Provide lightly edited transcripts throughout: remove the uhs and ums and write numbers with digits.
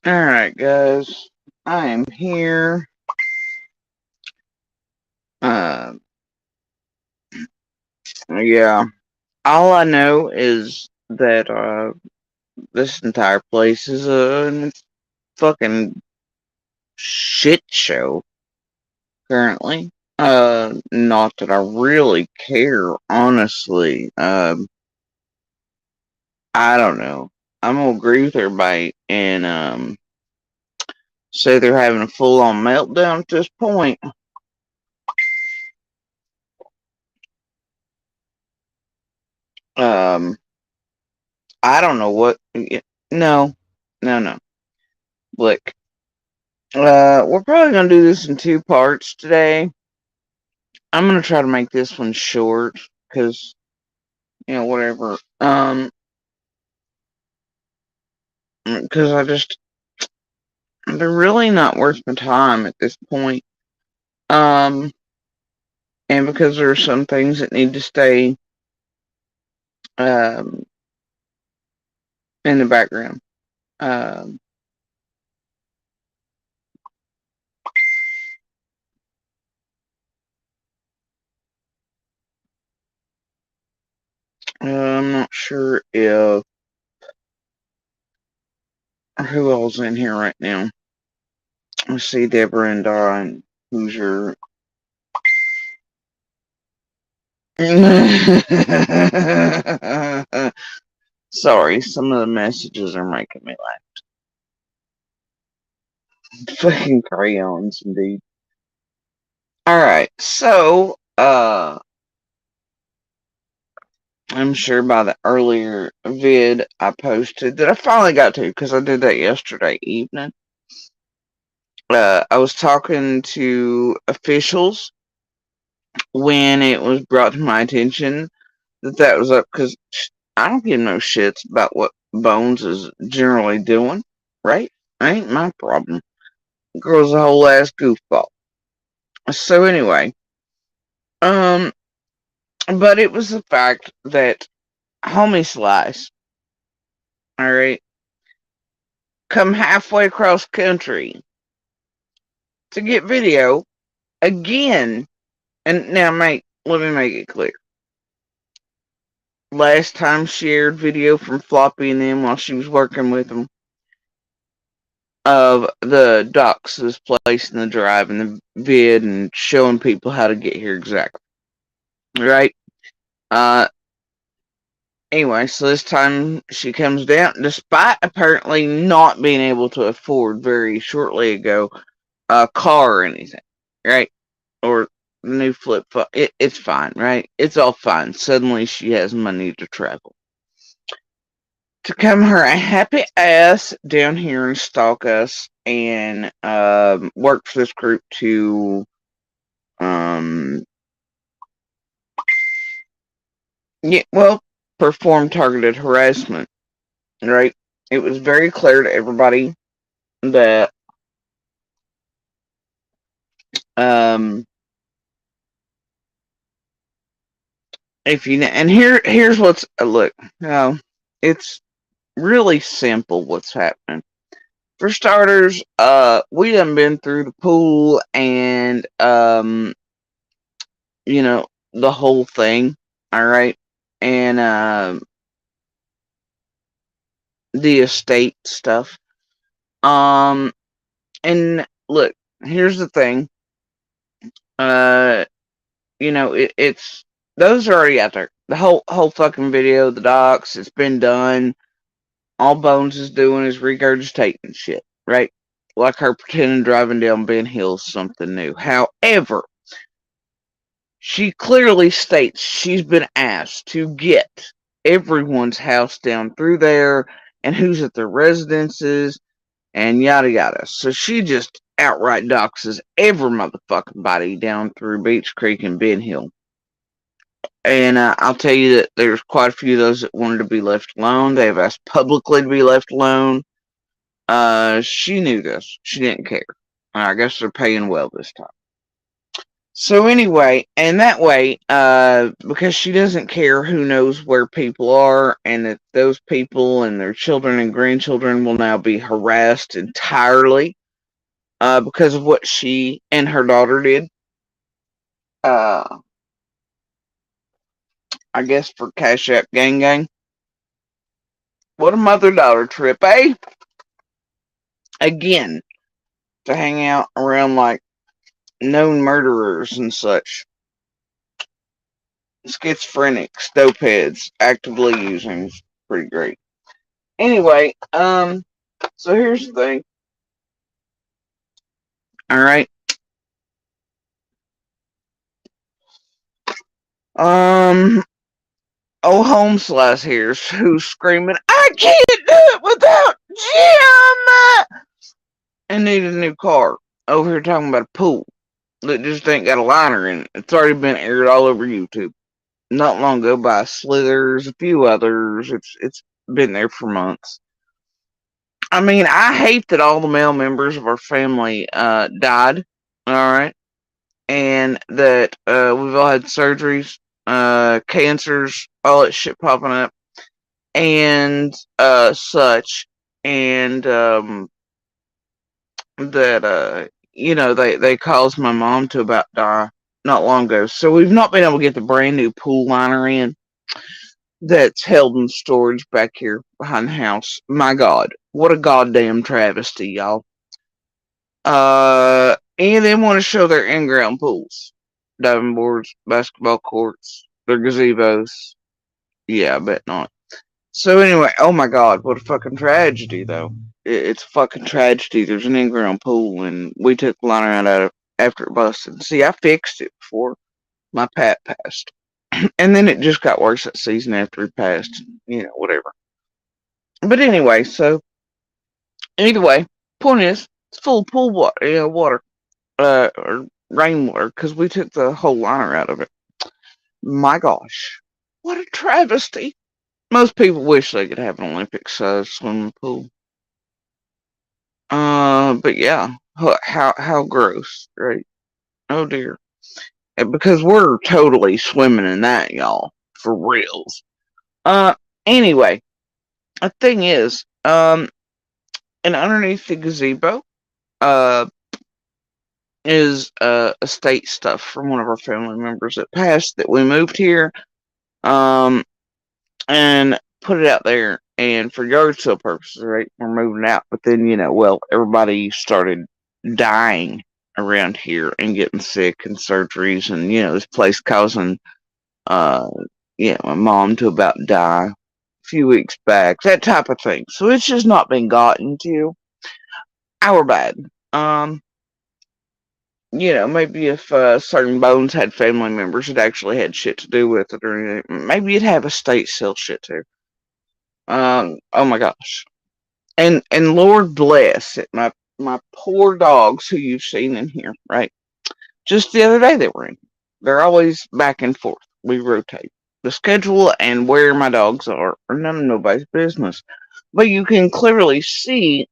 Alright, guys. I am here. Uh, yeah. All I know is that, this entire place is a fucking shit show currently. Not that I really care, honestly. I don't know. I'm gonna agree with everybody and, say they're having a full on meltdown at this point. Um, I don't know what. No, no. Look, we're probably gonna do this in two parts today. I'm gonna try to make this one short, cause whatever. Cause they're really not worth my time at this point. Um, and because there are some things that need to stay um in the background. Um, I'm not sure if who all's in here right now. I see Deborah and Don. Who's your Sorry, some of the messages are making me laugh. Fucking crayons, indeed. Alright, so, I'm sure by the earlier vid I posted that I finally got to, because I did that yesterday evening. I was talking to officials when it was brought to my attention that was up, because I don't give no shits about what Bones is generally doing, right? Ain't my problem. Girl's a whole ass goofball. So anyway, um, but it was the fact that homie Slice, alright, come halfway across country to get video again. And now, mate, let me make it clear. Last time she aired video from Floppy and them while she was working with them of the Docs' place in the drive and the vid and showing people how to get here exactly. Right? Uh, Anyway, so this time she comes down, despite apparently not being able to afford very shortly ago a car or anything, right? Or the new flip phone. It's fine, right? It's all fine. Suddenly she has money to travel. To come her happy ass down here and stalk us and work for this group to um yeah, well, perform targeted harassment, right? It was very clear to everybody that um if you and here's what's look, no, it's really simple what's happening. For starters, we done been through the pool and the whole thing, all right, and the estate stuff. Um, and look, here's the thing. Uh, it's those are already out there. The whole fucking video, the docs, it's been done. All Bones is doing is regurgitating shit, right? Like her pretending driving down Ben Hill's something new. However, she clearly states she's been asked to get everyone's house down through there and who's at their residences and yada yada. So she just outright doxes every motherfucking body down through Beach Creek and Ben Hill. And I'll tell you that there's quite a few of those that wanted to be left alone. They've asked publicly to be left alone. She knew this. She didn't care. I guess they're paying well this time. So anyway, and that way, because she doesn't care who knows where people are, and that those people and their children and grandchildren will now be harassed entirely, because of what she and her daughter did. Uh, I guess for Cash App Gang Gang. What a mother-daughter trip, eh? Again, to hang out around like known murderers and such, schizophrenics, dopeheads, actively using. Pretty great. Anyway, so here's the thing. All right. Um, old home slice here who's screaming, "I can't do it without Jim!" and need a new car. Over here talking about a pool that just ain't got a liner in it. It's already been aired all over YouTube. Not long ago by Slithers, a few others. It's been there for months. I mean, I hate that all the male members of our family died. All right, and that we've all had surgeries, cancers, all that shit popping up, and such, and that they caused my mom to about die not long ago. So we've not been able to get the brand new pool liner in that's held in storage back here behind the house. My God, what a goddamn travesty, y'all. And they want to show their in-ground pools, diving boards, basketball courts, their gazebos. Yeah, I bet not. So anyway, oh my God, what a fucking tragedy, though. It's a fucking tragedy. There's an in-ground pool, and we took the liner out of after it busted. See, I fixed it before my Pat passed, and then it just got worse that season after he passed. Whatever. But anyway, so either way, point is, it's full of pool water, or rainwater, because we took the whole liner out of it. My gosh, what a travesty! Most people wish they could have an Olympic-sized swimming pool. But yeah, how gross, right? Oh dear, because we're totally swimming in that, y'all, for reals. Uh, anyway, the thing is, and underneath the gazebo, uh, is estate stuff from one of our family members that passed. That we moved here, um, and put it out there, and for yard sale purposes, right? We're moving out, but then everybody started dying around here and getting sick and surgeries, and this place causing uh my mom to about die a few weeks back, that type of thing. So it's just not been gotten to our bad. Maybe if certain bones had family members that actually had shit to do with it or anything, maybe you'd have estate sale shit too. Oh my gosh. And Lord bless it, my poor dogs who you've seen in here, right? Just the other day they were in. They're always back and forth. We rotate. The schedule and where my dogs are none of nobody's business. But you can clearly see,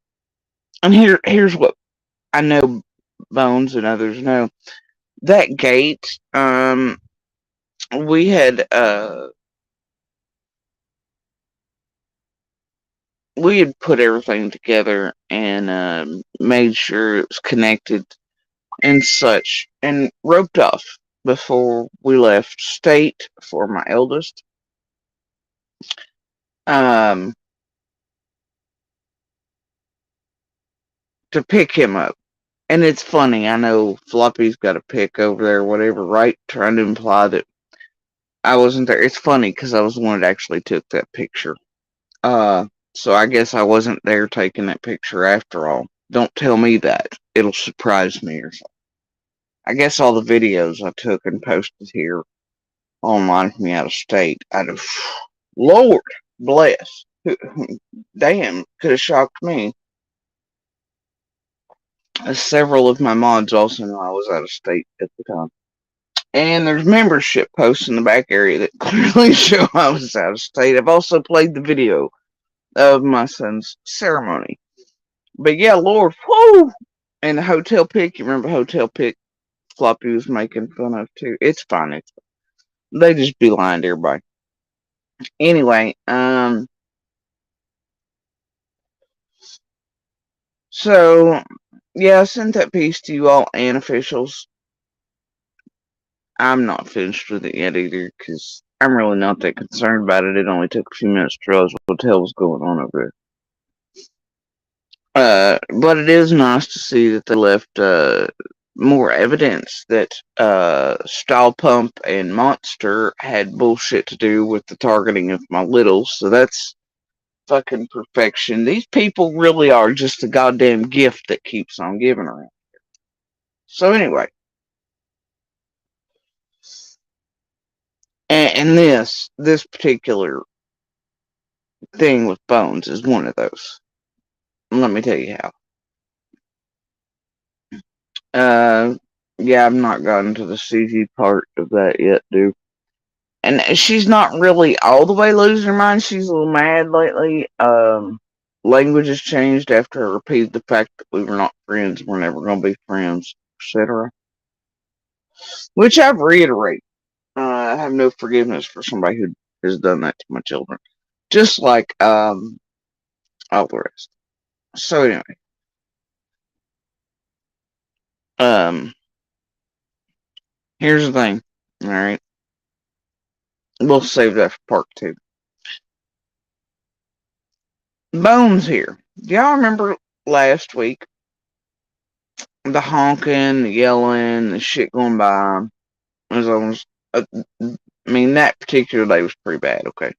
and here's what I know Bones and others know. That gate, we had put everything together and made sure it was connected and such, and roped off before we left state for my eldest. Um, to pick him up. And it's funny, I know Floppy's got a pic over there, whatever, right? Trying to imply that I wasn't there. It's funny because I was the one that actually took that picture. So I guess I wasn't there taking that picture after all. Don't tell me that. It'll surprise me or something. I guess all the videos I took and posted here online from me out of state, Lord bless. Damn, could have shocked me. Several of my mods also know I was out of state at the time. And there's membership posts in the back area that clearly show I was out of state. I've also played the video of my son's ceremony. But yeah, Lord, whoo! And the hotel pic, you remember hotel pic? Floppy was making fun of too. It's fine. They just be lying to everybody. Anyway, so yeah, I sent that piece to you all and officials. I'm not finished with it yet either, because I'm really not that concerned about it. It only took a few minutes to realize what the hell was going on over there. But it is nice to see that they left more evidence that Style Pump and Monster had bullshit to do with the targeting of my littles. So that's fucking perfection. These people really are just a goddamn gift that keeps on giving around. So anyway, and this particular thing with Bones is one of those. Let me tell you how. Uh, yeah, I've not gotten to the CG part of that yet, dude. And she's not really all the way losing her mind. She's a little mad lately. Language has changed after I repeated the fact that we were not friends, we're never going to be friends, etc. Which I've reiterated. I have no forgiveness for somebody who has done that to my children. Just like all the rest. So anyway, um, here's the thing. All right, we'll save that for part two. Bones here. Do y'all remember last week? The honking, the yelling, the shit going by. It was almost, I mean, that particular day was pretty bad, okay?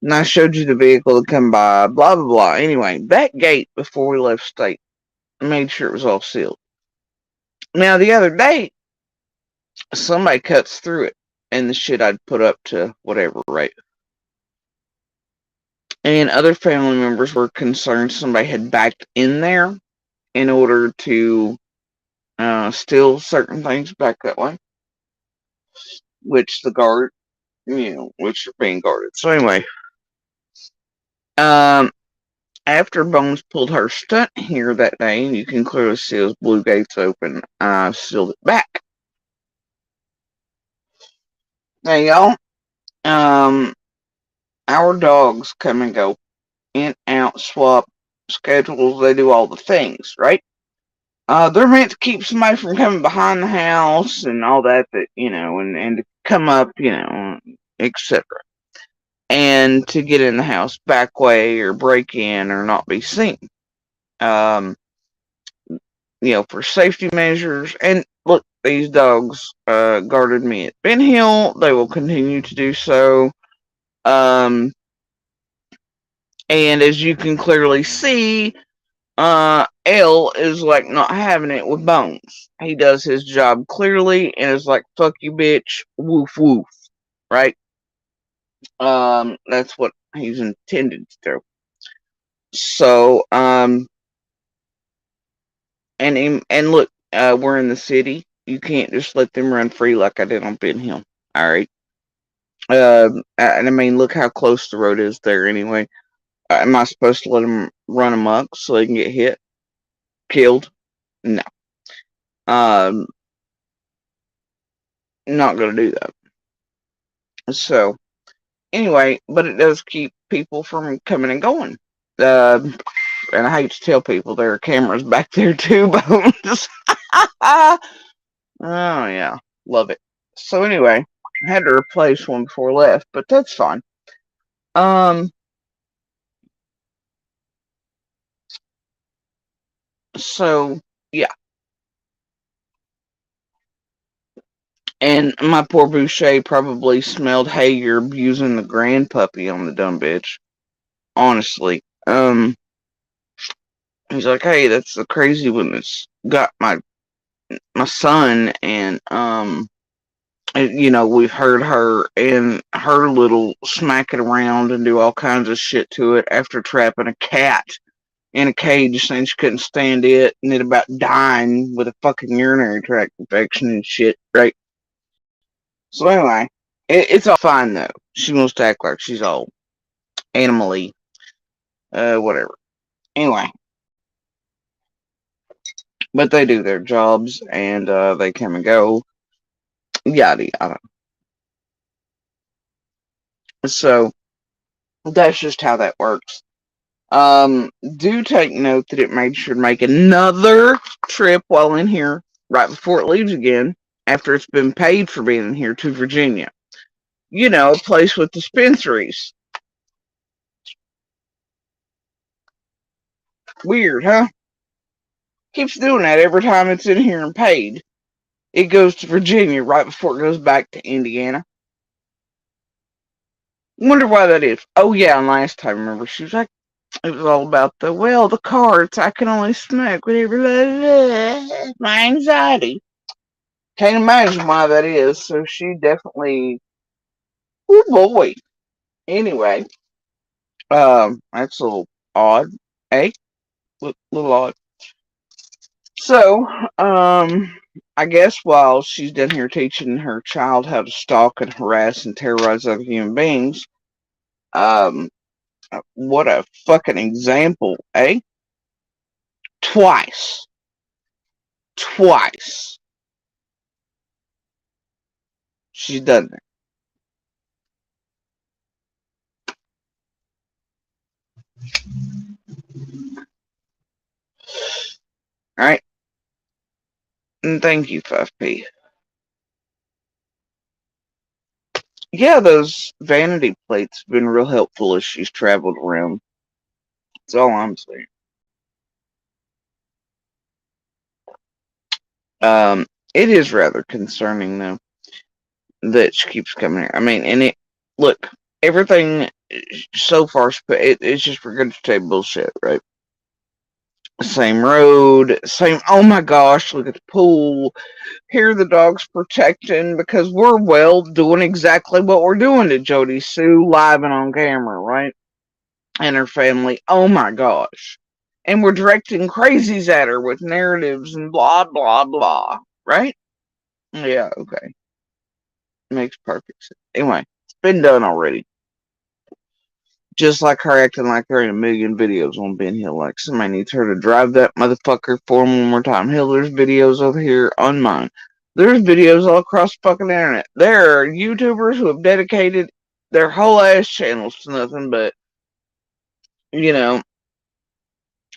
And I showed you the vehicle that come by, blah, blah, blah. Anyway, that gate before we left state, I made sure it was all sealed. Now, the other day, somebody cuts through it, and the shit I'd put up to whatever rate. And other family members were concerned somebody had backed in there in order to steal certain things back that way, which the guard, which are being guarded. So anyway, um, after Bones pulled her stunt here that day, you can clearly see those blue gates open. I sealed it back. Now, y'all, our dogs come and go, in, out, swap, schedules. They do all the things, right? They're meant to keep somebody from coming behind the house and all that, and to come up, etc. And to get in the house back way or break in or not be seen. Um, for safety measures. And look, these dogs guarded me at Ben Hill. They will continue to do so. And as you can clearly see, L is like not having it with Bones. He does his job clearly and is like, fuck you, bitch, woof woof, right? That's what he's intended to do. So, and look, we're in the city. You can't just let them run free like I did on Ben Hill. All right. And I mean, look how close the road is there anyway. Am I supposed to let them run amok so they can get hit, killed? No. Um, not gonna do that. So anyway, but it does keep people from coming and going. Uh, and I hate to tell people there are cameras back there too, Bones. Oh yeah, love it. So anyway, I had to replace one before I left, but that's fine. Um, so yeah, and my poor Boucher probably smelled, hey, you're abusing the grand puppy on the dumb bitch. Honestly, he's like, hey, that's the crazy one that's got my son, and we've heard her and her little smack it around and do all kinds of shit to it after trapping a cat in a cage saying she couldn't stand it and it about dying with a fucking urinary tract infection and shit, right? So anyway, it's all fine though. She wants to act like she's all animally, whatever. Anyway, but they do their jobs and they come and go, yada yada. So that's just how that works. Do take note that it made sure to make another trip while in here, right before it leaves again, after it's been paid for being in here, to Virginia. You know, a place with dispensaries. Weird, huh? Keeps doing that every time it's in here and paid. It goes to Virginia right before it goes back to Indiana. Wonder why that is. Oh yeah, and last time, remember, she was like, it was all about the cards. I can only smoke whatever. My anxiety. Can't imagine why that is. So she definitely, oh boy. Anyway, that's a little odd, eh? Little odd. So, I guess while she's down here teaching her child how to stalk and harass and terrorize other human beings, um, what a fucking example, eh? Twice. Twice. She's done that. Alright? And thank you, 5P. Yeah, those vanity plates have been real helpful as she's traveled around. That's all I'm saying. It is rather concerning, though, that she keeps coming here. I mean, and look, everything so far, it's just regurgitated bullshit, right? Same road, same, oh my gosh, look at the pool. Here the dog's protecting because we're, well, doing exactly what we're doing to Jody Sue live and on camera, right? And her family. Oh my gosh. And we're directing crazies at her with narratives and blah, blah, blah, right? Yeah, okay. Makes perfect sense. Anyway, it's been done already. Just like her acting like there ain't a million videos on Ben Hill. Like somebody needs her to drive that motherfucker for him one more time. Hell, there's videos over here on mine. There's videos all across the fucking internet. There are YouTubers who have dedicated their whole ass channels to nothing but, you know,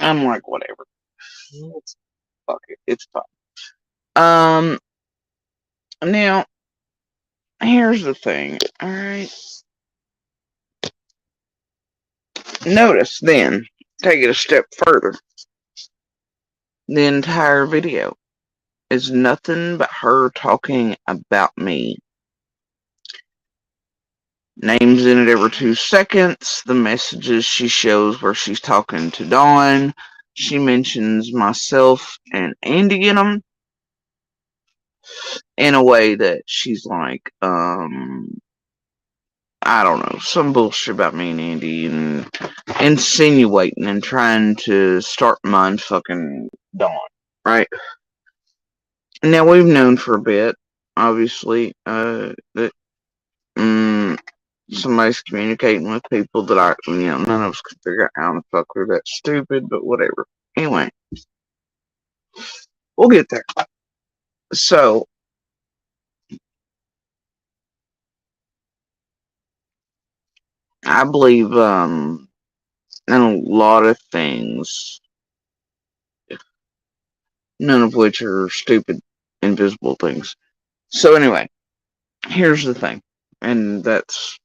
I'm like, whatever. Fuck it. It's fine. Um, now, here's the thing. Alright. Notice then, take it a step further. The entire video is nothing but her talking about me. Names in it every 2 seconds. The messages she shows where she's talking to Dawn. She mentions myself and Andy in them in a way that she's like, I don't know, some bullshit about me and Andy and insinuating and trying to start mind fucking Dawn, right? Now we've known for a bit, obviously, that somebody's communicating with people that none of us could figure out how the fuck we're that stupid, but whatever. Anyway, we'll get there. So, I believe, in a lot of things, none of which are stupid, invisible things. So anyway, here's the thing, and that's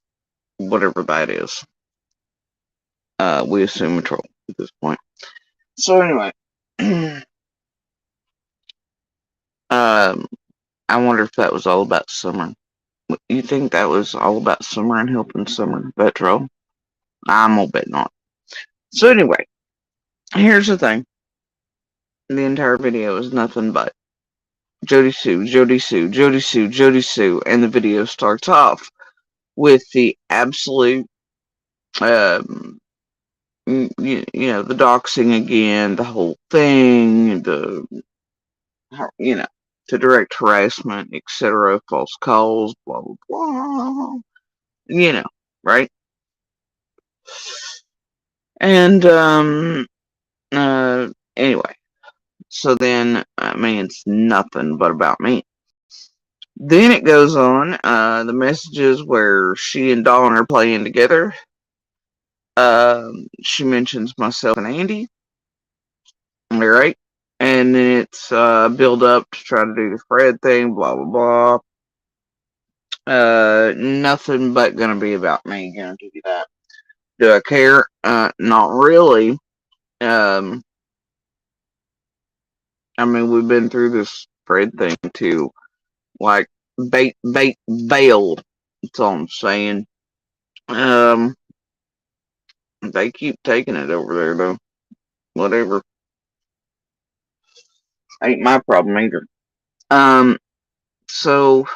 whatever that is. We assume a troll at this point. So anyway, I wonder if that was all about Summer. You think that was all about Summer and helping Summer, that troll? I'm gonna bet not. So anyway, here's the thing. The entire video is nothing but Jody Sue, Jody Sue, Jody Sue, Jody Sue, and the video starts off with the absolute, the doxing again, the whole thing, you know, to direct harassment, etc., false calls, blah, blah, blah, right? And, anyway, So then, I mean, it's nothing but about me. Then it goes on, the messages where she and Dawn are playing together. She mentions myself and Andy. Alright. And then it's build up to try to do the Fred thing, blah blah blah. Nothing but gonna be about me, guarantee you that. Do I care? Not really. Um, I mean, we've been through this Fred thing too. Like, bait, bailed. That's all I'm saying. Um, they keep taking it over there, though. Whatever. Ain't my problem either. Um, so,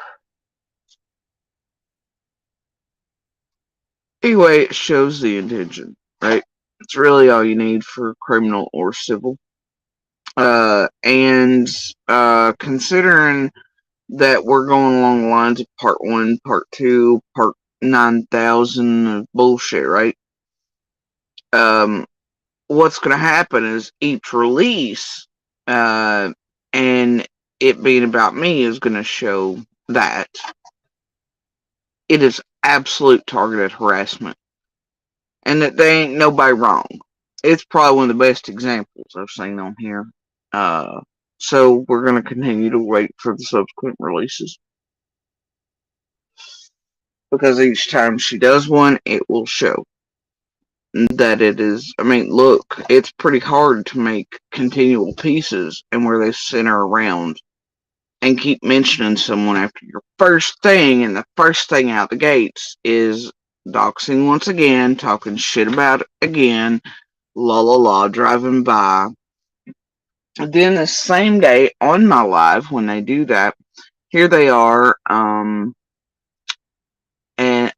anyway, it shows the intention, right? It's really all you need for criminal or civil. And considering that we're going along the lines of part one, part two, part 9,000 of bullshit, right? Um, what's going to happen is each release, and it being about me is going to show that it is absolute targeted harassment, and that they ain't nobody wrong. It's probably one of the best examples I've seen on here. Uh, so we're going to continue to wait for the subsequent releases, because each time she does one, it will show that it is. I mean, look, it's pretty hard to make continual pieces and where they center around and keep mentioning someone after your first thing, and the first thing out the gates is doxing once again, talking shit about it again, la la la, driving by. Then the same day on my live, when they do that, here they are, and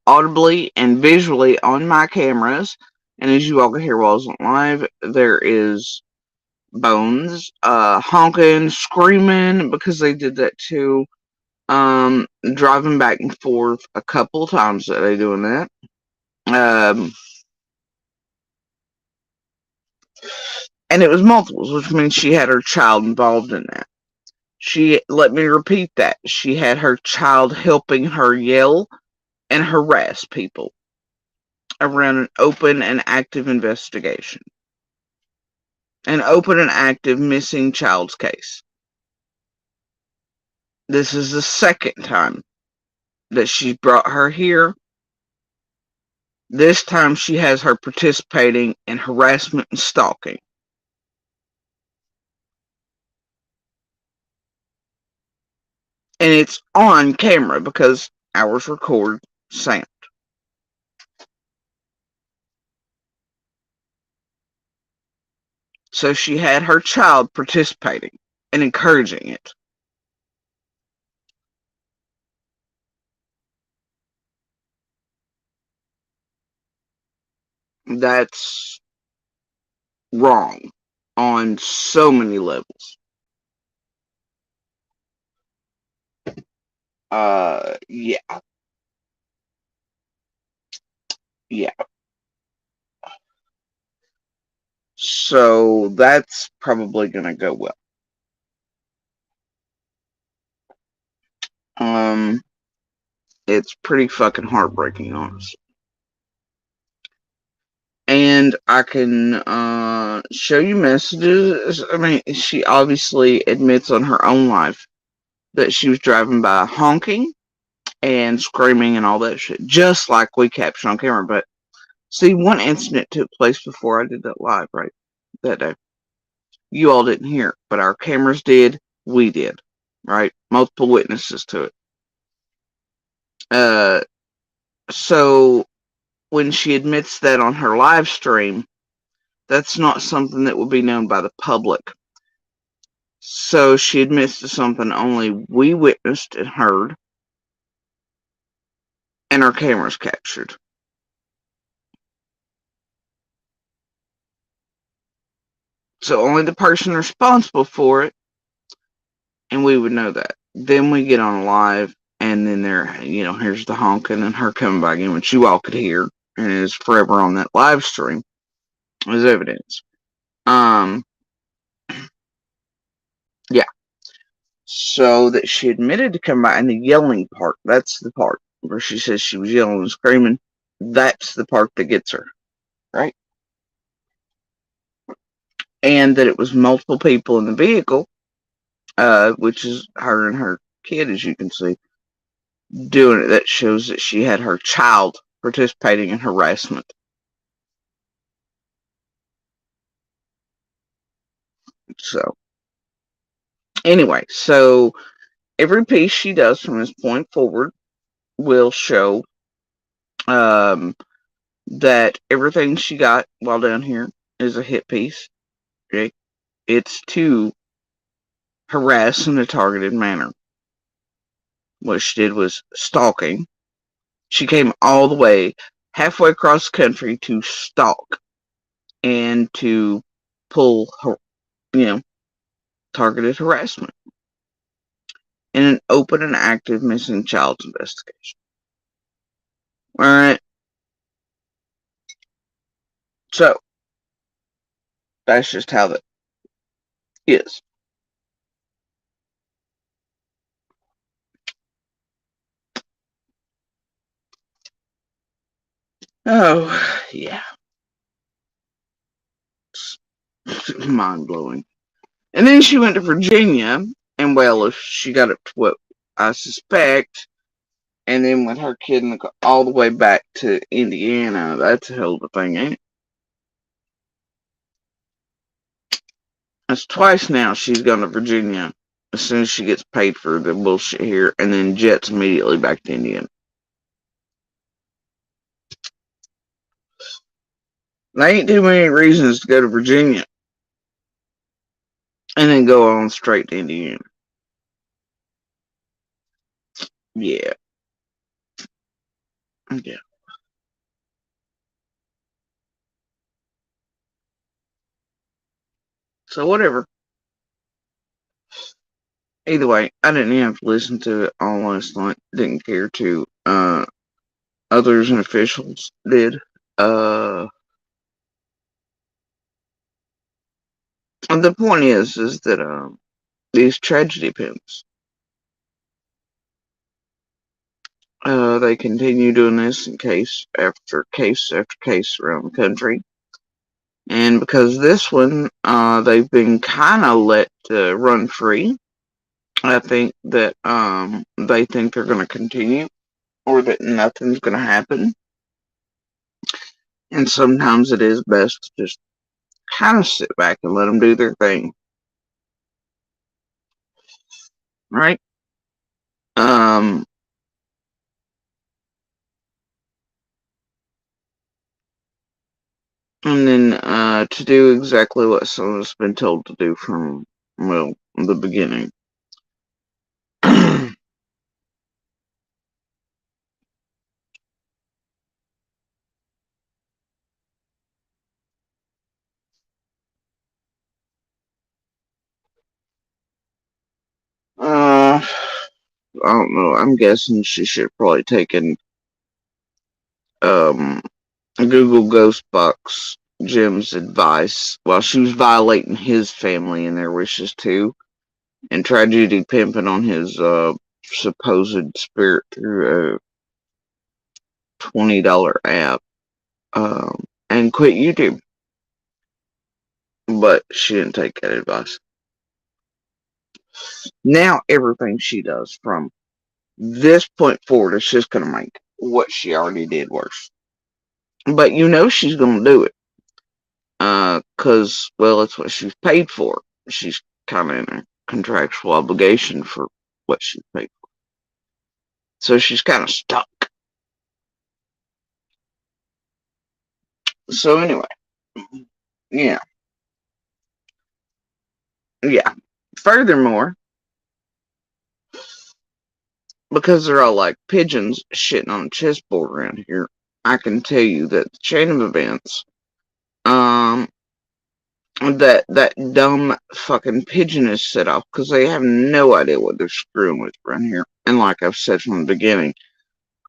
audibly and visually on my cameras. And as you all can hear while I was on live, there is Bones honking, screaming, because they did that too. Driving back and forth a couple times that they doing that. And it was multiples, which means she had her child involved in that. Let me repeat that. She had her child helping her yell and harass people around an open and active investigation. An open and active missing child's case. This is the second time that she brought her here. This time she has her participating in harassment and stalking. And it's on camera because ours record sound. So she had her child participating and encouraging it. That's wrong on so many levels. Yeah. Yeah. So that's probably gonna go well. Um, it's pretty fucking heartbreaking, honestly. And I can show you messages. I mean, she obviously admits on her own life that she was driving by honking and screaming and all that shit, just like we captured on camera. But see, one incident took place before I did that live, right? That day. You all didn't hear, but our cameras did. We did, right? Multiple witnesses to it. Uh, so when she admits that on her live stream, that's not something that would be known by the public. So she admits to something only we witnessed and heard, and our cameras captured. So only the person responsible for it, and we would know that. Then we get on live, and then here's the honking and her coming back in, which you all could hear, and is forever on that live stream as evidence. Um, Yeah. So that she admitted to come by, and the yelling part, that's the part where she says she was yelling and screaming. That's the part that gets her, right? And that it was multiple people in the vehicle, which is her and her kid, as you can see, doing it. That shows that she had her child participating in harassment. So, anyway, so every piece she does from this point forward will show um, that everything she got while down here is a hit piece. Okay? It's to harass in a targeted manner. What she did was stalking. She came all the way halfway across the country to stalk and to pull her, you know, targeted harassment in an open and active missing child's investigation. All right. So that's just how that is. Oh, yeah. It's mind blowing. And then she went to Virginia, and well, if she got up to what I suspect, and then with her kid all the way back to Indiana, that's a hell of a thing, ain't it? That's twice now she's gone to Virginia as soon as she gets paid for the bullshit here, and then jets immediately back to Indiana. There ain't too many reasons to go to Virginia and then go on straight to Indiana. Yeah. Yeah. So whatever. Either way, I didn't have to listen to it all last night. Didn't care to. Others and officials did. And the point is that these tragedy pimps, they continue doing this in case after case after case around the country. And because this one, they've been kind of let run free. I think that they think they're going to continue, or that nothing's going to happen. And sometimes it is best to just kind of sit back and let them do their thing, right? Um, and then to do exactly what someone's been told to do from, well, the beginning. I don't know. I'm guessing she should probably taken um Google Ghostbox Jim's advice while she was violating his family and their wishes too, and tragedy pimping on his supposed spirit through a $20 app, and quit YouTube. But she didn't take that advice. Now everything she does from this point forward is just going to make what she already did worse. But you know she's going to do it. Because, well, it's what she's paid for. She's kind of in a contractual obligation for what she's paid for. So she's kind of stuck. So anyway, yeah, yeah. Furthermore, because they're all like pigeons shitting on a chessboard around here, I can tell you that the chain of events, um, that dumb fucking pigeon is set off because they have no idea what they're screwing with around here. And like I've said from the beginning,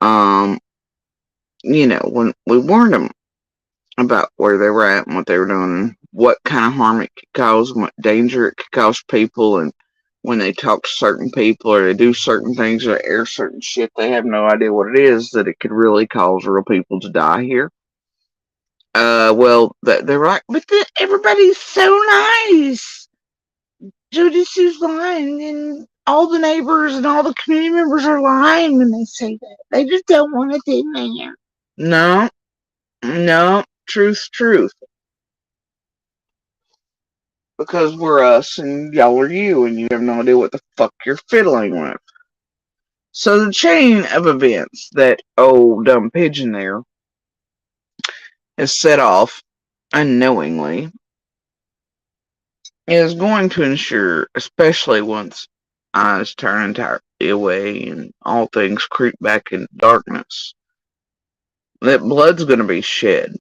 um, when we warned them about where they were at and what they were doing and what kind of harm it could cause and what danger it could cause people, and when they talk to certain people or they do certain things or air certain shit, they have no idea what it is, that it could really cause real people to die here. Well, they're like, but everybody's so nice. Jody Sue's lying, and all the neighbors and all the community members are lying when they say that. They just don't want it in there. No, no, truth. Because we're us and y'all are you, and you have no idea what the fuck you're fiddling with. So the chain of events that old dumb pigeon there has set off unknowingly is going to ensure, especially once eyes turn entirely away and all things creep back into darkness, that blood's going to be shed.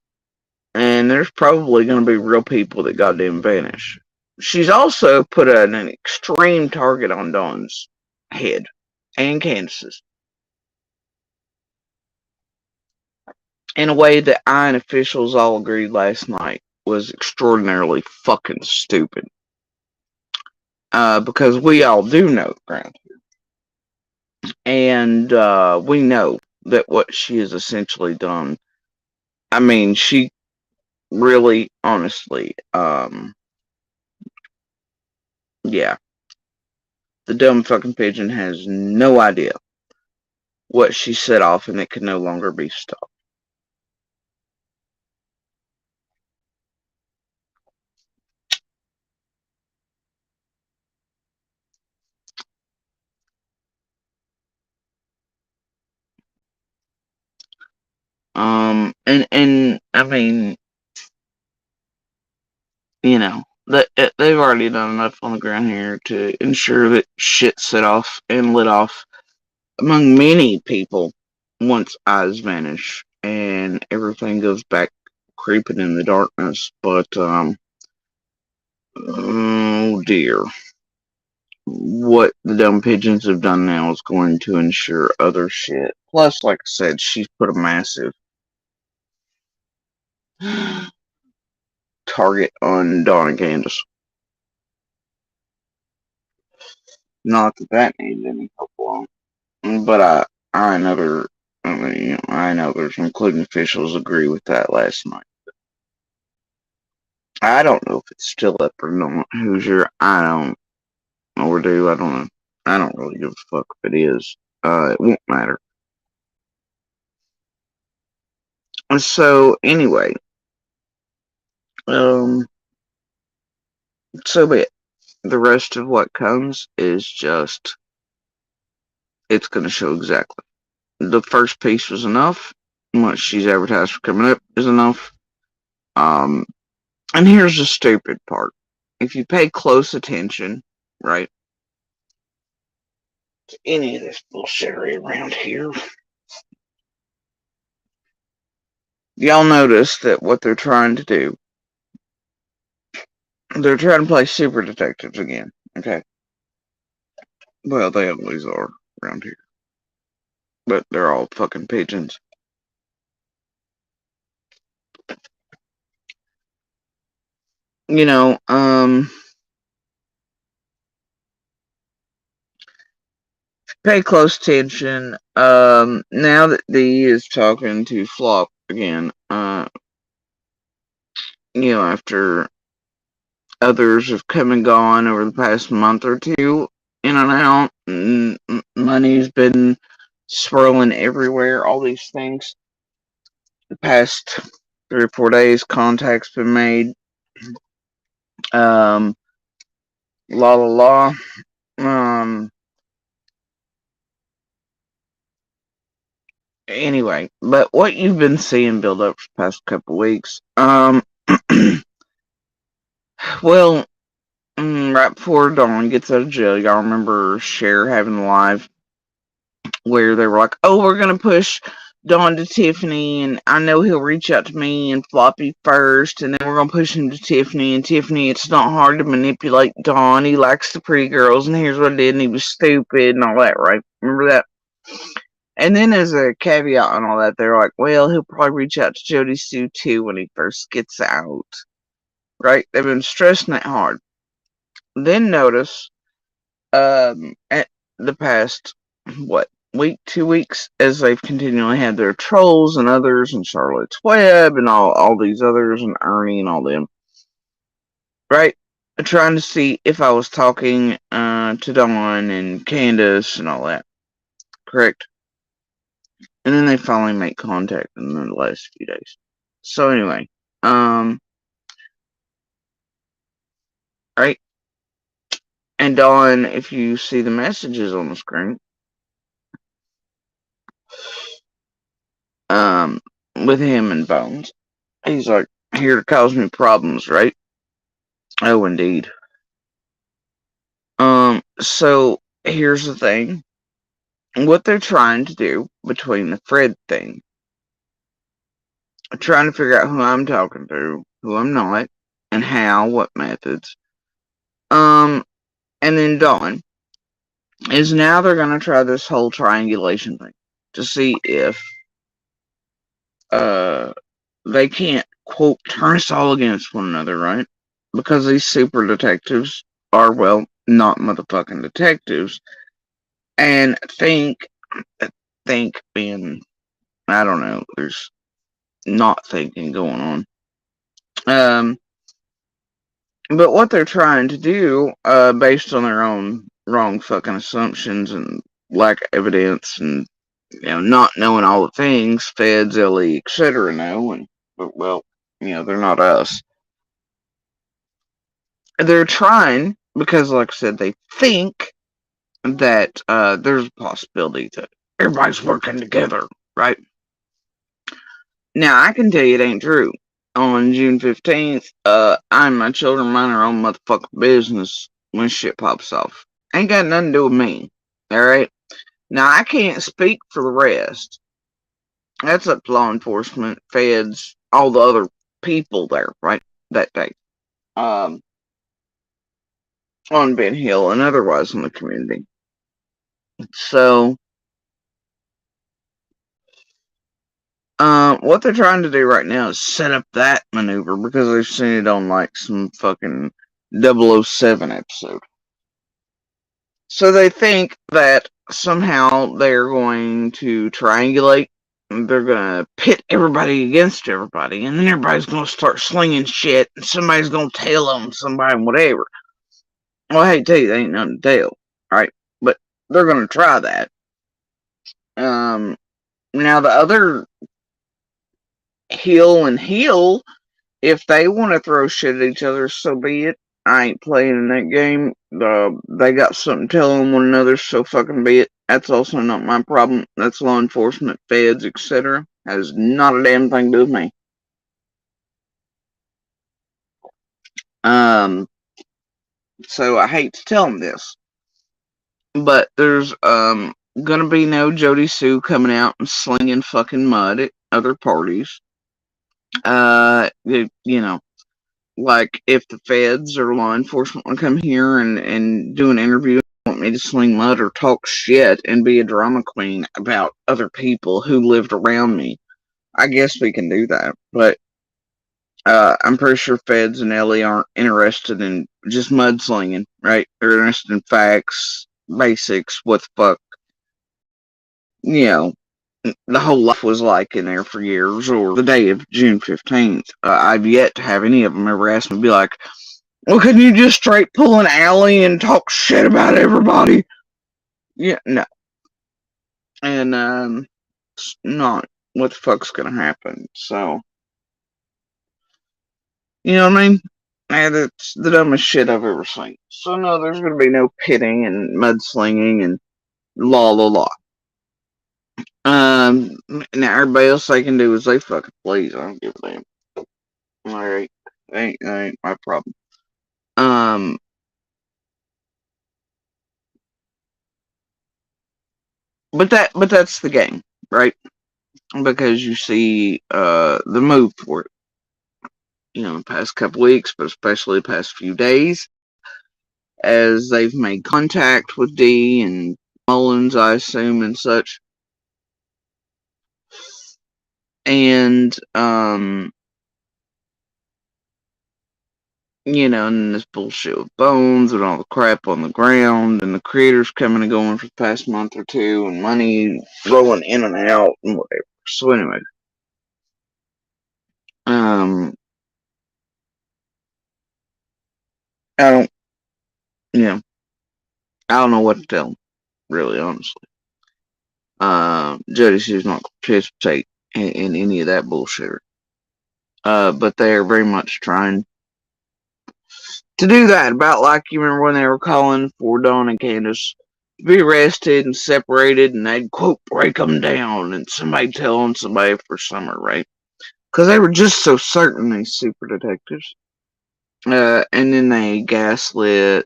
And there's probably going to be real people that goddamn vanish. She's also put an extreme target on Dawn's head and Candace's in a way that I and officials all agreed last night was extraordinarily fucking stupid. Because we all do know the ground here. And we know that what she has essentially done, I mean, she really, honestly, yeah. The dumb fucking pigeon has no idea what she set off, and it can no longer be stopped. And I mean, you know, they've already done enough on the ground here to ensure that shit set off and lit off among many people once eyes vanish and everything goes back creeping in the darkness. But oh dear, what the dumb pigeons have done now is going to ensure other shit. Plus, like I said, she's put a massive target on Dawn and Candace. Not that that needs any help along, but I know I mean, I know there's including officials agree with that last night. I don't know if it's still up or not. Hoosier, I don't or do I don't know. I don't really give a fuck if it is. It won't matter. So anyway, um, so be it. The rest of what comes is just it's going to show exactly. The first piece was enough. What she's advertised for coming up is enough. Um, and here's the stupid part. If you pay close attention, right, to any of this bullshittery around here, y'all notice that what they're trying to do, they're trying to play super detectives again, okay? Well, they always are around here. But they're all fucking pigeons. You know, pay close attention. Now that D is talking to Flop again, after others have come and gone over the past month or two, in and out, and money's been swirling everywhere, all these things. The past 3 or 4 days, contacts been made. Um, la la la. Anyway, but what you've been seeing build up for the past couple weeks, well, right before Dawn gets out of jail, y'all remember Cher having the live where they were like, "Oh, we're gonna push Dawn to Tiffany, and I know he'll reach out to me and Floppy first, and then we're gonna push him to Tiffany. And Tiffany, it's not hard to manipulate Dawn. He likes the pretty girls, and here's what I did, and he was stupid and all that, right? Remember that?" And then as a caveat and all that, they're like, well, he'll probably reach out to Jody Sue too when he first gets out. Right? They've been stressing it hard. Then notice At the past, what, week, 2 weeks, as they've continually had their trolls and others, and Charlotte's Web, and all these others, and Ernie and all them, right? Trying to see if I was talking to Dawn and Candace and all that, correct? And then they finally make contact in the last few days. So anyway, right? And Dawn, if you see the messages on the screen, um, with him and Bones, he's like, here to cause me problems, right? Oh, indeed. So here's the thing. What they're trying to do between the Fred thing, trying to figure out who I'm talking to, who I'm not, and how, what methods. Um, and then Dawn is now they're gonna try this whole triangulation thing to see if uh they can't quote turn us all against one another, right? Because these super detectives are, well, not motherfucking detectives, and think being, I don't know, there's not thinking going on. But what they're trying to do, based on their own wrong fucking assumptions and lack of evidence, and not knowing all the things feds, LE, etc. know, and well, they're not us. They're trying because, like I said, they think that there's a possibility that everybody's working together, right? Now, I can tell you it ain't true. On June 15th, I and my children mind our own motherfucking business when shit pops off. Ain't got nothing to do with me. Alright? Now, I can't speak for the rest. That's up to law enforcement, feds, all the other people there, right? That day. Um, on Ben Hill and otherwise in the community. So, what they're trying to do right now is set up that maneuver because they've seen it on like some fucking 007 episode. So they think that somehow they're going to triangulate. They're going to pit everybody against everybody. And then everybody's going to start slinging shit. And somebody's going to tell them somebody, whatever. Well, I hate to tell you, they ain't nothing to tell. Right? But they're going to try that. Now, the other heel, if they want to throw shit at each other, so be it. I ain't playing in that game. They got something telling one another, so fucking be it. That's also not my problem. That's law enforcement, feds, etc. Has not a damn thing to do with me. So I hate to tell them this, but there's gonna be no Jody Sue coming out and slinging fucking mud at other parties. You know, like if the feds or law enforcement want to come here and do an interview, want me to sling mud or talk shit and be a drama queen about other people who lived around me, I guess we can do that. But I'm pretty sure feds and LE aren't interested in just mudslinging, right? They're interested in facts, basics, what the fuck, you know, the whole life was like in there for years, or the day of June 15th. I've yet to have any of them ever ask me to be like, well, couldn't you just straight pull an alley and talk shit about everybody? Yeah, no. And, it's not what the fuck's gonna happen. So, you know what I mean? And it's the dumbest shit I've ever seen. So, no, there's gonna be no pitting and mudslinging and la la la. Now everybody else they can do is they fucking please. I don't give a damn. Alright. That ain't my problem. Um, but that's the game, right? Because you see the move for it, the past couple weeks, but especially the past few days, as they've made contact with D and Mullins, I assume, and such. And And this bullshit with bones and all the crap on the ground, and the creators coming and going for the past month or two, and money rolling in and out, and whatever. So anyway, um, I don't, you know, I don't know what to tell them, really, honestly. Jody says not to participate in any of that bullshit. But they are very much trying to do that. About like you remember when they were calling for Dawn and Candace to be arrested and separated, and they'd quote break them down, and somebody telling somebody for summer, right? Because they were just so certain these super detectives. And then they gaslit,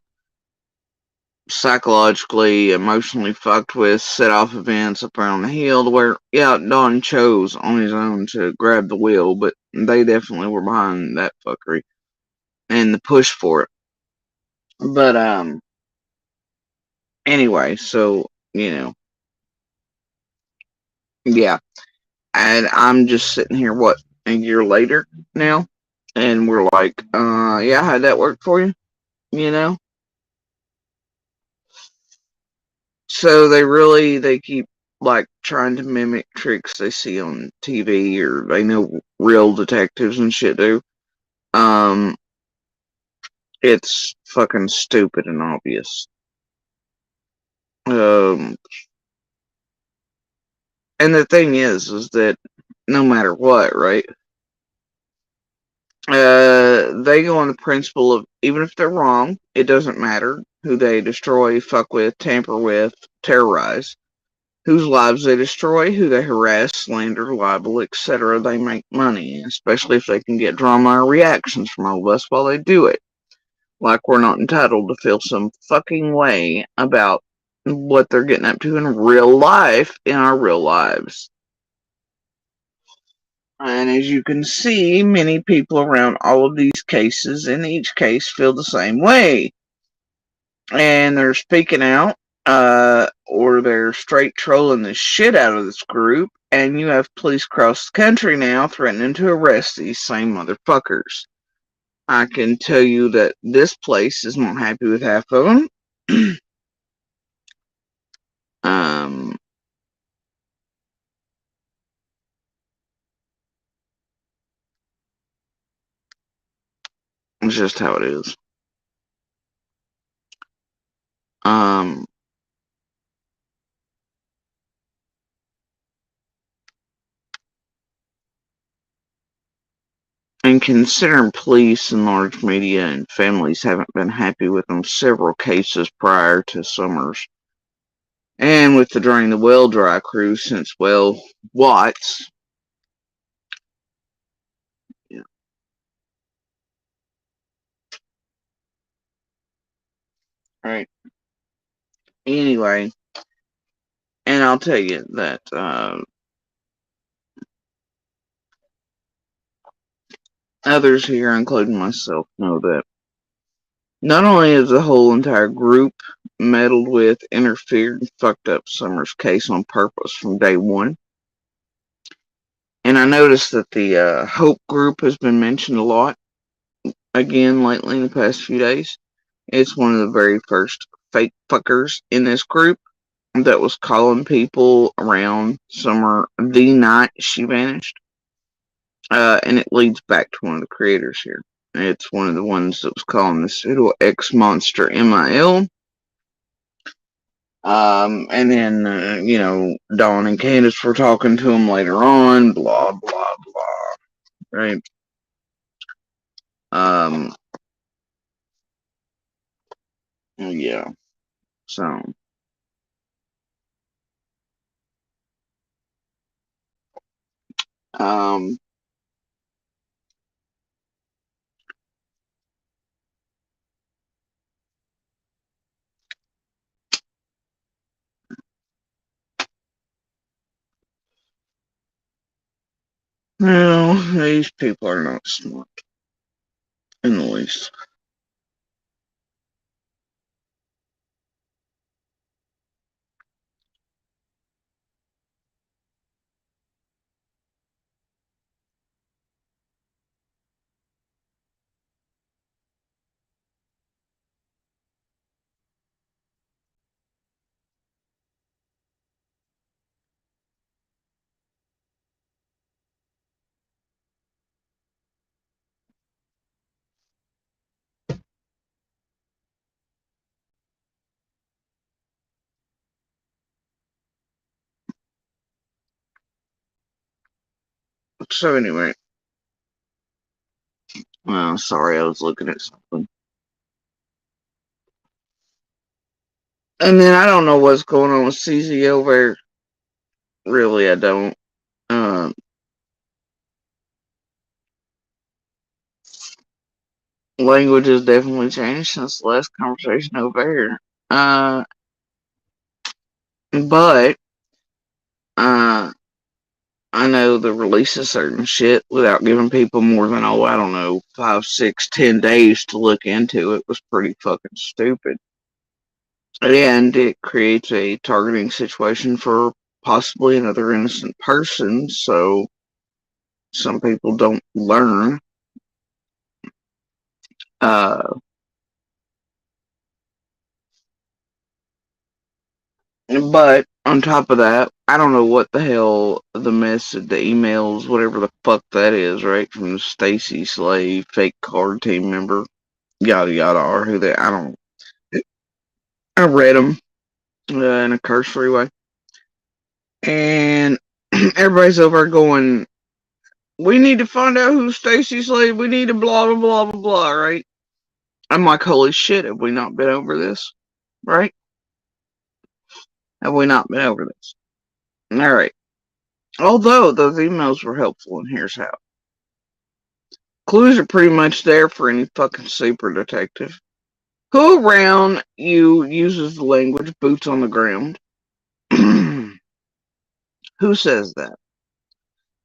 psychologically, emotionally fucked with, set off events up around the hill to where, yeah, Don chose on his own to grab the wheel, but they definitely were behind that fuckery and the push for it. But, anyway, so, yeah. And I'm just sitting here, what, a year later now? And we're like, yeah, how'd that work for you? You know? So they keep like trying to mimic tricks they see on TV or they know real detectives and shit do. Um, it's fucking stupid and obvious. Um, and the thing is that no matter what, right? They go on the principle of even if they're wrong, it doesn't matter who they destroy, fuck with, tamper with, terrorize. Whose lives they destroy, who they harass, slander, libel, etc. They make money, especially if they can get drama or reactions from all of us while they do it. Like we're not entitled to feel some fucking way about what they're getting up to in real life, in our real lives. And as you can see, many people around all of these cases in each case feel the same way. And they're speaking out, or they're straight trolling the shit out of this group, and you have police across the country now threatening to arrest these same motherfuckers. I can tell you that this place is not happy with half of them. um, it's just how it is. Um, and considering police and large media and families haven't been happy with them several cases prior to Summers, and with the Drain the Well dry crew since, well, Watts. Yeah, right. Anyway, and I'll tell you that others here, including myself, know that not only is the whole entire group meddled with, interfered, and fucked up Summers' case on purpose from day one. And I noticed that the Hope group has been mentioned a lot again lately in the past few days. It's one of the very first fake fuckers in this group that was calling people around Summer the night she vanished. And it leads back to one of the creators here. It's one of the ones that was calling this little X Monster MIL. And then, Dawn and Candace were talking to him later on, blah, blah, blah, right? Um, yeah, so, um, well, these people are not smart in the least. So anyway, sorry, I was looking at something. And then I don't know what's going on with CZ over. Really, I don't. Um, Language has definitely changed since the last conversation over here. But uh, I know the release of certain shit without giving people more than, I don't know, 5, 6, 10 days to look into it was pretty fucking stupid. And it creates a targeting situation for possibly another innocent person, so some people don't learn. Uh, but on top of that, I don't know what the hell the message, the emails, whatever the fuck that is, right? From Stacy Slave, fake card team member, yada yada, or who they, I don't, I read them in a cursory way. And everybody's over going, we need to find out who's Stacy Slave. We need to blah, blah, blah, blah, blah, right? I'm like, holy shit, have we not been over this? Right? Have we not been over this? All right. Although those emails were helpful, and here's how. Clues are pretty much there for any fucking super detective. Who around you uses the language boots on the ground? Who says that?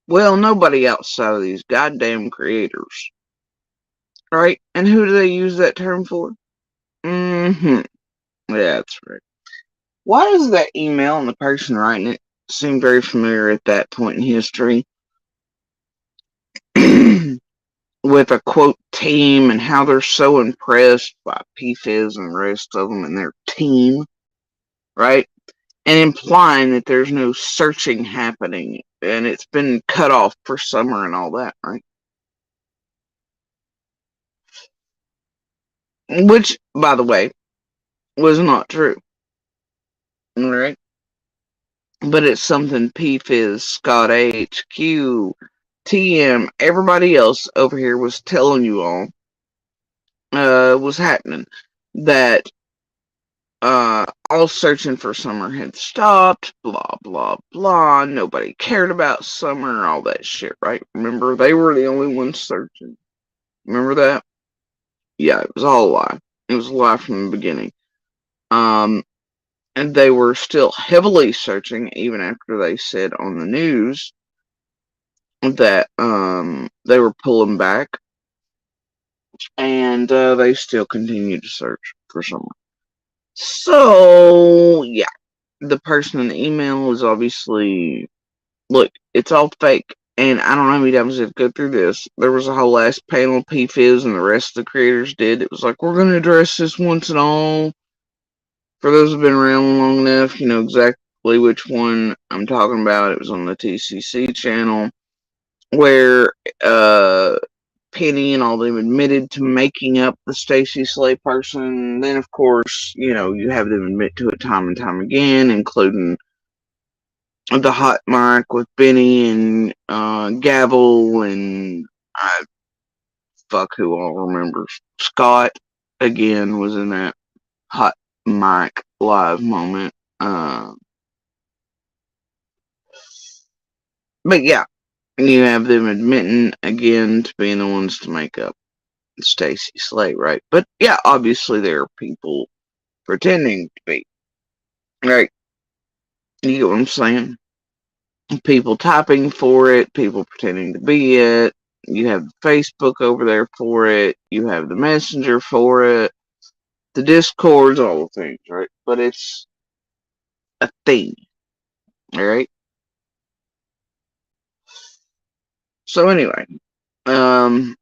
Well, nobody outside of these goddamn creators. Right? And who do they use that term for? Mm-hmm. Yeah, that's right. Why does that email and the person writing it seem very familiar at that point in history? With a quote team and how they're so impressed by PFizz and the rest of them and their team, right? And implying that there's no searching happening and it's been cut off for summer and all that, right? Which, by the way, was not true, right? But it's something PFizz, Scott HQ, TM, everybody else over here was telling you all was happening. That all searching for summer had stopped, blah, blah, blah. Nobody cared about summer, all that shit, right? Remember, they were the only ones searching. Remember that? Yeah, it was all a lie. It was a lie from the beginning. Um, and they were still heavily searching, even after they said on the news that they were pulling back, and they still continued to search for someone. So yeah, the person in the email was obviously, look, it's all fake. And I don't know how many times they've go through this. There was a whole last panel PFizz and the rest of the creators did. It was like, we're going to address this once and all. For those who've been around long enough, you know exactly which one I'm talking about. It was on the TCC channel where Penny and all them admitted to making up the Stacy Slay person. And then, of course, you know, you have them admit to it time and time again, including the hot mic with Benny and Gavel and fuck who all remembers. Scott again was in that hot mic live moment. But yeah, you have them admitting again to being the ones to make up Stacy Slay, right? But yeah, obviously there are people pretending to be. Right? You get what I'm saying? People typing for it, people pretending to be it. You have Facebook over there for it. You have the Messenger for it. The Discords, all the things, right? But it's a thing, all right? So anyway, um,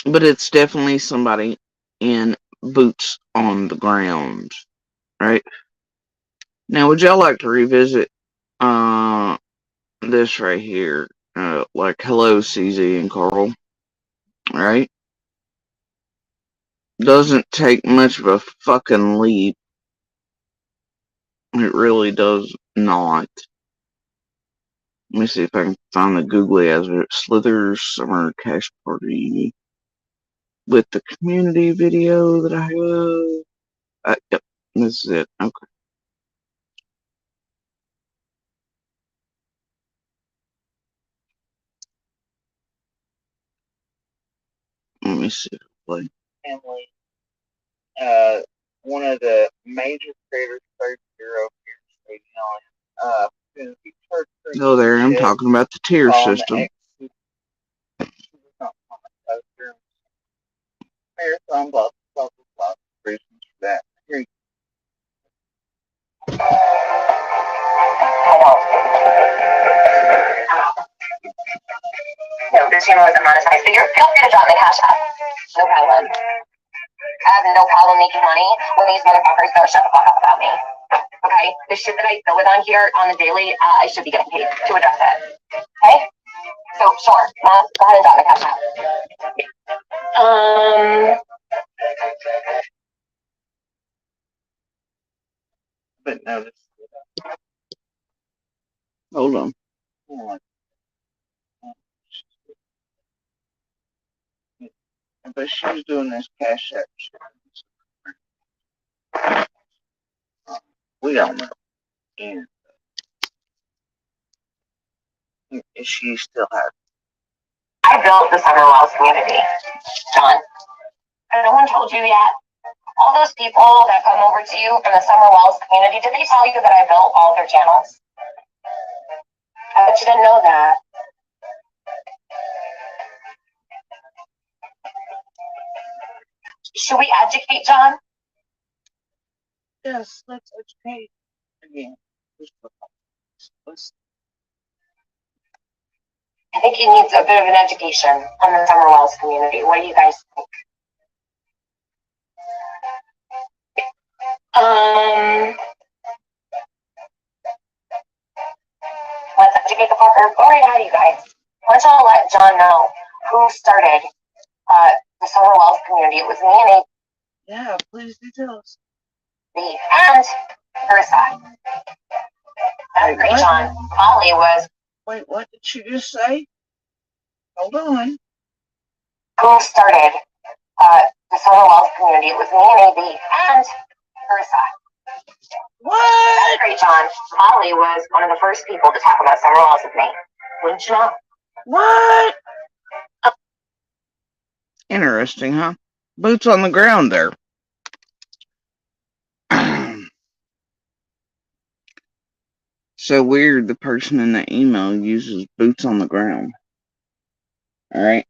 but it's definitely somebody in boots on the ground, right? Now, would y'all like to revisit uh this right here? Like, hello, CZ and Carl, right? Doesn't take much of a fucking leap. It really does not. Let me see if I can find the googly as it Slithers Summer Cash Party with the community video that I have. Yep, this is it. Okay. Let me see if I play. Family, one of the major creators, third hero here, oh, there I'm talking about the tier system. Marathon, blah, reasons for that. Here no, this channel isn't monetized, but feel free to drop my cash app. No problem. I have no problem making money when these motherfuckers don't shut the fuck up about me. Okay? The shit that I deal with on here on the daily, I should be getting paid to address it. Okay? So, sure. Mom, go ahead and drop my cash app. But no, this. Hold on. But she's doing this cash app shit. We don't know. And she still has. I built the Summer Wells community. John. No one told you yet. All those people that come over to you from the Summer Wells community, did they tell you that I built all their channels? I bet you didn't know that. Should we educate John? Yes, let's educate again. I think he needs a bit of an education on the Summer Wells community. What do you guys think? Let's educate the fucker. Go right ahead, you guys. Why don't y'all let John know who started the Summer Wells community? It was me and A. Yeah, please do tell us. Me and Marissa. That's great, John. Molly was. Wait, what did she just say? Hold on. Who started the Summer Wells community? It was me and AB and Marissa. What? That's great, John. Molly was one of the first people to talk about Summer Wells with me. Wouldn't you know? What? Interesting, huh? Boots on the ground there. So weird the person in the email uses boots on the ground. Alright.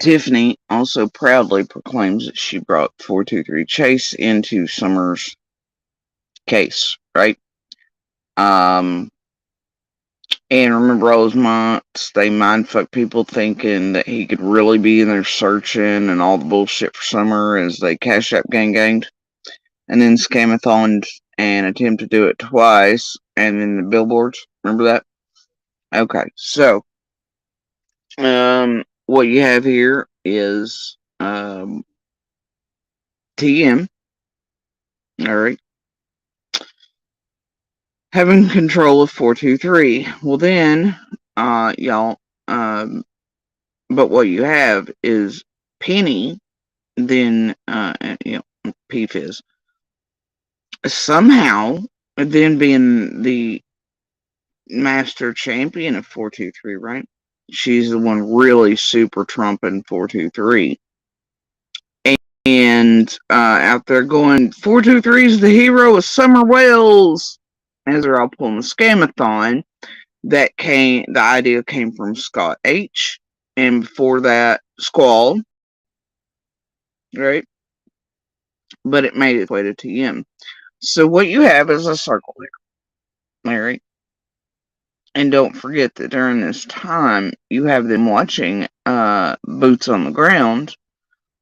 Tiffany also proudly proclaims that she brought 423 Chase into Summer's case, right? And remember all those months they mindfuck people thinking that he could really be in there searching and all the bullshit for Summer as they cash up ganged and then scamathoned and attempted to do it twice and then the billboards. Remember that? Okay, so what you have here is TM. Alright. Having control of 423. Well then, y'all, but what you have is Penny, then, PFizz, somehow, then being the master champion of 423, right? She's the one really super trumping 423. And out there going, 423 is the hero of Summer Wells. As they're all pulling the scamathon, the idea came from Scott H. And before that, Squall. Right? But it made its way to TM. So what you have is a circle here. Alright? And don't forget that during this time, you have them watching Boots on the Ground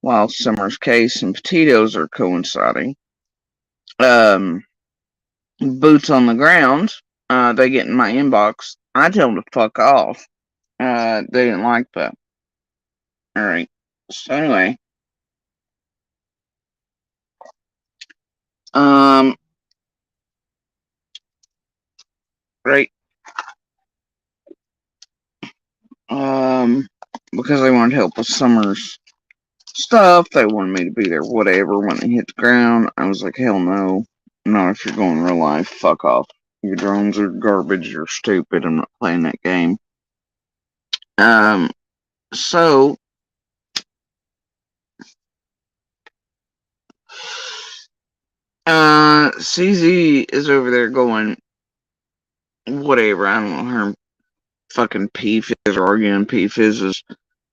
while Summer's Case and Petitos are coinciding. Boots on the Ground, they get in my inbox. I tell them to fuck off. They didn't like that. Alright. So anyway. right? Because they wanted help with Summer's stuff. They wanted me to be there, whatever. When they hit the ground, I was like, hell no. Not if you're going real life. Fuck off. Your drones are garbage. You're stupid. I'm not playing that game. Um, so, CZ is over there going, whatever. I don't know. Her fucking P-Fizz or arguing P-Fizz is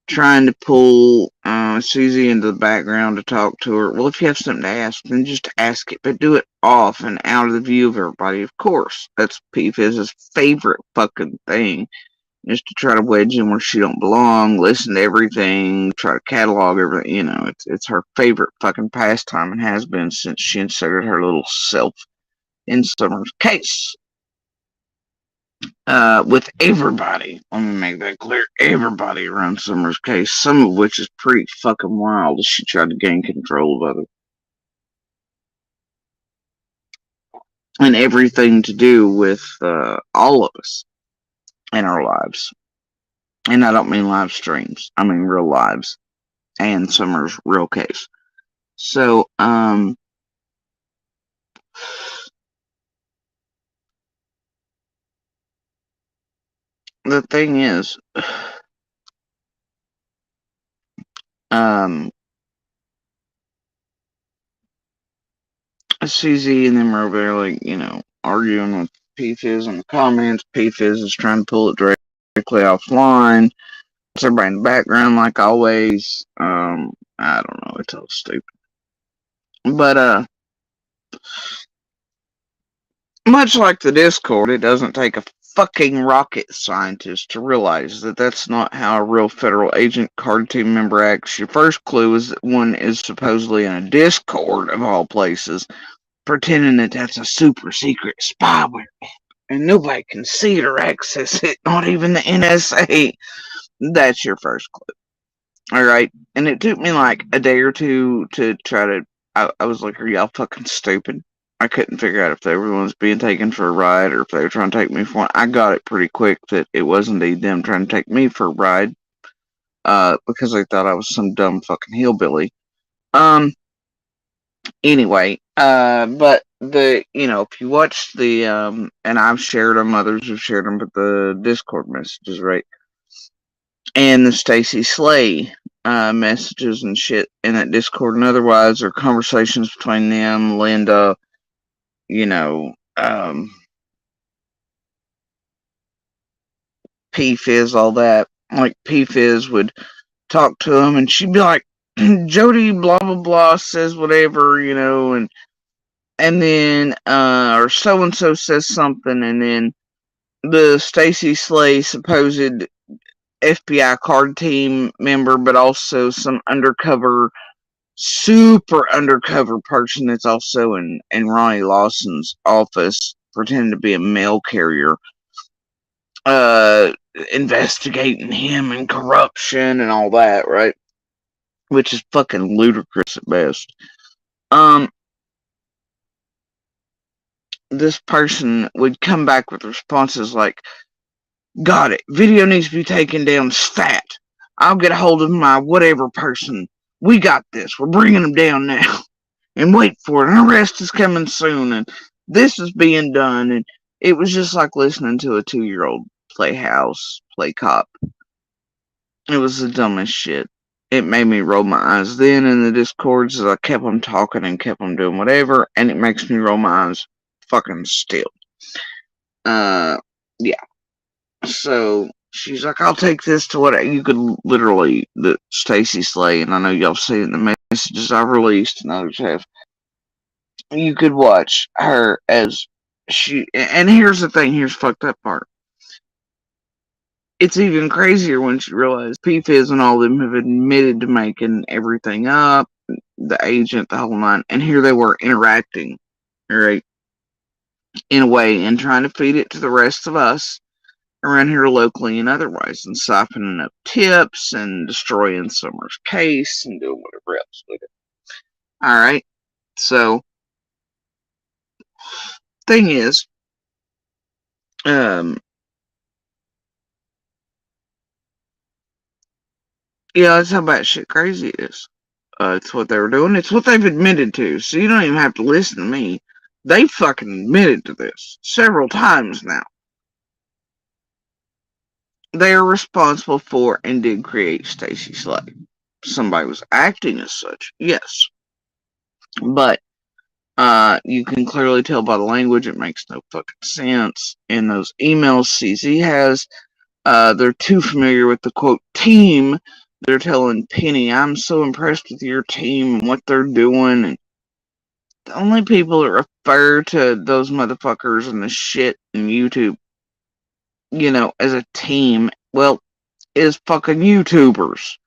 trying to pull Susie into the background to talk to her. Well, if you have something to ask, then just ask it, but do it off and out of the view of everybody, of course. That's P-Fizz's favorite fucking thing, is to try to wedge in where she don't belong, listen to everything, try to catalog everything. You know, it's her favorite fucking pastime and has been since she inserted her little self in Summer's case. With everybody. Let me make that clear. Everybody around Summer's case, some of which is pretty fucking wild as she tried to gain control of others. And everything to do with all of us in our lives. And I don't mean live streams. I mean real lives. And Summer's real case. So, the thing is, um, CZ and them are over there, like, you know, arguing with P-Fizz in the comments. P-Fizz is trying to pull it directly offline. It's everybody in the background, like always. I don't know. It's all stupid. But, much like the Discord, it doesn't take a fucking rocket scientist to realize that that's not how a real federal agent card team member acts. Your first clue is that one is supposedly in a Discord, of all places, pretending that that's a super secret spyware. And nobody can see it or access it, not even the NSA. That's your first clue. Alright? And it took me like a day or two to try to. I was like, are y'all fucking stupid? I couldn't figure out if everyone's being taken for a ride or if they were trying to take me for one. I got it pretty quick that it was indeed them trying to take me for a ride. Because they thought I was some dumb fucking hillbilly. Anyway, but if you watch and I've shared them, others have shared them, but the Discord messages, right? And the Stacy Slay messages and shit in that Discord and otherwise are conversations between them, Linda, you know, P-Fizz, all that. Like, P-Fizz would talk to him and she'd be like, Jody, blah, blah, blah, says whatever, and then, or so-and-so says something, and then the Stacy Slay supposed FBI card team member, but also some super undercover person that's also in Ronnie Lawson's office, pretending to be a mail carrier, investigating him and corruption and all that, right? Which is fucking ludicrous at best. This person would come back with responses like, got it. Video needs to be taken down stat. I'll get a hold of my whatever person. We got this. We're bringing them down now. And wait for it. An arrest is coming soon. And this is being done. And it was just like listening to a 2-year-old play house, play cop. It was the dumbest shit. It made me roll my eyes then in the Discords as I kept them talking and kept them doing whatever. And it makes me roll my eyes fucking still. Yeah. So she's like, I'll take this to what you could literally, the Stacy Slay, and I know y'all see it in the messages I've released and others have. You could watch her as and here's the thing, here's the fucked up part. It's even crazier when she realized P-Fizz and all of them have admitted to making everything up, the agent, the whole nine, and here they were interacting, right, in a way, and trying to feed it to the rest of us around here locally and otherwise, and siphoning up tips and destroying Summer's case and doing whatever else with it. Alright, so, thing is, Um, yeah, that's how batshit crazy it is. It's what they were doing. It's what they've admitted to. So you don't even have to listen to me. They fucking admitted to this several times now. They are responsible for and did create Stacy Slay. Somebody was acting as such, yes. But you can clearly tell by the language it makes no fucking sense. In those emails CZ has, they're too familiar with the quote team. They're telling Penny, I'm so impressed with your team and what they're doing. And the only people that refer to those motherfuckers and the shit in YouTube, as a team, well, is fucking YouTubers.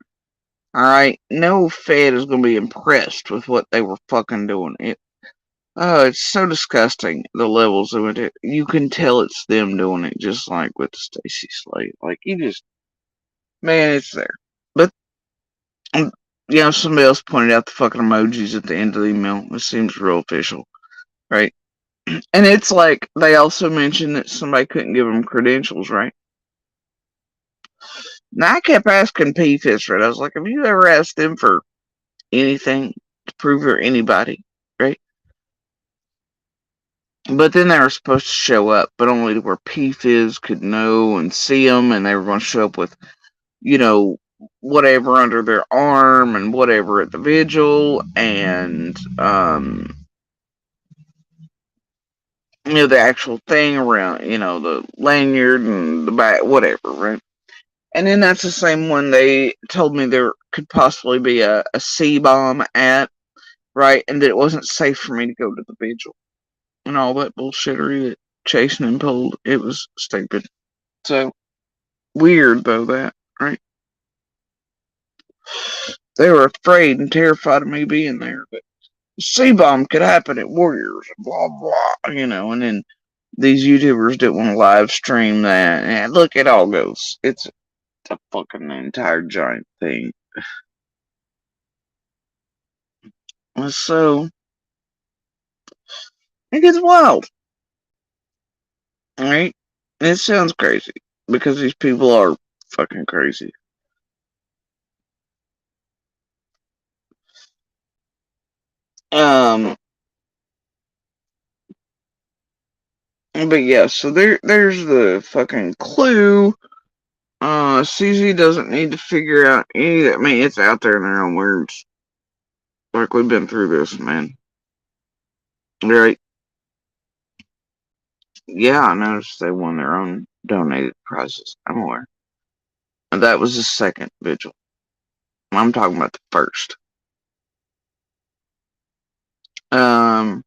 Alright? No Fed is gonna be impressed with what they were fucking doing. It's so disgusting, the levels of it. You can tell it's them doing it, just like with Stacy Slade. Like, man, it's there. But, um, somebody else pointed out the fucking emojis at the end of the email. It seems real official, right? And it's like, they also mentioned that somebody couldn't give them credentials, right? Now, I kept asking P-Fist, right? I was like, have you ever asked them for anything to prove you're anybody, right? But then they were supposed to show up, but only to where P-Fizz could know and see them, and they were going to show up with, you know, whatever under their arm and whatever at the vigil, and, the actual thing around, the lanyard and the back, whatever, right? And then that's the same one they told me there could possibly be a C-bomb at, right? And that it wasn't safe for me to go to the vigil. And all that bullshittery that Chasing and pulled. It was stupid. So, weird though that, right? They were afraid and terrified of me being there, but C-bomb could happen at Warriors, blah, blah, and then these YouTubers didn't want to live stream that. And look, it all goes. It's a fucking entire giant thing. So, it gets wild, right? It sounds crazy because these people are fucking crazy. Um, but yeah, so there's the fucking clue. CZ doesn't need to figure out any of that. I mean, it's out there in their own words. Like, we've been through this, man. Right? Yeah, I noticed they won their own donated prizes. I'm aware. And that was the second vigil. I'm talking about the first. Um,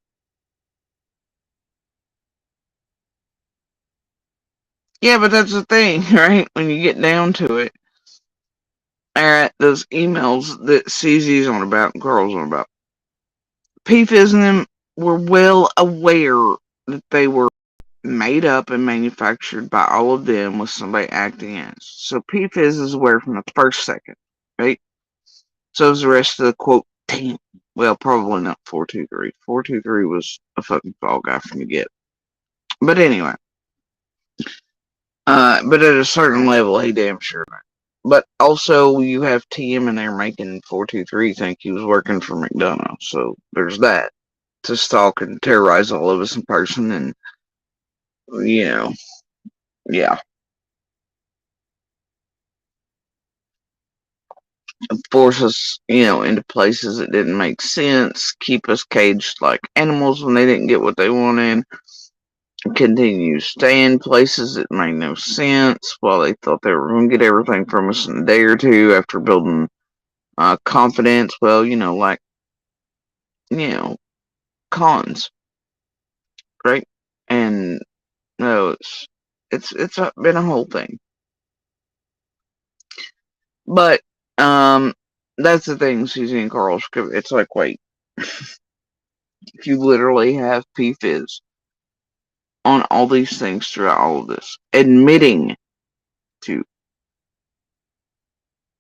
yeah, but that's the thing, right? When you get down to it, alright, those emails that CZ's on about and Carl's on about, PFIS and them were well aware that they were made up and manufactured by all of them with somebody acting as. So PFIS is aware from the first second, right? So is the rest of the quote team. Well, probably not 423. 423 was a fucking fall guy from the get. But anyway, but at a certain level, he damn sure. But also, you have TM in there making 423 think he was working for McDonough. So there's that to stalk and terrorize all of us in person, and yeah, force us, into places that didn't make sense, keep us caged like animals when they didn't get what they wanted, continue to stay in places that made no sense while they thought they were going to get everything from us in a day or two after building confidence. Well, like, cons, right? And no, it's been a whole thing. But that's the thing, Susie and Carl. It's like, wait, if you literally have PFIS on all these things throughout all of this, admitting to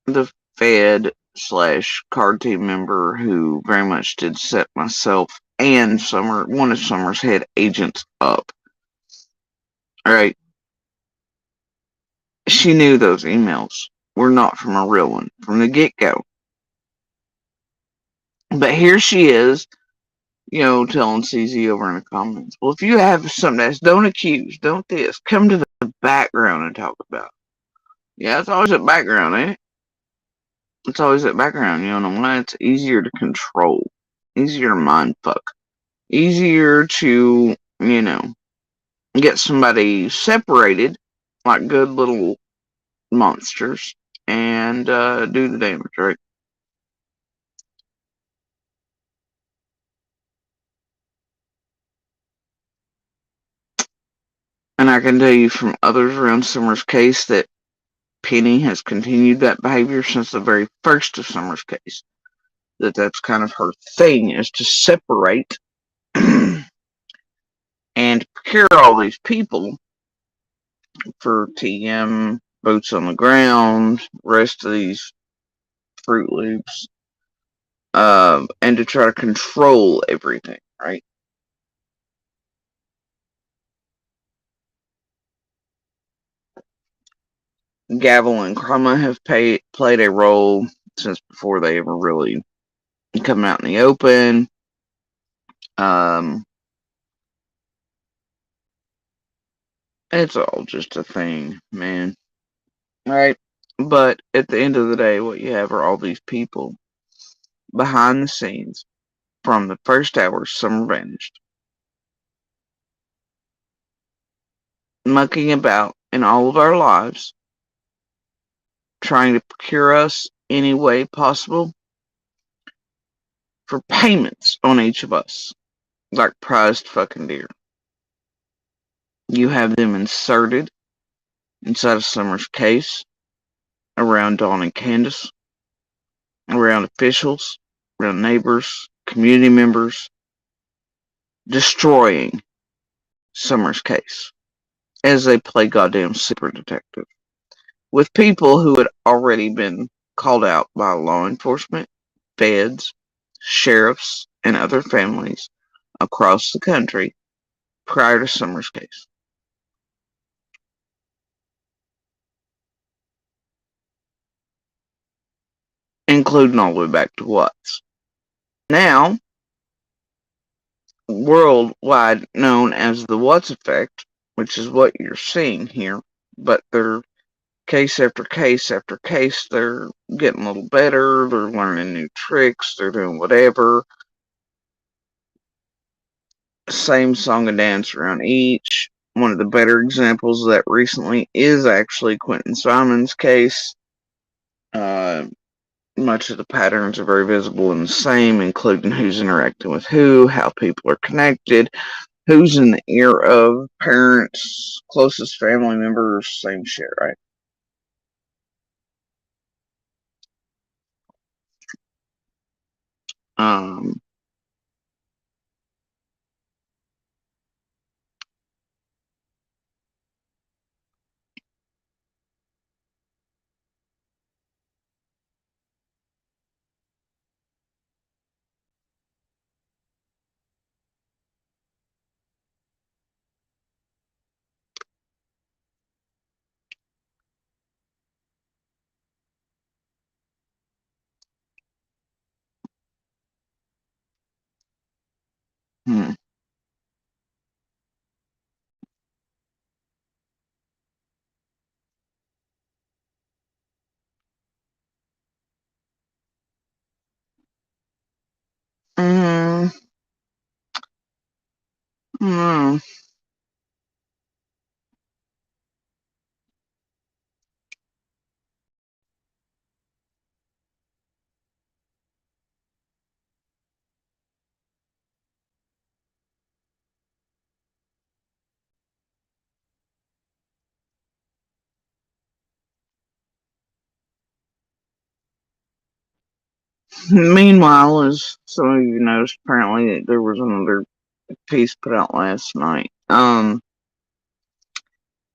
the Fed slash card team member who very much did set myself and one of Summer's head agents up. Right? She knew those emails were not from a real one from the get go. But here she is, telling CZ over in the comments. Well, if you have something that's don't accuse, don't this, come to the background and talk about it. Yeah, it's always that background, ain't it? It's always that background, you know why? It's easier to control, easier to mind fuck, easier to, get somebody separated like good little monsters and do the damage, right? And I can tell you from others around Summer's case that Penny has continued that behavior since the very first of Summer's case. That's kind of her thing is to separate and procure all these people for TM, boots on the ground, rest of these Fruit Loops, and to try to control everything, right? Gavel and Karma have played a role since before they ever really come out in the open. Um, it's all just a thing, man. Right? But at the end of the day, what you have are all these people behind the scenes from the first hour Summer vanished, mucking about in all of our lives, trying to procure us any way possible for payments on each of us, like prized fucking deer. You have them inserted inside of Summer's case, around Dawn and Candace, around officials, around neighbors, community members, destroying Summer's case as they play goddamn super detective with people who had already been called out by law enforcement, feds, sheriffs, and other families across the country prior to Summer's case. Including all the way back to Watts. Now, worldwide known as the Watts effect, which is what you're seeing here, but they're case after case after case, they're getting a little better, they're learning new tricks, they're doing whatever. Same song and dance around each. One of the better examples of that recently is actually Quentin Simon's case. Much of the patterns are very visible and the same, including who's interacting with who, how people are connected, who's in the ear of parents, closest family members, same shit, right? Um, hmm. Mm, mm, Meanwhile, as some of you noticed, apparently there was another piece put out last night. And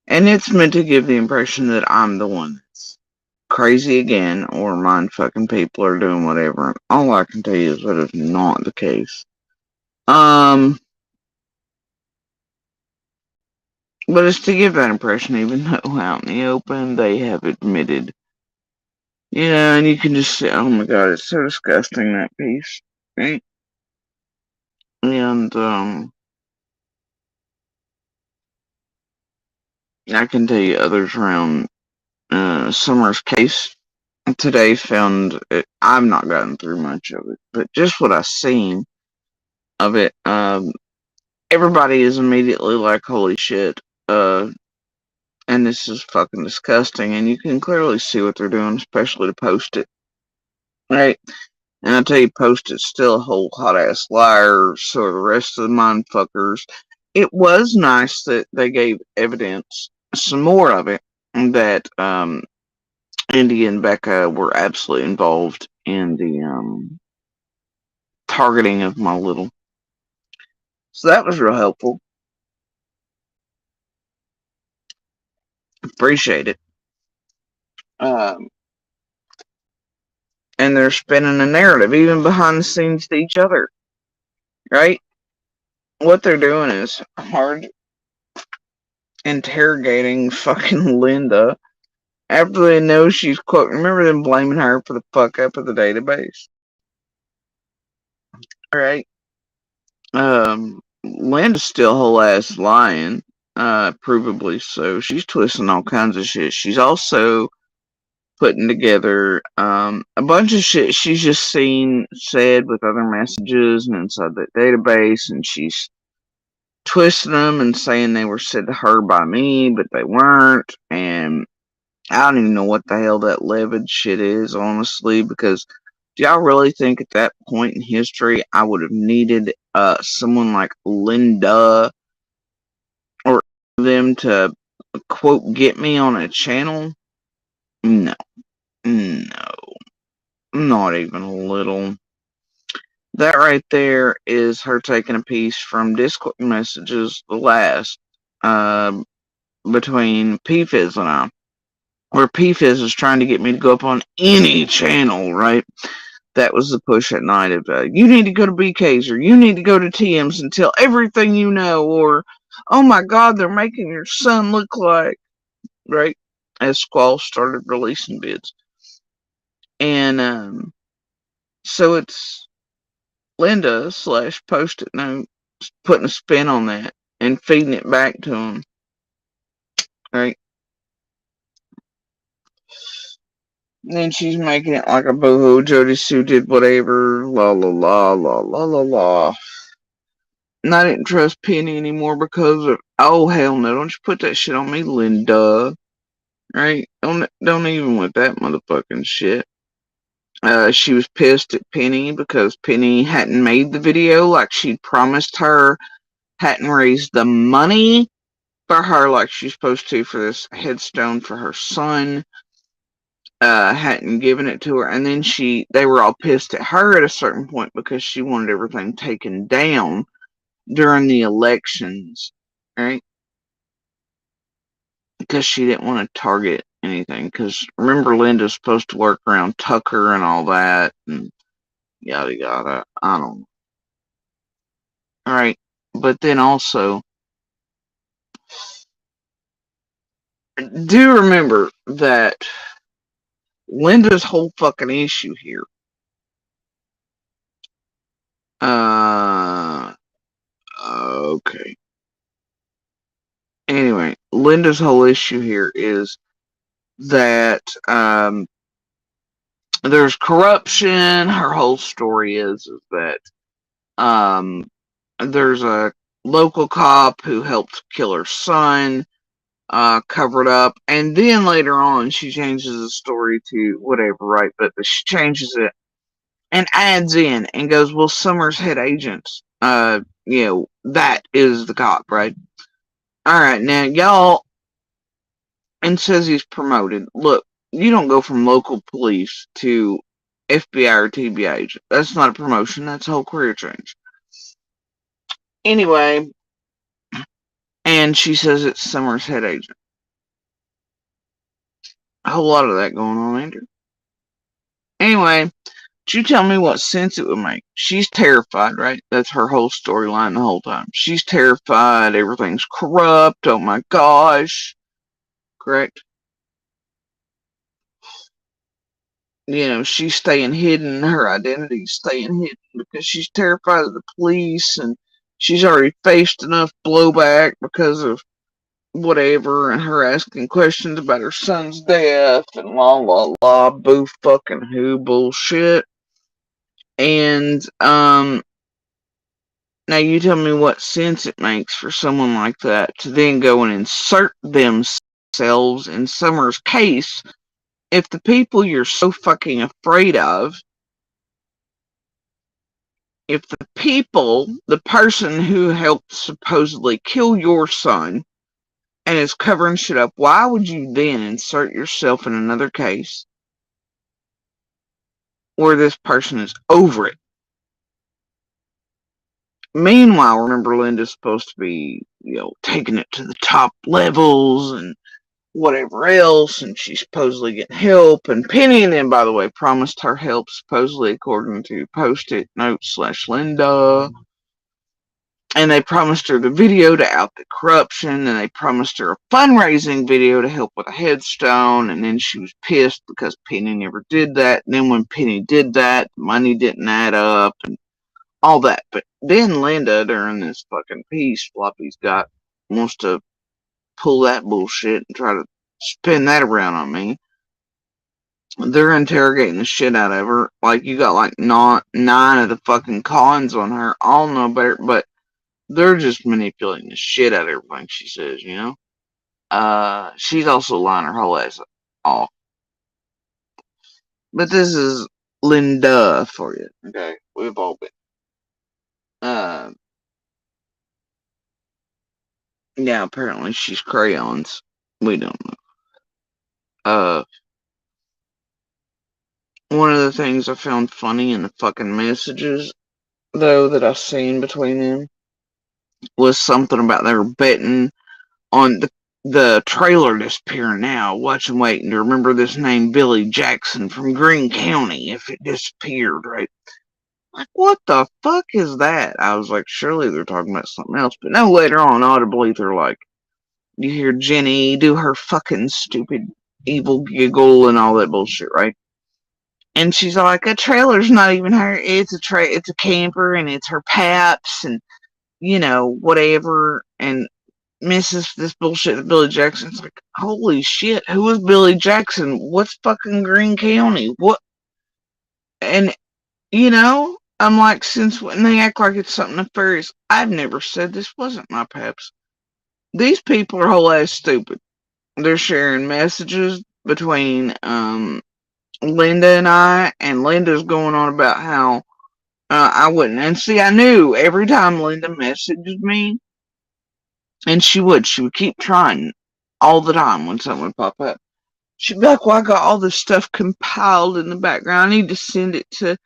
it's meant to give the impression that I'm the one that's crazy again, or mind fucking people are doing whatever. And all I can tell you is that is not the case. Um, But it's to give that impression, even though out in the open they have admitted. And you can just say, oh my god, it's so disgusting, that piece. Right? And, I can tell you others around Summer's case today found it. I've not gotten through much of it, but just what I've seen of it, everybody is immediately like, holy shit, and this is fucking disgusting, and you can clearly see what they're doing, especially to post it, right? And I tell you, post it's still a whole hot ass liar, so are the rest of the mind fuckers. It was nice that they gave evidence, some more of it, that Indy and Becca were absolutely involved in the targeting of my little. So that was real helpful. Appreciate it. Um, and they're spinning a narrative, even behind the scenes to each other, right? What they're doing is hard interrogating fucking Linda after they know she's quote. Remember them blaming her for the fuck up of the database, right? Linda's still whole ass lying, provably so. She's twisting all kinds of shit. She's also putting together a bunch of shit she's just seen said with other messages and inside that database, and she's twisting them and saying they were said to her by me, but they weren't. And I don't even know what the hell that levied shit is, honestly, because do y'all really think at that point in history I would have needed someone like Linda or them to quote get me on a channel? No, no, not even a little. That right there is her taking a piece from Discord messages, the last, uh, between PFizz and I, where PFizz is trying to get me to go up on any channel, right? That was the push at night of, you need to go to BK's, or you need to go to TM's and tell everything you know, or, oh my god, they're making your son look like, right? As Squall started releasing bids. And, so it's Linda slash Post-it note putting a spin on that and feeding it back to him, right? And then she's making it like a boohoo. Jody Sue did whatever. La la la la la la la. And I didn't trust Penny anymore because of, oh hell no, don't you put that shit on me, Linda. Right? Don't even with that motherfucking shit. She was pissed at Penny because Penny hadn't made the video like she'd promised her, hadn't raised the money for her like she's supposed to for this headstone for her son, hadn't given it to her, and then they were all pissed at her at a certain point because she wanted everything taken down during the elections, right? Because she didn't want to target anything. Because remember, Linda's supposed to work around Tucker and all that, and yada yada. I don't know. All right, but then also, do remember that Linda's whole fucking issue here. Okay. Anyway, Linda's whole issue here is that there's corruption. Her whole story is that there's a local cop who helped kill her son, cover it up, and then later on she changes the story to whatever, right? But she changes it and adds in and goes, well, Summer's head agent, that is the cop, right? All right, now y'all, and says he's promoted. Look, you don't go from local police to FBI or TBI agent. That's not a promotion. That's a whole career change. Anyway, and she says it's Summer's head agent. A whole lot of that going on, Andrew. Anyway, You tell me what sense it would make. She's terrified, right? That's her whole storyline the whole time. She's terrified. Everything's corrupt. Oh my gosh. Correct? She's staying hidden. Her identity's staying hidden because she's terrified of the police, and she's already faced enough blowback because of whatever, and her asking questions about her son's death and la la la boo fucking who bullshit. And now you tell me what sense it makes for someone like that to then go and insert themselves in Summer's case if the people you're so fucking afraid of, if the person who helped supposedly kill your son and is covering shit up, why would you then insert yourself in another case where this person is over it? Meanwhile, remember, Linda's supposed to be, taking it to the top levels and whatever else, and she's supposedly getting help. And Penny and them, by the way, promised her help, supposedly according to Post-it Notes/Linda. And they promised her the video to out the corruption, and they promised her a fundraising video to help with a headstone, and then she was pissed because Penny never did that. And then when Penny did that, the money didn't add up, and all that. But then Linda, during this fucking piece Floppy's got, wants to pull that bullshit and try to spin that around on me. They're interrogating the shit out of her. Like, you got like 9 of the fucking cons on her. All know better, but they're just manipulating the shit out of everything she says, She's also lying her whole ass off. But this is Linda for you, okay? We've all been. Yeah, apparently she's crayons. We don't know. One of the things I found funny in the fucking messages, though, that I seen between them was something about they were betting on the trailer disappearing now, watching waiting to remember this name Billy Jackson from Greene County if it disappeared, right? Like, what the fuck is that? I was like, surely they're talking about something else. But no, later on, audibly, they're like, you hear Jenny do her fucking stupid evil giggle and all that bullshit, right? And she's like, a trailer's not even her. It's a camper, and it's her paps, and whatever. And misses this bullshit that Billy Jackson's like, holy shit, who is Billy Jackson? What's fucking Greene County? What? And I'm like, since when they act like it's something nefarious, I've never said this wasn't my paps. These people are whole ass stupid. They're sharing messages between Linda and I, and Linda's going on about how I wouldn't. And see, I knew every time Linda messaged me, and she would keep trying all the time when something would pop up. She'd be like, well, I got all this stuff compiled in the background. I need to send it to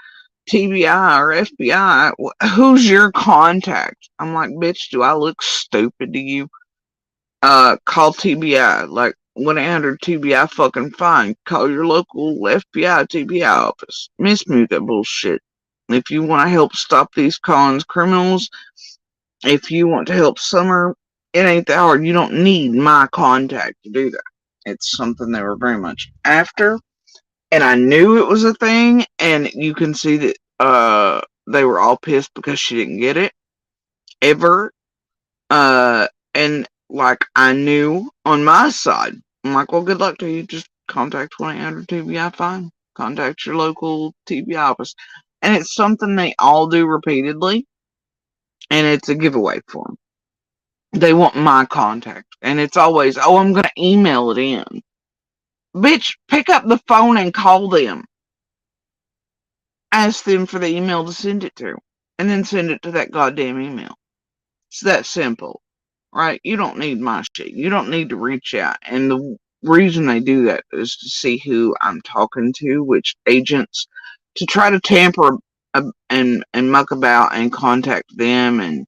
TBI or FBI. Who's your contact? I'm like, bitch, do I look stupid to you? Call TBI. Like, 1-800-TBI fucking fine. Call your local FBI TBI office. Mismute that bullshit. If you want to help stop these cons criminals, if you want to help Summer, it ain't that hard. You don't need my contact to do that. It's something they were very much after, and I knew it was a thing. And you can see that they were all pissed because she didn't get it ever. And like, I knew on my side, I'm like, well, good luck to you. Just contact 1-800-TBI. Fine. Contact your local TBI office. And it's something they all do repeatedly, and it's a giveaway for them. They want my contact, and it's always, oh, I'm going to email it in. Bitch, pick up the phone and call them. Ask them for the email to send it to, and then send it to that goddamn email. It's that simple, right? You don't need my shit. You don't need to reach out. And the reason they do that is to see who I'm talking to, which agents, to try to tamper and muck about and contact them and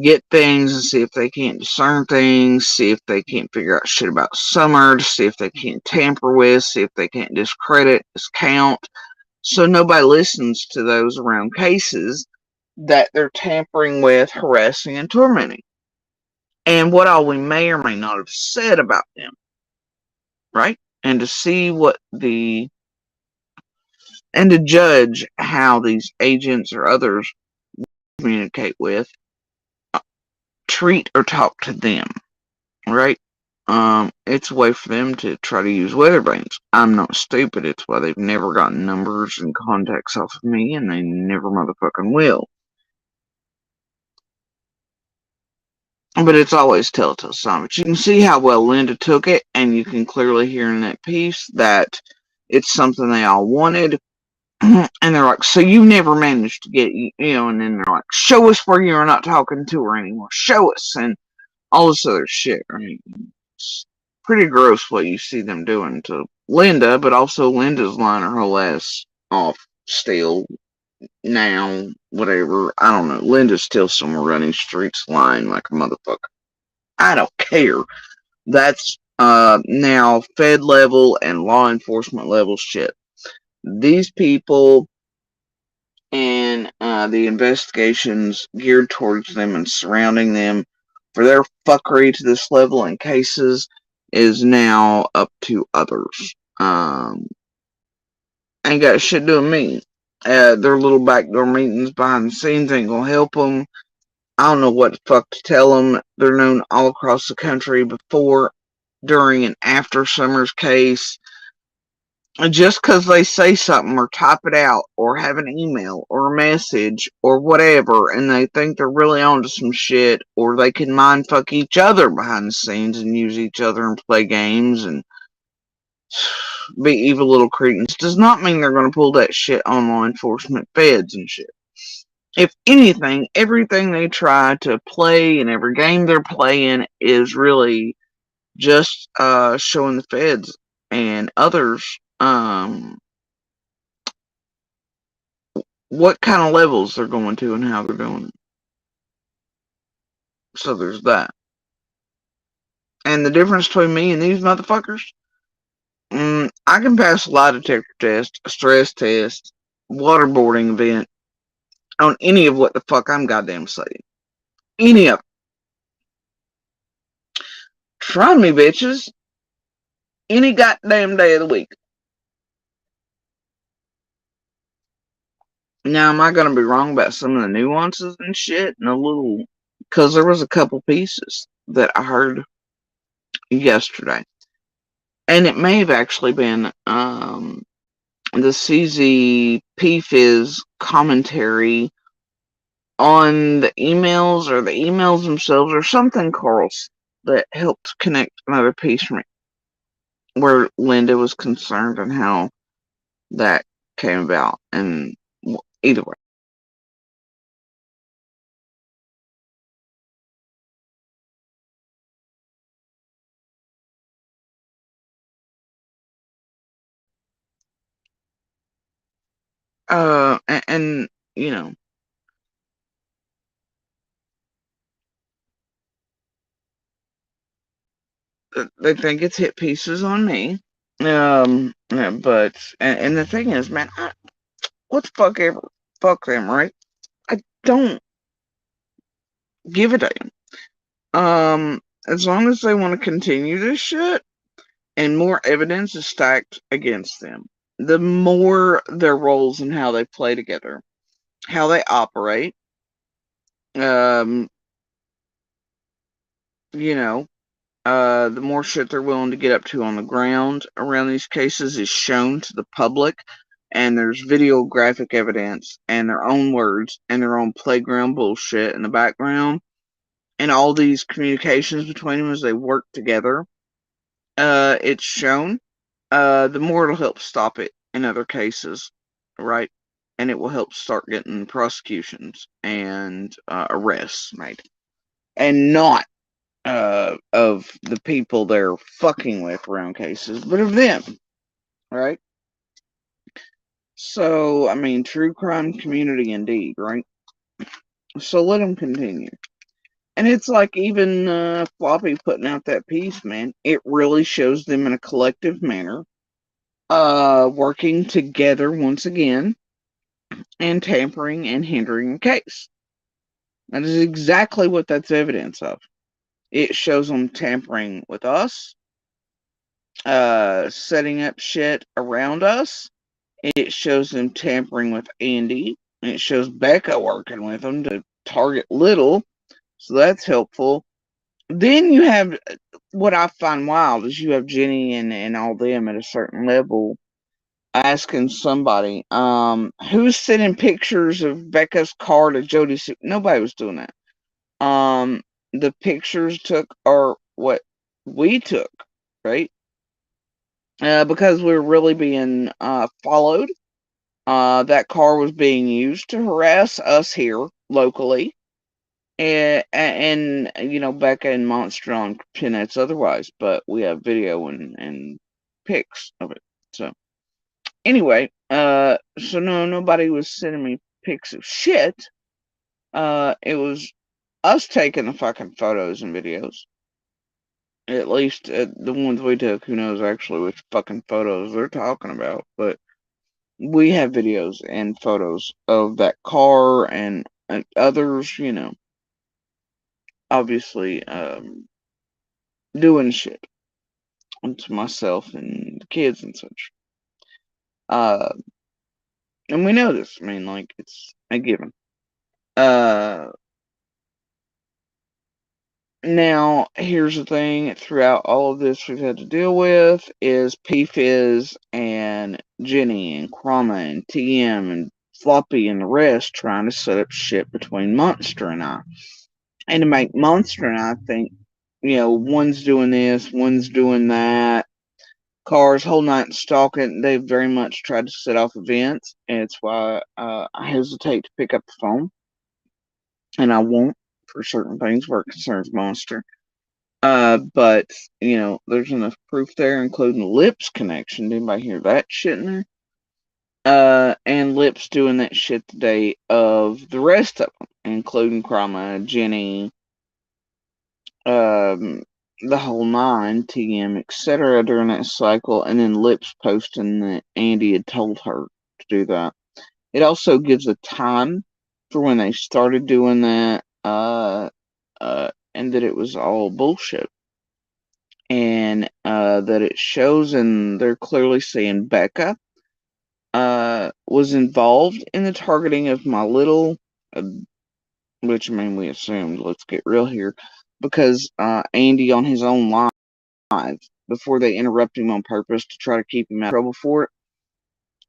get things and see if they can't discern things, see if they can't figure out shit about Summer, to see if they can't tamper with, see if they can't discredit, discount, So nobody listens to those around cases that they're tampering with, harassing, and tormenting. And what all we may or may not have said about them, right? And to see and to judge how these agents or others communicate with, treat or talk to them, right? It's a way for them to try to use weather brains. I'm not stupid. It's why they've never gotten numbers and contacts off of me, and they never motherfucking will. But it's always telltale sign. But you can see how well Linda took it, and you can clearly hear in that piece that it's something they all wanted. And they're like, so you never managed to get, and then they're like, show us where you're not talking to her anymore. Show us. And all this other shit. I mean, it's pretty gross what you see them doing to Linda, but also Linda's lying her whole ass off still now, whatever. I don't know. Linda's still somewhere running streets lying like a motherfucker. I don't care. That's now Fed level and law enforcement level shit. These people and the investigations geared towards them and surrounding them for their fuckery to this level in cases is now up to others. Ain't got shit doing me. Their little backdoor meetings behind the scenes ain't gonna help them. I don't know what the fuck to tell them. They're known all across the country before, during, and after Summer's case. Just because they say something or type it out or have an email or a message or whatever and they think they're really onto some shit, or they can mind fuck each other behind the scenes and use each other and play games and be evil little cretins, does not mean they're going to pull that shit on law enforcement, feds and shit. If anything, everything they try to play and every game they're playing is really just showing the feds and others what kind of levels they're going to and how they're doing it. So there's that. And the difference between me and these motherfuckers, I can pass a lie detector test, a stress test, waterboarding event on any of what the fuck I'm goddamn saying. Any of it. Try me, bitches. Any goddamn day of the week. Now, am I going to be wrong about some of the nuances and shit? And a little. Because there was a couple pieces that I heard yesterday. And it may have actually been the CZ PFizz commentary on the emails or the emails themselves or something, Carl's, that helped connect another piece from it where Linda was concerned and how that came about. And either way. And you know, they think it's hit pieces on me. Yeah, but and the thing is, man, what the fuck ever, fuck them, right? I don't give a damn. As long as they want to continue this shit, and more evidence is stacked against them, the more their roles and how they play together, how they operate, um, you know, the more shit they're willing to get up to on the ground around these cases is shown to the public, and there's videographic evidence and their own words and their own playground bullshit in the background, and all these communications between them as they work together. It's shown. The more it'll help stop it in other cases, right? And it will help start getting prosecutions and arrests made, and not of the people they're fucking with around cases, but of them, right? So, I mean, true crime community indeed, right? So let them continue. And it's like even Floppy putting out that piece, man. It really shows them in a collective manner working together once again and tampering and hindering the case. That is exactly what that's evidence of. It shows them tampering with us, setting up shit around us. It shows them tampering with Andy. And it shows Becca working with them to target Little. So that's helpful. Then you have what I find wild is you have Jenny and all them at a certain level asking somebody, who's sending pictures of Becca's car to Jody. Nobody was doing that. The pictures took are what we took, right? Because we were really being followed. That car was being used to harass us here locally, and you know, Becca and Monster on Pinheads otherwise, but we have video and pics of it. So anyway, so no, nobody was sending me pics of shit. It was us taking the fucking photos and videos. At least the ones we took. Who knows actually which fucking photos they're talking about? But we have videos and photos of that car and others. You know, obviously, doing shit to myself and the kids and such. Uh, and we know this. I mean, like it's a given. Uh, Now, here's the thing, throughout all of this we've had to deal with is P-Fizz and Jenny and Chroma and TM and Floppy and the rest trying to set up shit between Monster and I. And to make Monster and I think, you know, one's doing this, one's doing that. Cars whole night stalking. They very much tried to set off events, and it's why I hesitate to pick up the phone, and I won't for certain things where it concerns Monster. But you know, there's enough proof there, including the Lips connection. Did anybody hear that shit in there? And Lips doing that shit the day of the rest of them, including Chroma, Jenny, um, the whole nine, TM, etc. during that cycle, and then Lips posting that Andy had told her to do that. It also gives a time for when they started doing that, and that it was all bullshit. And that it shows, and they're clearly saying Becca was involved in the targeting of my little, uh, which I mean we assumed. Let's get real here, because Andy on his own live before they interrupt him on purpose to try to keep him out of trouble for it.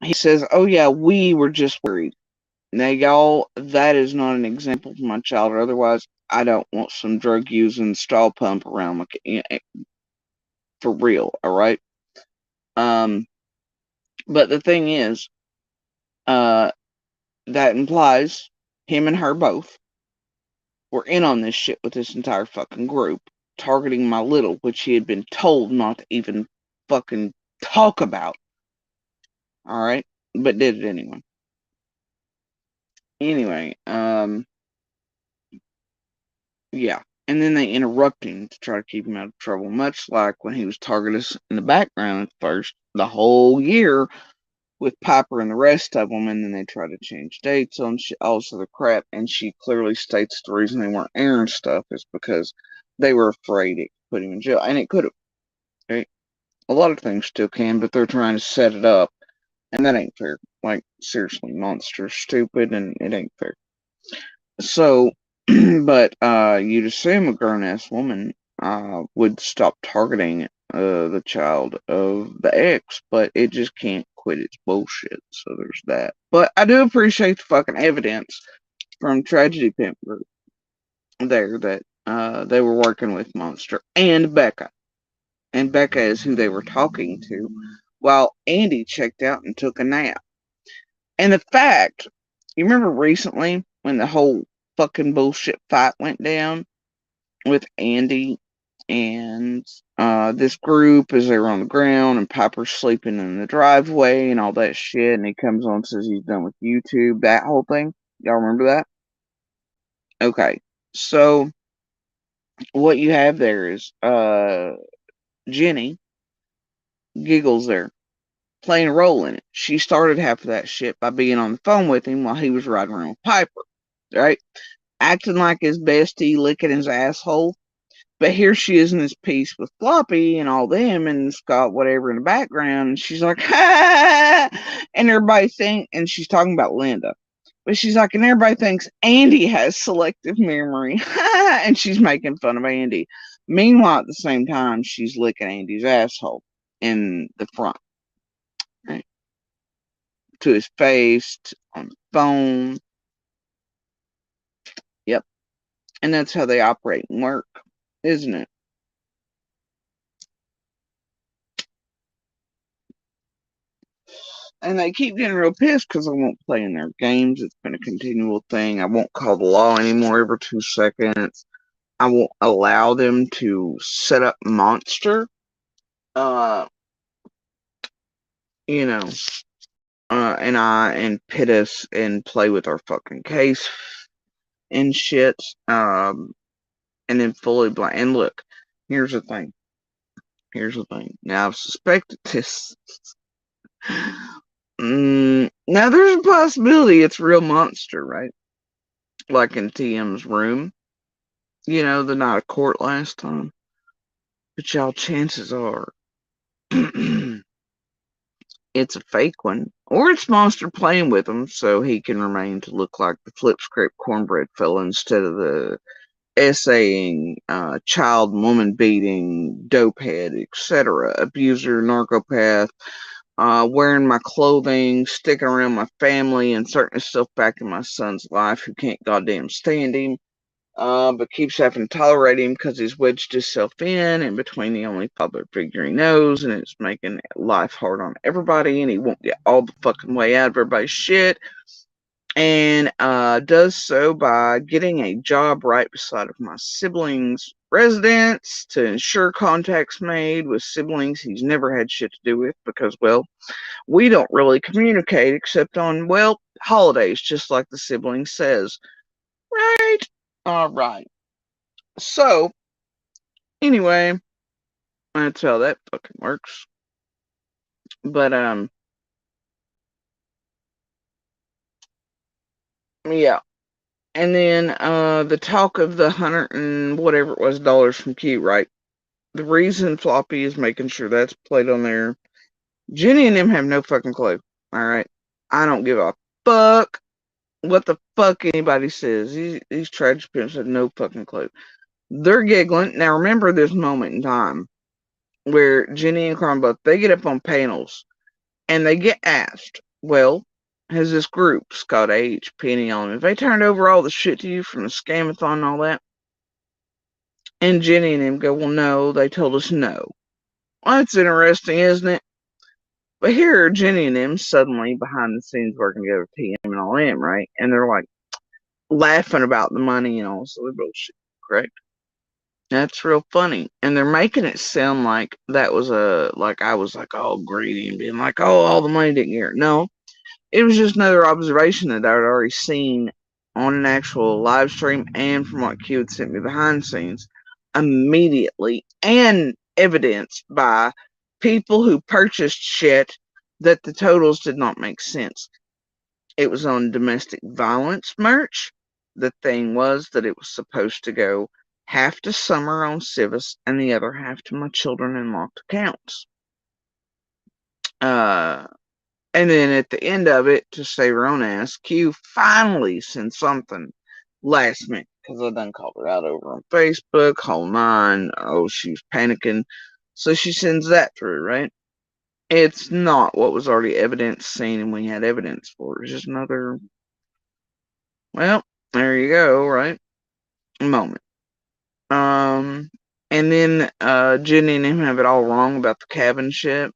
He says, "Oh yeah, we were just worried." Now, y'all, that is not an example for my child, or otherwise, I don't want some drug using stall pump around my for real. All right. Um, but the thing is, uh, that implies him and her both were in on this shit with this entire fucking group, targeting my little, which he had been told not to even fucking talk about. All right, but did it anyway. Anyway, yeah. And then they interrupt him to try to keep him out of trouble, much like when he was targeting us in the background at first, the whole year with Piper and the rest of them, and then they try to change dates on all this other crap. And she clearly states the reason they weren't airing stuff is because they were afraid it could put him in jail, and it could have. Right? A lot of things still can, but they're trying to set it up, and that ain't fair. Like seriously, Monster's stupid, and it ain't fair. So, but you'd assume a grown ass woman would stop targeting the child of the ex, but it just can't quit its bullshit. So there's that. But I do appreciate the fucking evidence from Tragedy Pimp Group there that they were working with Monster and Becca. And Becca is who they were talking to while Andy checked out and took a nap. And the fact, you remember recently when the whole fucking bullshit fight went down with Andy and this group as they were on the ground and Piper's sleeping in the driveway and all that shit, and he comes on and says he's done with YouTube, that whole thing? Y'all remember that? Okay. So what you have there is Jenny Giggles there playing a role in it. She started half of that shit by being on the phone with him while he was riding around with Piper, right? Acting like his bestie, licking his asshole. But here she is in this piece with Floppy and all them and Scott, whatever, in the background. And she's like, ha! And everybody think, and she's talking about Linda. But she's like, and everybody thinks Andy has selective memory. And she's making fun of Andy. Meanwhile, at the same time, she's licking Andy's asshole in the front, right? To his face, on the phone. Yep. And that's how they operate and work, isn't it? And they keep getting real pissed because I won't play in their games. It's been a continual thing. I won't call the law anymore every 2 seconds. I won't allow them to set up monster, uh, you know, and pit us and play with our fucking case and shit. And then fully blind. And look, here's the thing. Here's the thing. Now I've suspected this. Now there's a possibility it's real monster, right? Like in TM's room, the night of court last time. But y'all, chances are it's a fake one, or it's Monster playing with him so he can remain to look like the flip script cornbread fella instead of the essaying, child woman beating, dopehead, etc., abuser, narcopath, wearing my clothing, sticking around my family, inserting himself back in my son's life who can't goddamn stand him, but keeps having to tolerate him because he's wedged himself in between the only father figure he knows, and it's making life hard on everybody, and he won't get all the fucking way out of everybody's shit, and does so by getting a job right beside of my siblings' residence to ensure contacts made with siblings he's never had shit to do with because, well, we don't really communicate except on, well, holidays, just like the sibling says. Right? All right. So, anyway, that's how that fucking works. But, yeah. And then, the talk of the hundred and whatever it was dollars from Q, right? The reason Floppy is making sure that's played on there, Jenny and them have no fucking clue. All right. I don't give a fuck what the fuck anybody says. These tragic pimps have no fucking clue. They're giggling. Now remember this moment in time where Jenny and Cron both they get up on panels and they get asked, well, has this group, Scott H, Penny on them, have they turned over all the shit to you from the scamathon and all that? And Jenny and them go, well, no, they told us no. Well, that's interesting, isn't it? But here are Jenny and them suddenly behind the scenes working together with TM and all them, right? And they're like laughing about the money and all this other bullshit, correct? That's real funny. And they're making it sound like that was like I was like all greedy and being like, oh, all the money didn't get. No, it was just another observation that I'd already seen on an actual live stream and from what Q had sent me behind the scenes immediately and evidenced by people who purchased shit that the totals did not make sense. It was on domestic violence merch. The thing was that it was supposed to go half to Summer on Civis and the other half to my children in locked accounts. And then at the end of it, to save her own ass, Q finally sent something last minute because I done called her out over on Facebook, whole nine. Oh, she was panicking. So she sends that through, right? It's not what was already evidence seen and we had evidence for. It's just another, well, there you go, right? Moment. And then Jenny and him have it all wrong about the cabin shit.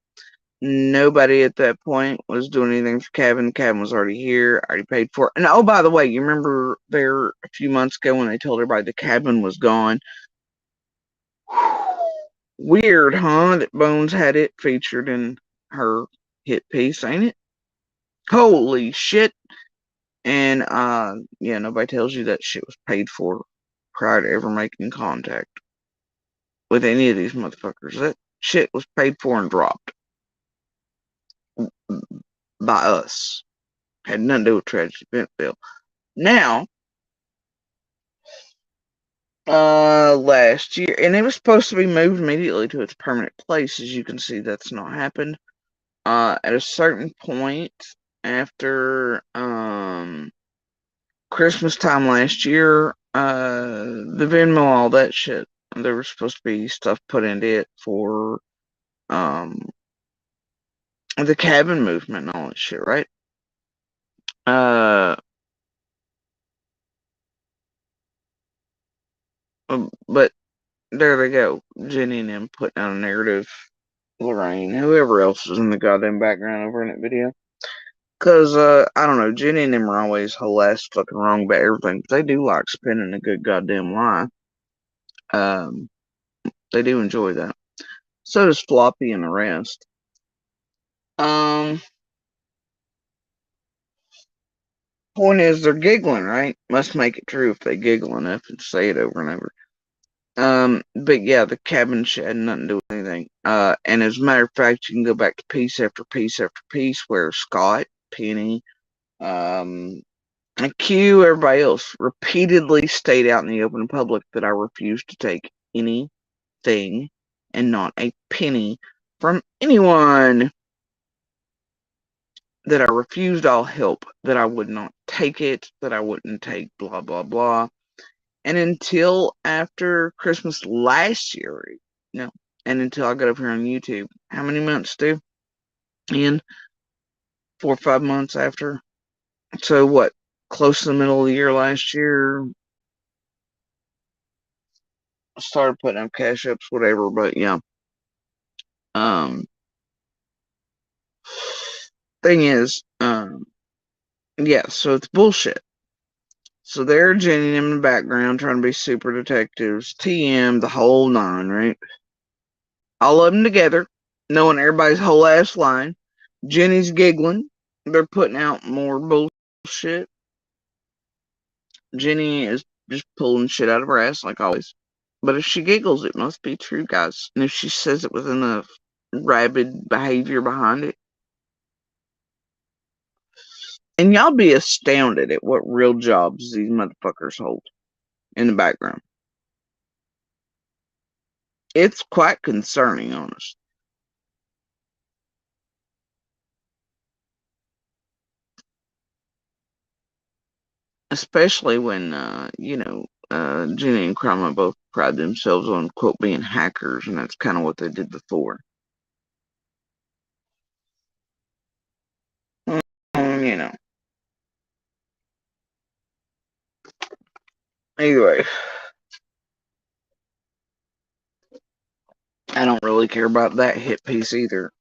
Nobody at that point was doing anything for Cabin. Cabin was already here, already paid for it. And oh, by the way, you remember there a few months ago when they told everybody the cabin was gone? Weird, huh? That Bones had it featured in her hit piece, ain't it? Holy shit. And yeah, nobody tells you that shit was paid for prior to ever making contact with any of these motherfuckers. That shit was paid for and dropped. by us. Had nothing to do with Tragedy Bentonville. Now, last year, and it was supposed to be moved immediately to its permanent place. As you can see, that's not happened. At a certain point after Christmas time last year, the Venmo, all that shit, there was supposed to be stuff put into it for um the cabin movement and all that shit, right? Uh, but there they go, Jenny and them putting out a narrative. Lorraine, whoever else is in the goddamn background over in that video. Cause I don't know, Jenny and them are always whole ass fucking wrong about everything. But they do like spinning a good goddamn lie. Um, they do enjoy that. So does Floppy and the rest. Um, Point is they're giggling, right? Must make it true if they giggle enough and say it over and over. But yeah, the cabin shit had nothing to do with anything. And as a matter of fact, you can go back to piece after piece after piece where Scott, Penny, um, and Q, everybody else, repeatedly stayed out in the open public that I refused to take anything and not a penny from anyone, that I refused all help, that I would not take it, that I wouldn't take blah, blah, blah. And until after Christmas last year, no, and until I got up here on YouTube, how many months, Stu? In 4 or 5 months after. So what? Close to the middle of the year last year, I started putting up cash ups, whatever. But yeah, um, thing is, yeah. So it's bullshit. So they're Jenny in the background trying to be super detectives, TM, the whole nine, right? All of them together, knowing everybody's whole ass line. Jenny's giggling. They're putting out more bullshit. Jenny is just pulling shit out of her ass like always. But if she giggles, it must be true, guys. And if she says it with enough rabid behavior behind it, and y'all be astounded at what real jobs these motherfuckers hold in the background. It's quite concerning, honest. Especially when, Jenny and Cromwell both pride themselves on, quote, being hackers, and that's kind of what they did before. You know. Anyway, I don't really care about that hit piece either.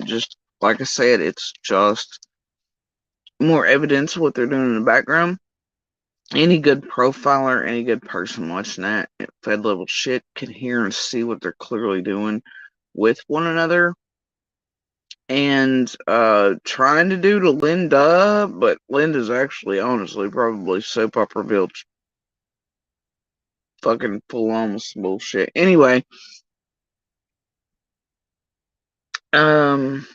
Just like I said, it's just more evidence of what they're doing in the background. Any good profiler, any good person watching that Fed level shit can hear and see what they're clearly doing with one another and trying to do to Linda, but Linda's actually honestly probably soap opera built fucking full on bullshit. Anyway, um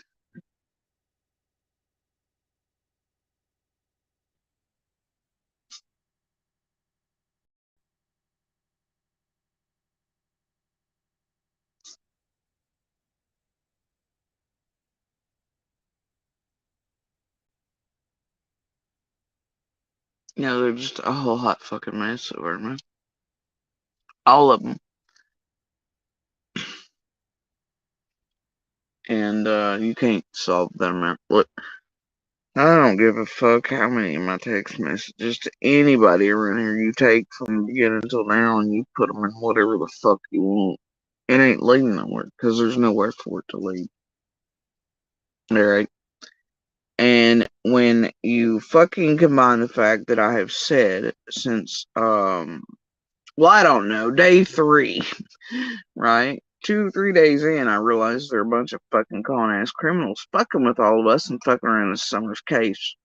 they're just a whole hot fucking mess over, man. All of them. And you can't solve that amount. Look, I don't give a fuck how many of my text messages to anybody around here you take from the beginning until now and you put them in whatever the fuck you want. It ain't leading nowhere because there's nowhere for it to lead. Alright? And when you fucking combine the fact that I have said since, well, I don't know, day 3, right? 2 or 3 days in, I realized they're a bunch of fucking con ass criminals fucking with all of us and fucking around this Summers case.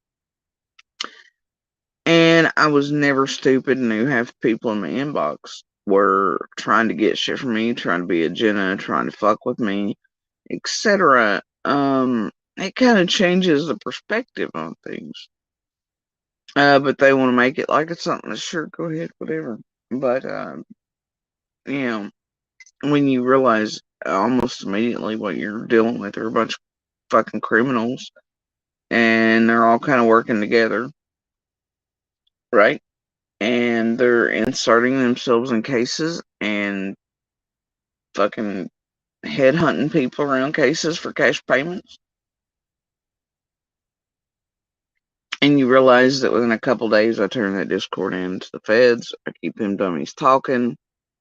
And I was never stupid and knew half the people in my inbox were trying to get shit from me, trying to be a Jenna, trying to fuck with me, etc. it kind of changes the perspective on things. But they want to make it like it's something that's sure, go ahead, whatever. But, you know, when you realize almost immediately what you're dealing with are a bunch of fucking criminals and they're all kind of working together, right? And they're inserting themselves in cases and fucking headhunting people around cases for cash payments. And you realize that within a couple days, I turn that Discord into the feds. I keep them dummies talking,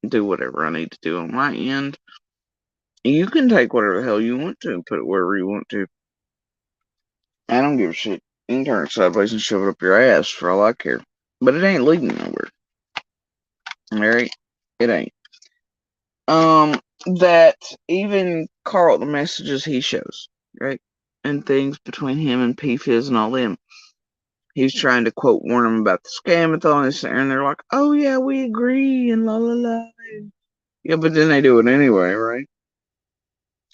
do whatever I need to do on my end. You can take whatever the hell you want to and put it wherever you want to. I don't give a shit. You can turn it sideways and shove it up your ass for all I care. But it ain't leading nowhere. Alright? It ain't. That even Carl, the messages he shows, right? And things between him and P-Fizz and all them. He's trying to quote warn them about the scamathon, and they're like, "Oh yeah, we agree," and la la la. Yeah, but then they do it anyway, right?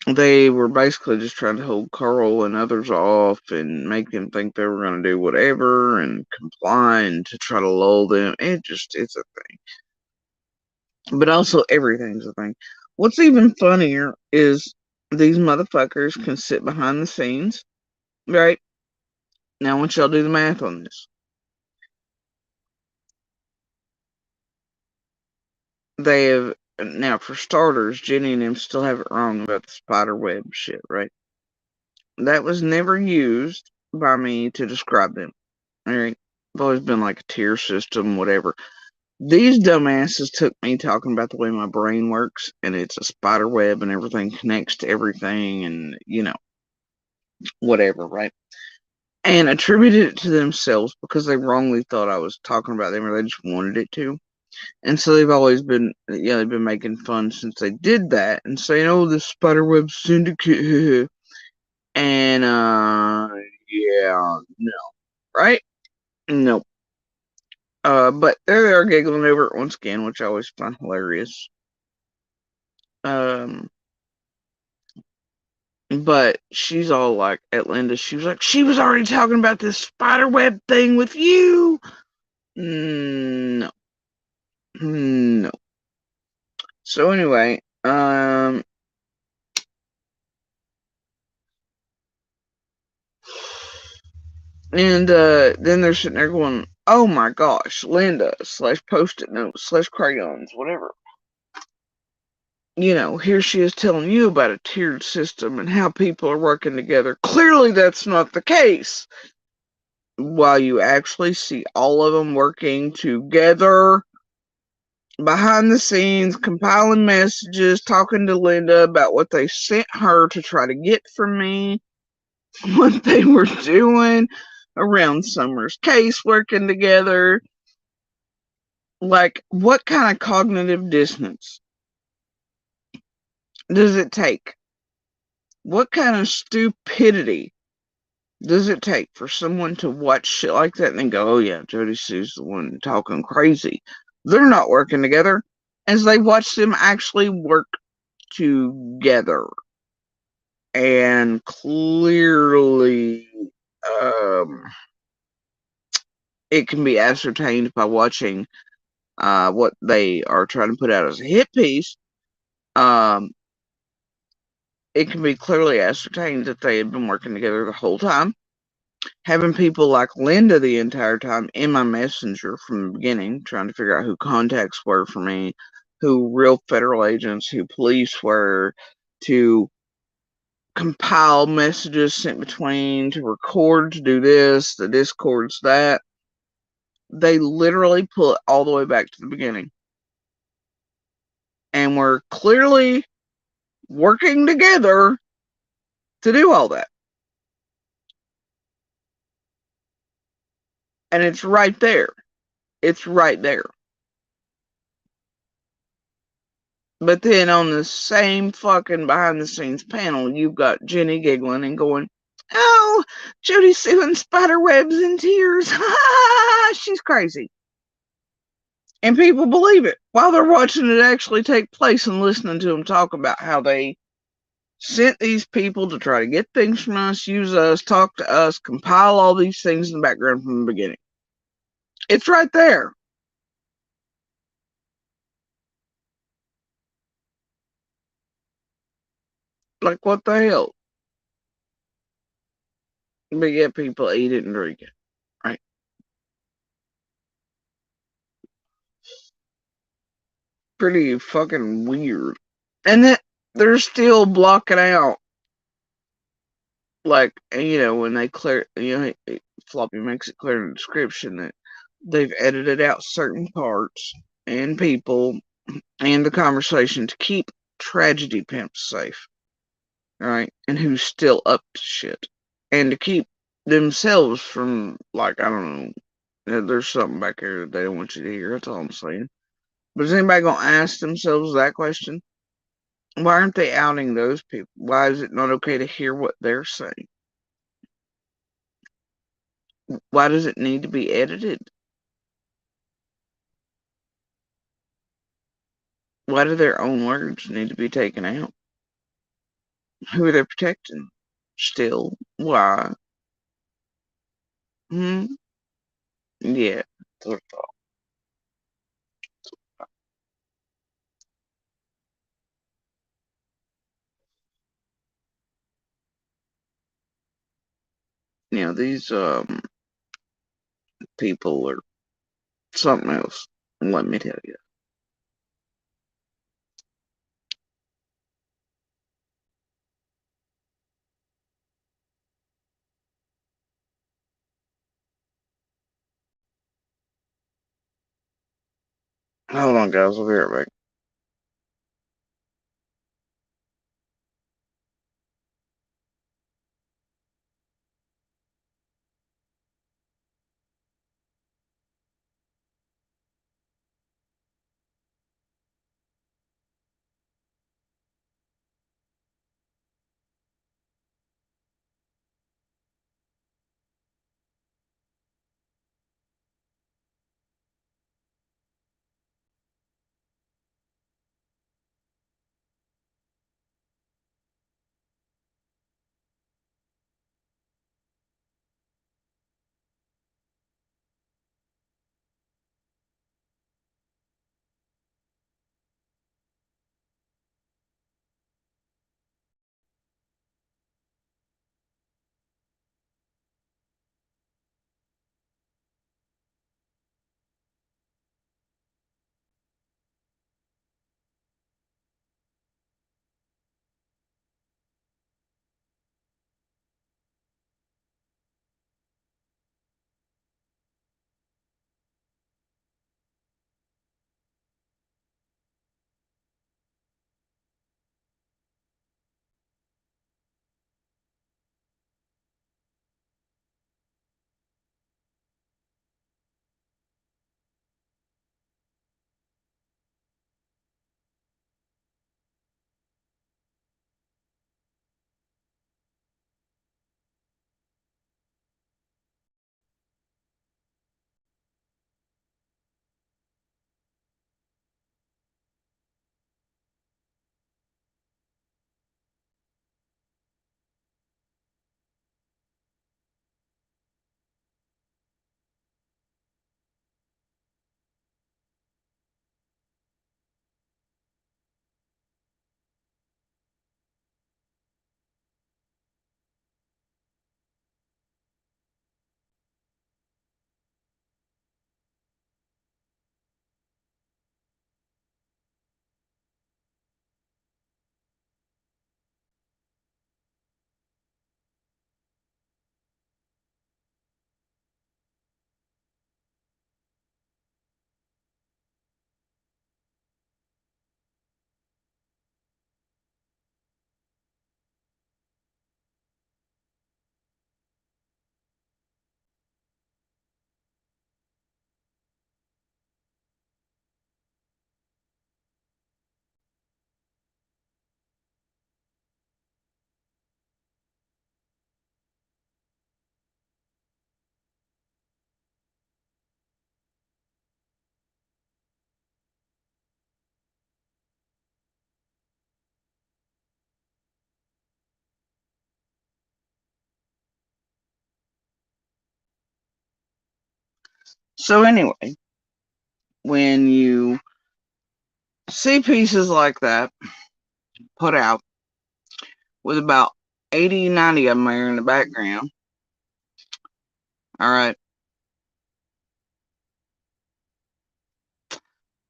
They were basically just trying to hold Carl and others off and make them think they were going to do whatever and comply and to try to lull them. It's a thing. But also, everything's a thing. What's even funnier is these motherfuckers can sit behind the scenes, right? Now, I want y'all to do the math on this. They have, now for starters, Jenny and them still have it wrong about the spider web shit, right? That was never used by me to describe them. Alright? It's always been like a tier system, whatever. These dumbasses took me talking about the way my brain works, and it's a spider web and everything connects to everything, and whatever, right? And attributed it to themselves because they wrongly thought I was talking about them, or they just wanted it to. And so they've always been, they've been making fun since they did that and saying, "Oh, the Spiderweb Syndicate." And, yeah, no. Right? No. But there they are giggling over it once again, which I always find hilarious. But she's all like, at Linda, she was like, "She was already talking about this spiderweb thing with you." No. No. So anyway, and then they're sitting there going, "Oh my gosh, Linda slash post-it notes slash crayons, whatever. Here she is telling you about a tiered system and how people are working together. Clearly that's not the case." While you actually see all of them working together behind the scenes, compiling messages, talking to Linda about what they sent her to try to get from me, what they were doing around Summer's case, working together. Like, what kind of cognitive dissonance does it take? What kind of stupidity does it take for someone to watch shit like that and then go, "Oh yeah, Jody Sue's the one talking crazy"? They're not working together, as they watch them actually work together. And clearly, it can be ascertained by watching what they are trying to put out as a hit piece. It can be clearly ascertained that they had been working together the whole time. Having people like Linda the entire time in my messenger from the beginning, trying to figure out who contacts were for me, who real federal agents, who police were, to compile messages sent between, to record, to do this, the Discords, that. They literally pull it all the way back to the beginning. And we're clearly working together to do all that. And it's right there. It's right there. But then on the same fucking behind the scenes panel, you've got Jenny giggling and going, "Oh, Jody Sue in spider webs and tears. She's crazy." And people believe it while they're watching it actually take place and listening to them talk about how they sent these people to try to get things from us, use us, talk to us, compile all these things in the background from the beginning. It's right there. Like, what the hell? But yet people eat it and drink it, right? Pretty fucking weird. And then they're still blocking out, like, when they clear, Floppy makes it clear in the description that they've edited out certain parts and people and the conversation to keep tragedy pimps safe, right? And who's still up to shit. And to keep themselves from, like, I don't know, there's something back here that they don't want you to hear. That's all I'm saying. But is anybody going to ask themselves that question? Why aren't they outing those people? Why is it not okay to hear what they're saying? Why does it need to be edited? Why do their own words need to be taken out? Who are they protecting? Still? Why? Hmm? Yeah. These people are something else. Let me tell you. Hold on, guys. I'll be right back. So anyway, when you see pieces like that put out with about 80, 90 of them there in the background, all right,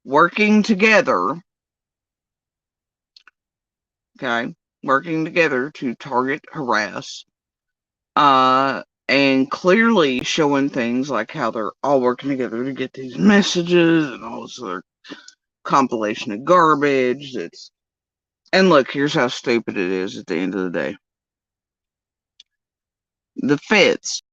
working together, okay, working together to target, harass, and clearly showing things like how they're all working together to get these messages and all this other compilation of garbage. And look, here's how stupid it is at the end of the day. The feds,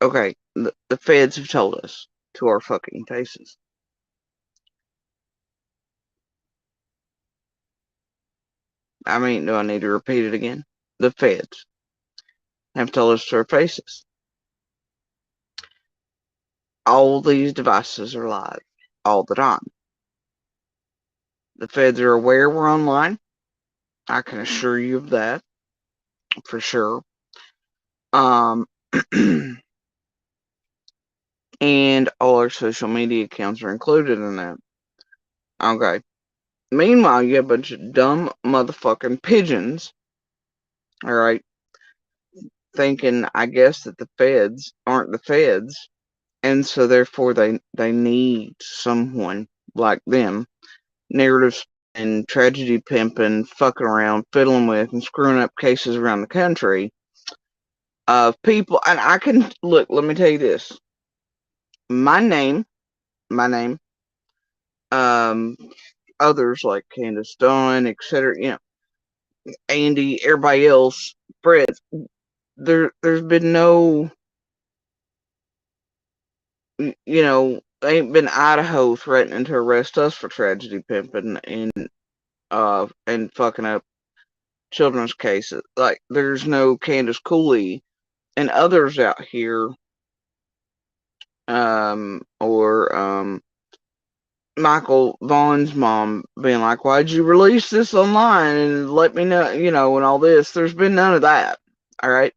okay, the feds have told us to our fucking faces. I mean, do I need to repeat it again? The feds have told us to our faces. All these devices are live all the time. The feds are aware we're online. I can assure you of that for sure. Um, and all our social media accounts are included in that. Okay. Meanwhile, you have a bunch of dumb motherfucking pigeons, all right, thinking, I guess, that the feds aren't the feds, and so therefore they need someone like them, narrative and tragedy pimping, fucking around, fiddling with, and screwing up cases around the country of people. And I can look. Let me tell you this: my name, um, others like Candace Dunn, etc. You know, Andy, everybody else, Fred. There's been no, ain't been Idaho threatening to arrest us for tragedy pimping and fucking up children's cases. Like there's no Candace Cooley and others out here, or Michael Vaughn's mom being like, "Why'd you release this online and let me know?" And all this. There's been none of that. All right.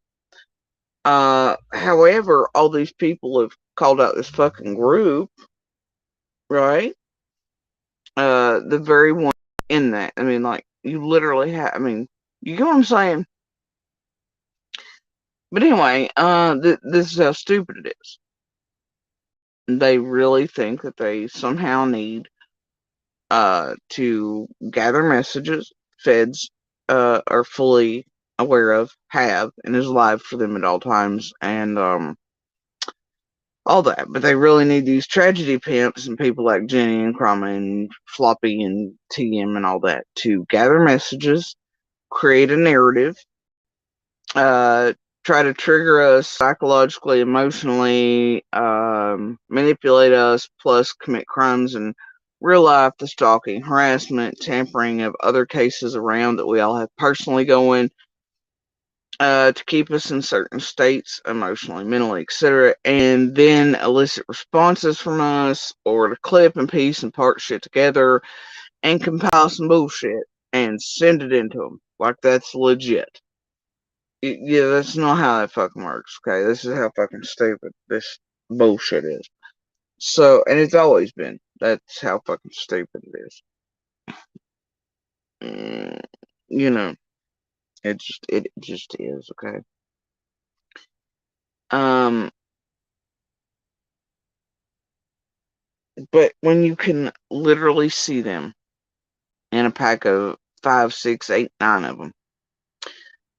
However, all these people have called out this fucking group, right? The very one in that. I mean, like, you literally have, I mean, you get what I'm saying? But anyway, this is how stupid it is. They really think that they somehow need, to gather messages feds, are fully aware of, have, and is live for them at all times, and, all that. But they really need these tragedy pimps and people like Jenny and Crama and Floppy and TM and all that to gather messages, create a narrative, uh, try to trigger us psychologically, emotionally, manipulate us, plus commit crimes in real life, the stalking, harassment, tampering of other cases around that we all have personally going, to keep us in certain states, emotionally, mentally, etc., and then elicit responses from us, or to clip and piece and part shit together and compile some bullshit and send it into them. Like that's legit. Yeah, that's not how that fucking works, okay? This is how fucking stupid this bullshit is. So, and it's always been. That's how fucking stupid it is. Mm, you know, it just is, okay? Um, but when you can literally see them in a pack of 5, 6, 8, 9 of them,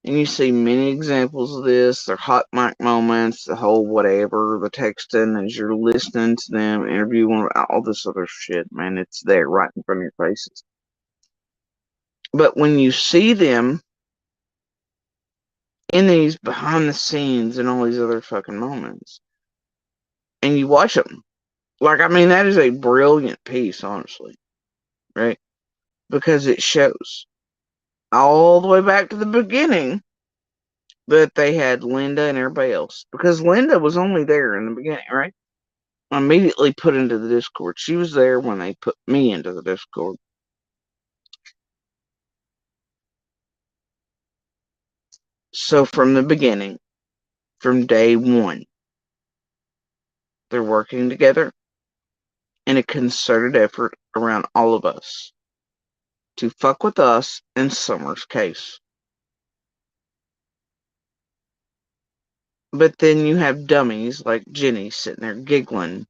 and you see many examples of this, their hot mic moments, the whole whatever, the texting as you're listening to them, interviewing, all this other shit, man, it's there right in front of your faces. But when you see them in these behind the scenes and all these other fucking moments, and you watch them, like, I mean, that is a brilliant piece, honestly, right? Because it shows all the way back to the beginning that they had Linda and everybody else. Because Linda was only there in the beginning, right? immediately put into the Discord. She was there when they put me into the Discord. So from the beginning, from day one, they're working together in a concerted effort around all of us to fuck with us in Summer's case. But then you have dummies like Jenny sitting there giggling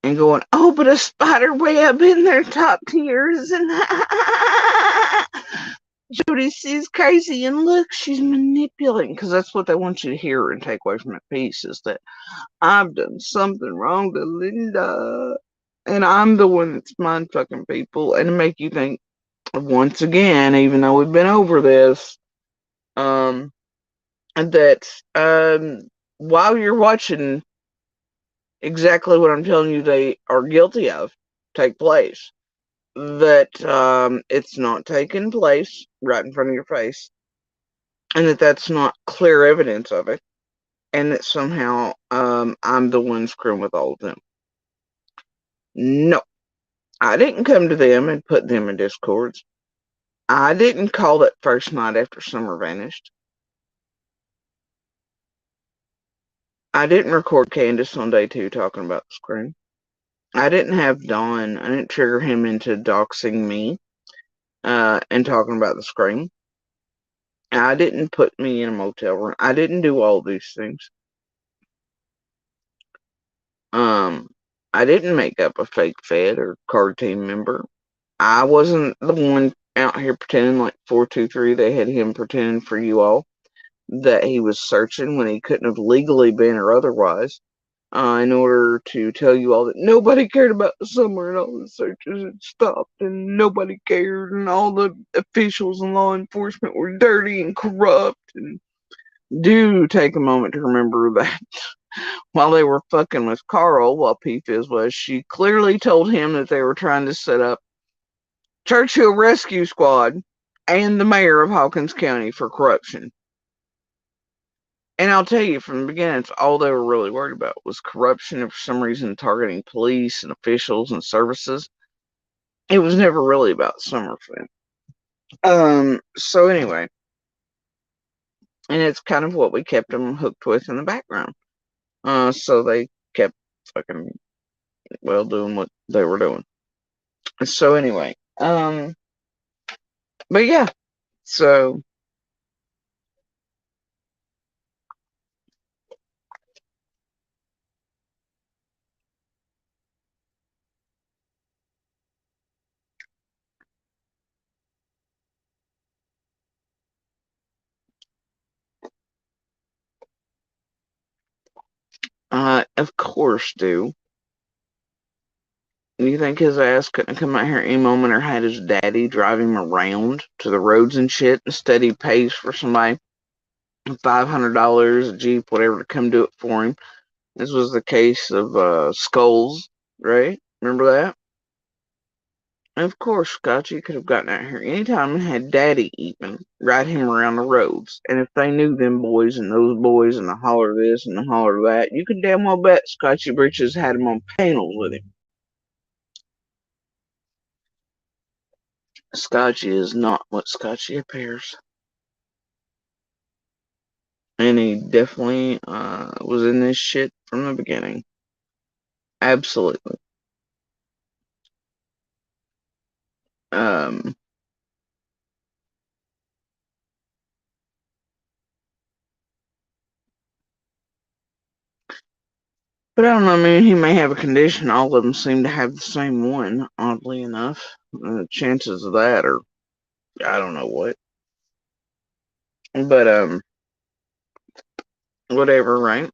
and going, "Oh, but a spider web in their top tiers," and Jody sees crazy, and look, she's manipulating, because that's what they want you to hear and take away from that piece, is that I've done something wrong to Linda, and I'm the one that's mind fucking people, and to make you think, once again, even though we've been over this, that while you're watching exactly what I'm telling you they are guilty of take place, that it's not taking place right in front of your face, and that that's not clear evidence of it, and that somehow I'm the one screwing with all of them. No, I didn't come to them and put them in discords. I didn't call that first night after Summer vanished. I didn't record Candace on day 2 talking about the screen. I didn't have Don. I didn't trigger him into doxing me and talking about the screen. I didn't put me in a motel room. I didn't do all these things. I didn't make up a fake Fed or card team member. I wasn't the one out here pretending like 423 they had him pretending for you all that he was searching when he couldn't have legally been or otherwise, in order to tell you all that nobody cared about the summer and all the searches had stopped and nobody cared and all the officials and law enforcement were dirty and corrupt. And do take a moment to remember that while they were fucking with Carl, while P-Fizz was, she clearly told him that they were trying to set up Churchill Rescue Squad and the mayor of Hawkins County for corruption. And I'll tell you from the beginning, it's all they were really worried about was corruption, and for some reason targeting police and officials and services. It was never really about Summer So anyway, and it's kind of what we kept them hooked with in the background. So they kept fucking, well, doing what they were doing. So anyway, but yeah, so of course, do you think his ass couldn't come out here any moment or had his daddy drive him around to the roads and shit instead he pays for somebody $500 a Jeep, whatever, to come do it for him? This was the case of Skulls, right? Remember that? And of course, Scotchy could have gotten out here anytime and had Daddy even ride him around the roads. And if they knew them boys and those boys and the holler this and the holler that, you could damn well bet Scotchy Britches had him on panels with him. Scotchy is not what Scotchy appears. And he definitely was in this shit from the beginning. Absolutely. Um, but I don't know, I mean, he may have a condition. All of them seem to have the same one, oddly enough. Chances of that are, I don't know what. But, whatever, right?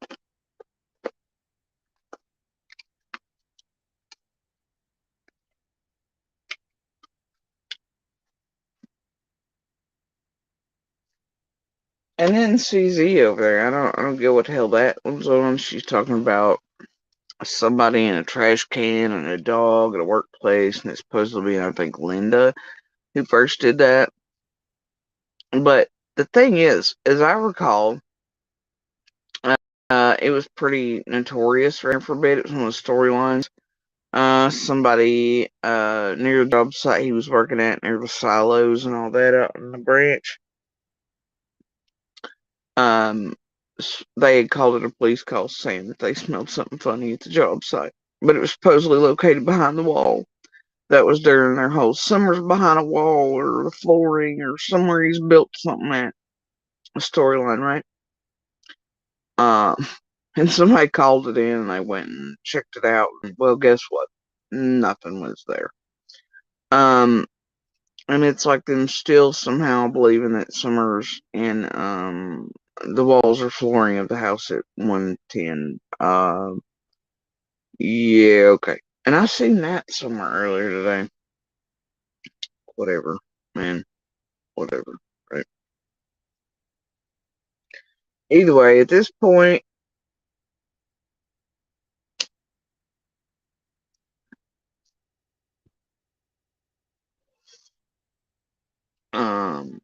And then CZ over there, I don't get what the hell that was on. She's talking about somebody in a trash can and a dog at a workplace, and it's supposed to be, I think, Linda who first did that. But the thing is, as I recall, It was pretty notorious right for a bit. It was one of the storylines. Somebody near the job site he was working at, near the silos and all that out in the branch. Um, they had called it a police call saying that they smelled something funny at the job site, but it was supposedly located behind the wall. That was during their whole summer's behind a wall or the flooring or somewhere he's built something at a storyline, right? Um, and somebody called it in and they went and checked it out. And, well, guess what? Nothing was there. Um, and it's like them still somehow believing that Summers and the walls or flooring of the house at 110. Yeah, okay. And I seen that somewhere earlier today. Whatever, man. Whatever. Right. Either way, at this point, um,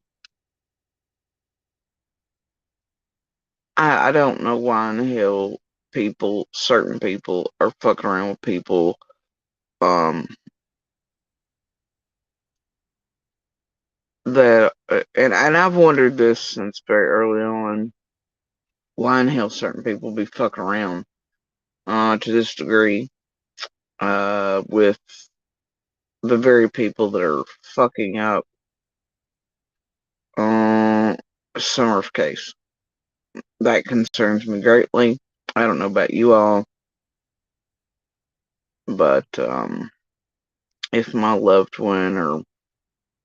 I don't know why in the hell certain people are fucking around with people, um, that, and I've wondered this since very early on, why in hell certain people be fucking around, to this degree, with the very people that are fucking up, uh, Summer's case. That concerns me greatly. I don't know about you all, but, if my loved one or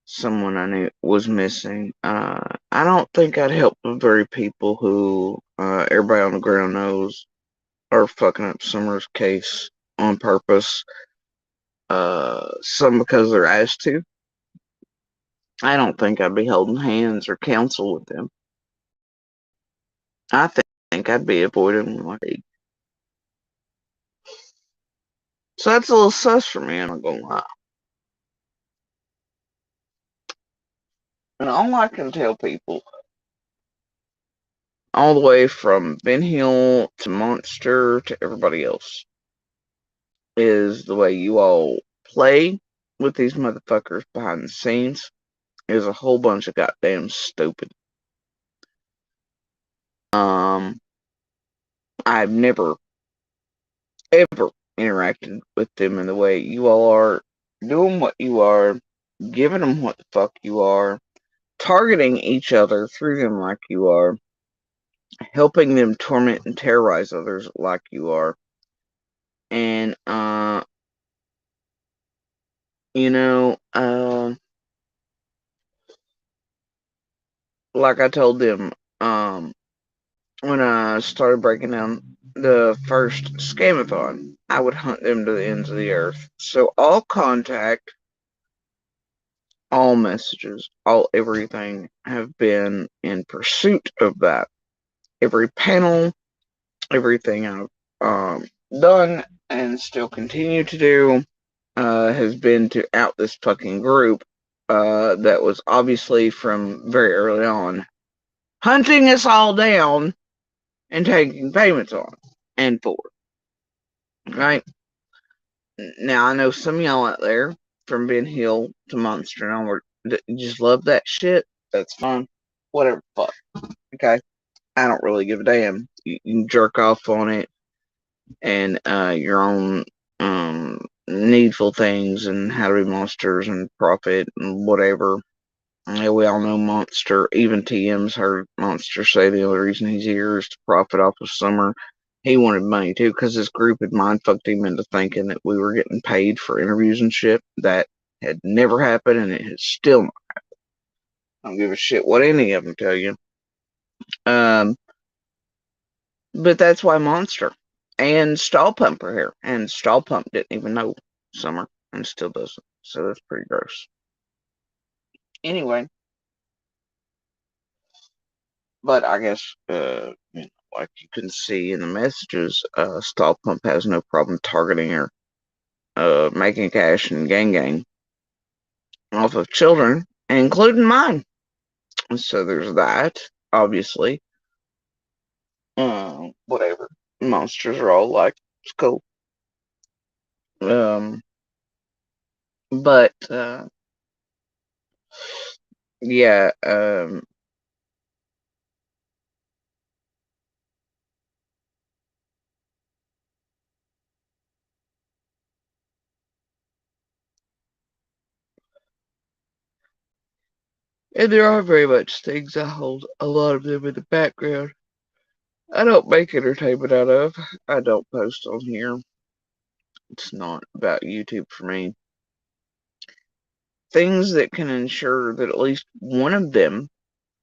someone I knew was missing, I don't think I'd help the very people who, everybody on the ground knows are fucking up Summer's case on purpose. Some because they're asked to. I don't think I'd be holding hands or counsel with them. I think I'd be avoiding them like a. So that's a little sus for me, I'm not gonna lie. And all I can tell people, all the way from Ben Hill to Monster to everybody else, is the way you all play with these motherfuckers behind the scenes is a whole bunch of goddamn stupid. Um, I've never ever interacted with them in the way you all are, doing what you are, giving them what the fuck you are, targeting each other through them like you are, helping them torment and terrorize others like you are, and you know, like I told them, when I started breaking down the first scamathon, I would hunt them to the ends of the earth. So all contact, all messages, all everything have been in pursuit of that. Every panel, everything I've done and still continue to do has been to out this fucking group that was obviously from very early on hunting us all down and taking payments on and for. Right? Now, I know some of y'all out there from Ben Hill to Monster and onward that just love that shit. That's fine. Whatever, fuck. Okay? I don't really give a damn. You can jerk off on it and your own needful things and how to be monsters and profit and whatever. Yeah, we all know Monster. Even TM's heard Monster say the only reason he's here is to profit off of Summer. He wanted money too, because this group had mind fucked him into thinking that we were getting paid for interviews and shit. That had never happened, and it has still not. I don't give a shit what any of them tell you. Um, but that's why Monster and Stall Pump are here, and Stall Pump didn't even know Summer and still doesn't. So that's pretty gross. Anyway, but I guess like you can see in the messages, Stall Pump has no problem targeting her, making cash and gang off of children, including mine. So there's that, obviously. Whatever. Monsters are all like, it's cool. But yeah, and there are very much things I hold a lot of them in the background. I don't make entertainment out of. I don't post on here. It's not about YouTube for me. Things that can ensure that at least one of them,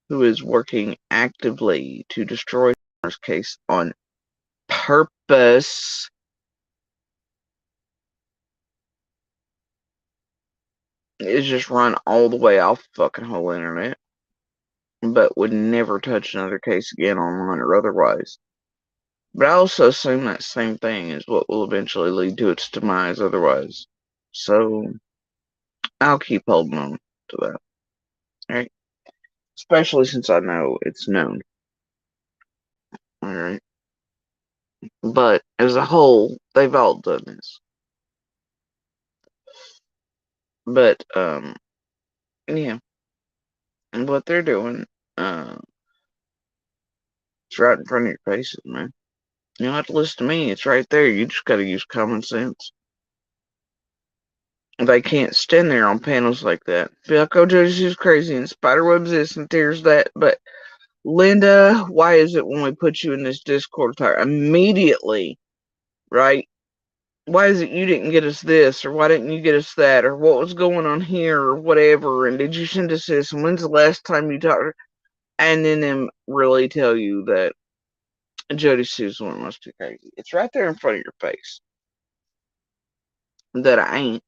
who is working actively to destroy this case on purpose, is just run all the way off the fucking whole internet, but would never touch another case again online or otherwise. But I also assume that same thing is what will eventually lead to its demise otherwise. So I'll keep holding on to that. Alright? Especially since I know it's known. Alright? But as a whole, they've all done this. But yeah. And what they're doing, uh it's right in front of your faces, man. You don't have to listen to me, it's right there. You just gotta use common sense. They can't stand there on panels like that. Be like, oh, Josie's crazy and spiderwebs this and there's that. But Linda, why is it when we put you in this Discord immediately, right? Why is it you didn't get us this, or why didn't you get us that, or what was going on here, or whatever, and did you send us this, and when's the last time you talked? And then them really tell you that Jody Sue's one must be crazy. It's right there in front of your face that I ain't.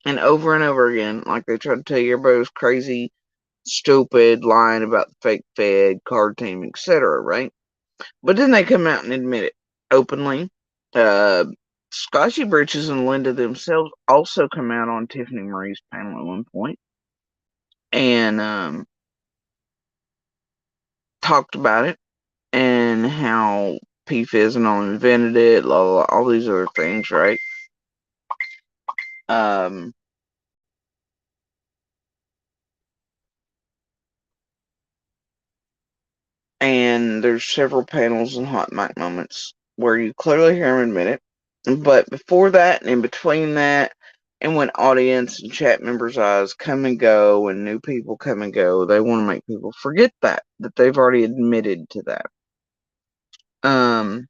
And over again, like they try to tell you everybody was crazy, stupid, lying about the fake Fed, card team, etc., right? But then they come out and admit it openly. Uh, Scotchy Britches and Linda themselves also come out on Tiffany Marie's panel at one point and talked about it and how PFizz and all invented it, all these other things, right? Um, and there's several panels and hot mic moments where you clearly hear him admit it. But before that and in between that, and when audience and chat members' eyes come and go and new people come and go, they want to make people forget that they've already admitted to that. Um,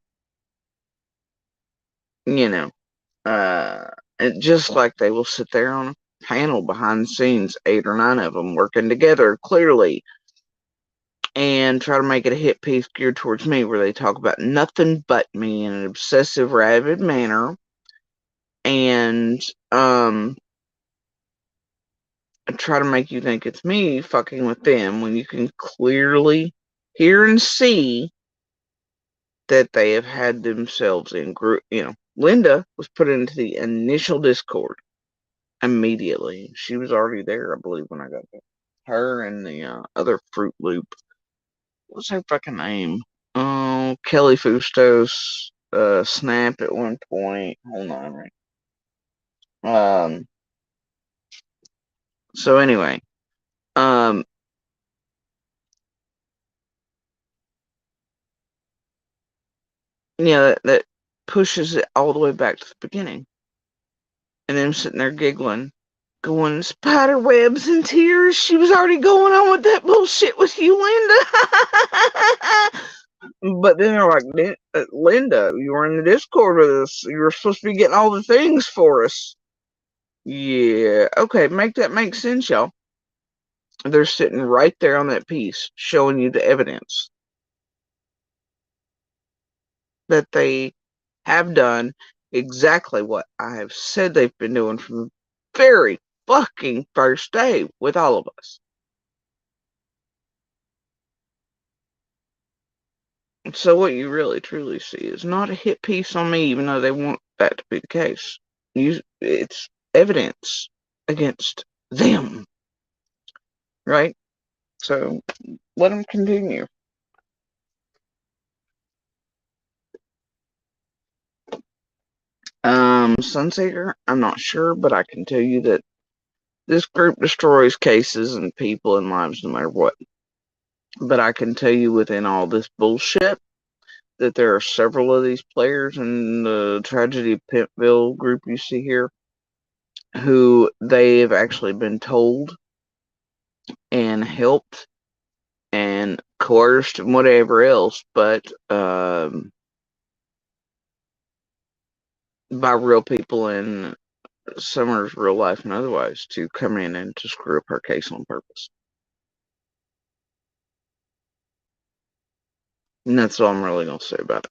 you know, and just like they will sit there on a panel behind the scenes, 8 or 9 of them working together clearly, and try to make it a hit piece geared towards me where they talk about nothing but me in an obsessive, rabid manner, and try to make you think it's me fucking with them when you can clearly hear and see that they have had themselves in group. Linda was put into the initial Discord immediately. She was already there, I believe, when I got there. Her and the other Fruit Loop. What's her fucking name? Oh, Kelly Fustos. Snap at one point. Hold on, right? Um. So anyway, um, that pushes it all the way back to the beginning. And then I'm sitting there giggling, going, spider webs and tears. She was already going on with that bullshit with you, Linda. But then they're like, Linda, you were in the Discord with us. You were supposed to be getting all the things for us. Yeah, okay, make that make sense, y'all. They're sitting right there on that piece, showing you the evidence that they have done exactly what I have said they've been doing from the very fucking first day with all of us. So what you really truly see is not a hit piece on me, even though they want that to be the case. It's evidence against them, right? So let them continue. Sunseeker, I'm not sure, but I can tell you that this group destroys cases and people and lives no matter what. But I can tell you within all this bullshit that there are several of these players in the Tragedy of Pimpville group you see here who they have actually been told and helped and coerced and whatever else, but by real people in Summer's real life and otherwise to come in and to screw up her case on purpose. And that's all I'm really going to say about it.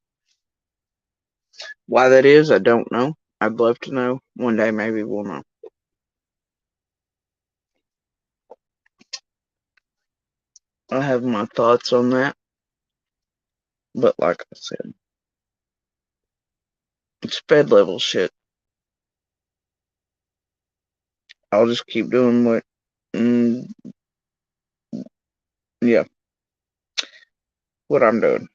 Why that is, I don't know. I'd love to know. One day, maybe we'll know. I have my thoughts on that, but like I said, it's Fed level shit. I'll just keep doing what, mm, yeah, what I'm doing.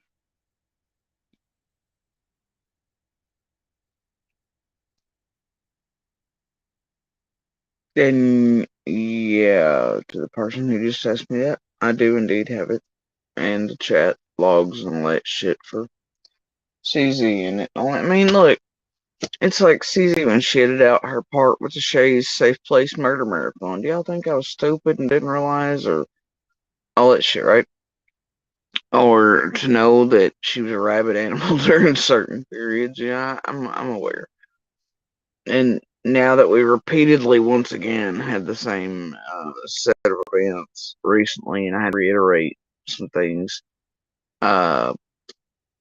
And yeah, to the person who just asked me that, I do indeed have it, and the chat logs and all that shit for CZ and it. I mean, look, it's like CZ when she edited out her part with the Shay's Safe Place Murder Marathon. Do y'all think I was stupid and didn't realize, or all that shit, right? Or to know that she was a rabid animal during certain periods? Yeah, I'm aware. And now that we repeatedly, once again, had the same set of events recently, and I had to reiterate some things, uh,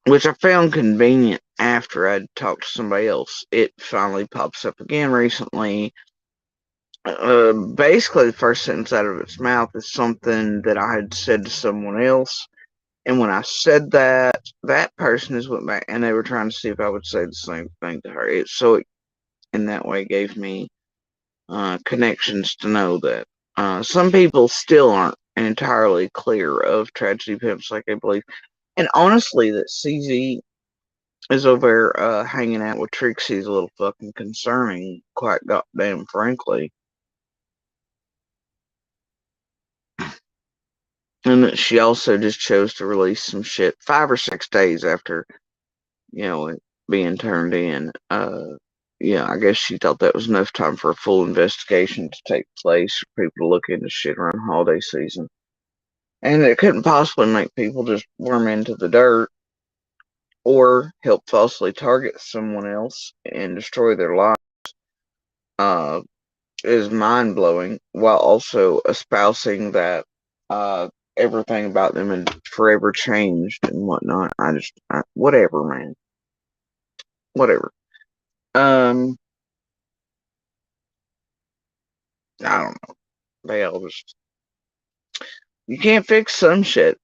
which I found convenient after I'd talked to somebody else. It finally pops up again recently. Basically, the first sentence out of its mouth is something that I had said to someone else. And when I said that, that person has went back and they were trying to see if I would say the same thing to her. It in that way gave me connections to know that some people still aren't entirely clear of Tragedy Pimps like I believe. And honestly, that CZ is over there hanging out with Trixie's a little fucking concerning, quite goddamn frankly. And that she also just chose to release some shit 5 or 6 days after, it being turned in. Yeah, I guess she thought that was enough time for a full investigation to take place for people to look into shit around holiday season. And it couldn't possibly make people just worm into the dirt or help falsely target someone else and destroy their life. Uh, is mind blowing while also espousing that everything about them had forever changed and whatnot. Whatever, man. Whatever. Um, I don't know. They all just. You can't fix some shit,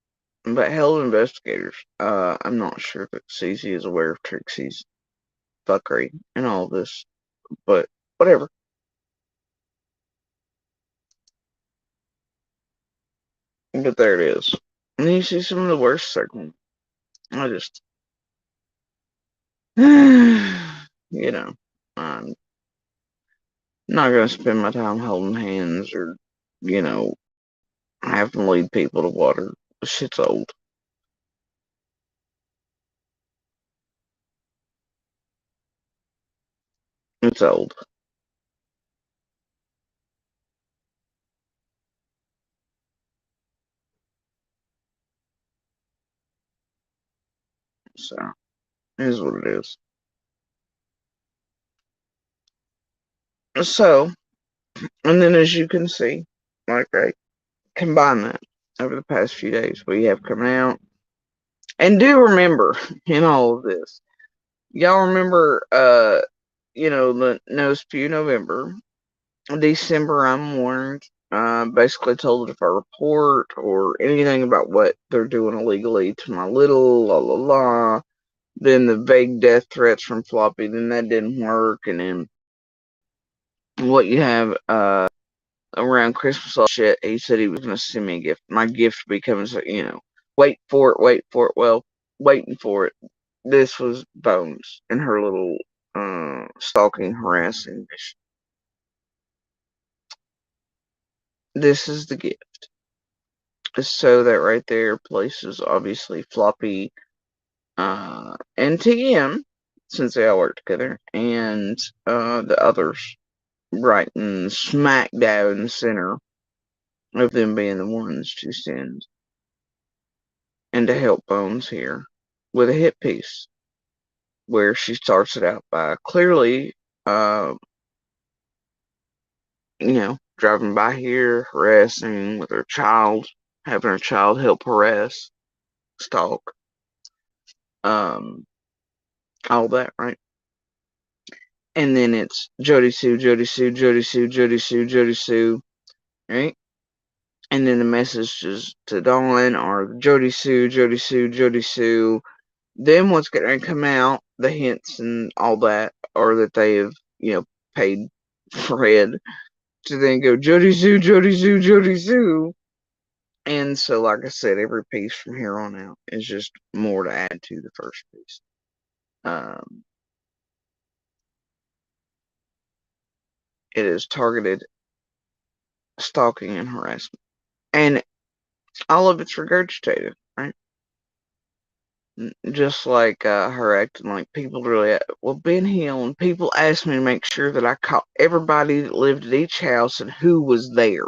but hell, investigators. I'm not sure that Cece is aware of Trixie's fuckery and all this, but whatever. But there it is. And you see some of the worst segment. I just, I'm not gonna spend my time holding hands or, you know, having to lead people to water. The shit's old. It's old. So, it is what it is. So, and then as you can see, like I combine that over the past few days, we have coming out. And do remember in all of this, y'all remember, the No Spew November. December, I'm warned. Basically told if I report or anything about what they're doing illegally to my little la la la, then the vague death threats from Floppy, then that didn't work, and then what you have around Christmas all shit, he said he was gonna send me a gift. My gift becomes, wait for it, wait for it. Well, waiting for it. This was Bones and her little stalking, harassing. This is the gift. So that right there places obviously Floppy and TM, since they all work together, and the others right in smack dab in the center of them being the ones to send and to help Bones here with a hit piece where she starts it out by clearly, uh, driving by here, harassing with her child, having her child help harass, stalk, um, all that, right? And then it's Jody Sue, Jody Sue, Jody Sue, Jody Sue, Jody Sue, right? And then the messages to Dawn are Jody Sue, Jody Sue, Jody Sue. Then what's going to come out, the hints and all that, are that they have, paid Fred to then go Jody Sue, Jody Sue, Jody Sue. And so, like I said, every piece from here on out is just more to add to the first piece. It is targeted stalking and harassment. And all of it's regurgitated, right? Just like her acting like people really. Well, Ben Hill, and people asked me to make sure that I caught everybody that lived at each house and who was there,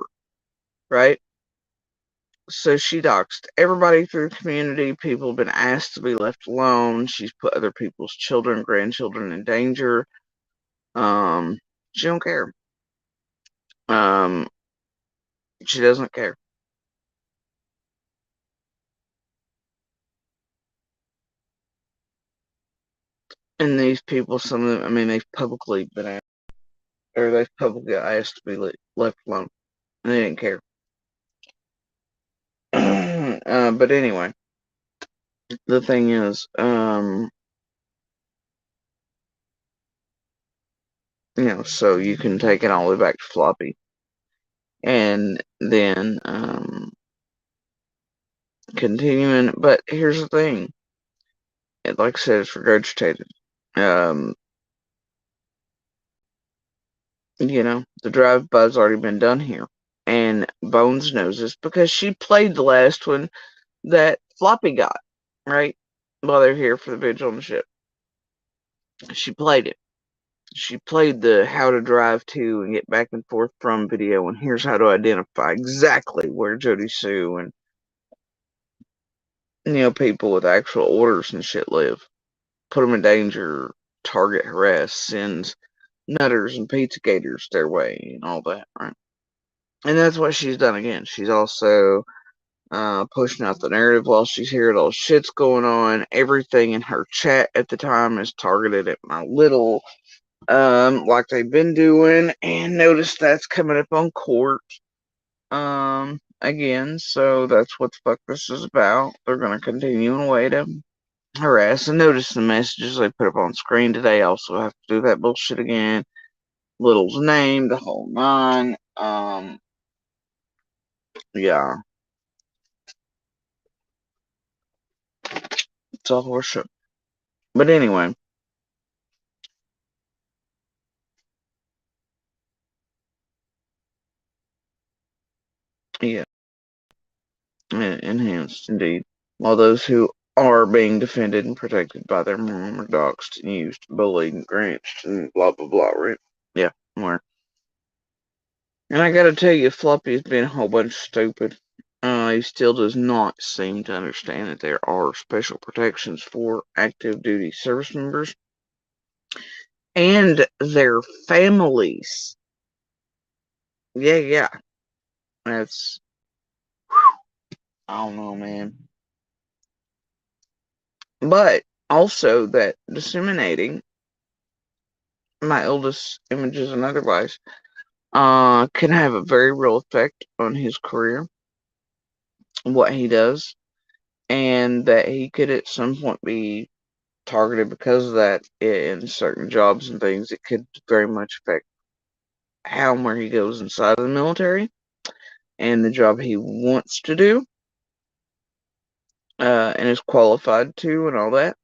right? So she doxed everybody through the community. People have been asked to be left alone. She's put other people's children, grandchildren in danger. Um, she don't care. Um, she doesn't care. And these people, some of them, I mean, they've publicly been asked, or they've publicly asked to be left alone, and they didn't care. But anyway, the thing is, so you can take it all the way back to Floppy, and then continuing. But here's the thing, like I said, it's regurgitated. The drive-by's already been done here, and Bones knows this because she played the last one that Floppy got, right? While they're here for the vigil on the ship. She played it. She played the how to drive to and get back and forth from video, and here's how to identify exactly where Jody Sue and people with actual orders and shit live. Put them in danger, target, harass, sends nutters and pizza gators their way, and all that, right? And that's what she's done again. She's also pushing out the narrative while she's here. All shit's going on. Everything in her chat at the time is targeted at my little, like they've been doing. And notice that's coming up on court, again. So that's what the fuck this is about. They're gonna continue in a way to harass. And notice the messages they put up on screen today. Also have to do that bullshit again. Little's name, the whole nine. Yeah, it's all horseshit. But anyway, yeah, enhanced indeed. While those who are being defended and protected by their mom are doxxed and used, bullied, and granched, and blah blah blah, right? Yeah, more. And I gotta tell you, Floppy's been a whole bunch of stupid. He still does not seem to understand that there are special protections for active duty service members and their families. Yeah, yeah. That's, I don't know, man. But also that disseminating my eldest images and otherwise can have a very real effect on his career, what he does, and that he could at some point be targeted because of that in certain jobs and things. It could very much affect how and where he goes inside of the military and the job he wants to do, and is qualified to and all that.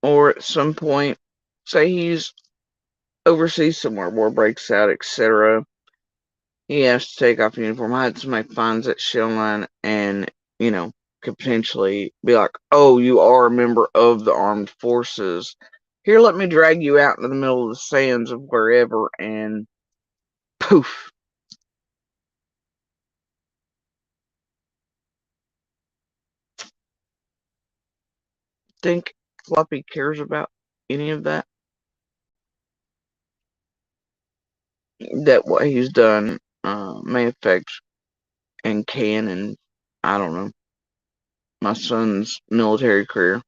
Or at some point, say he's overseas somewhere, war breaks out, etc. He has to take off uniform. I had somebody finds that shell line and, could potentially be like, oh, you are a member of the armed forces. Here, let me drag you out into the middle of the sands of wherever, and poof. Think Floppy cares about any of that? That what he's done may affect and can, and I don't know, my son's military career,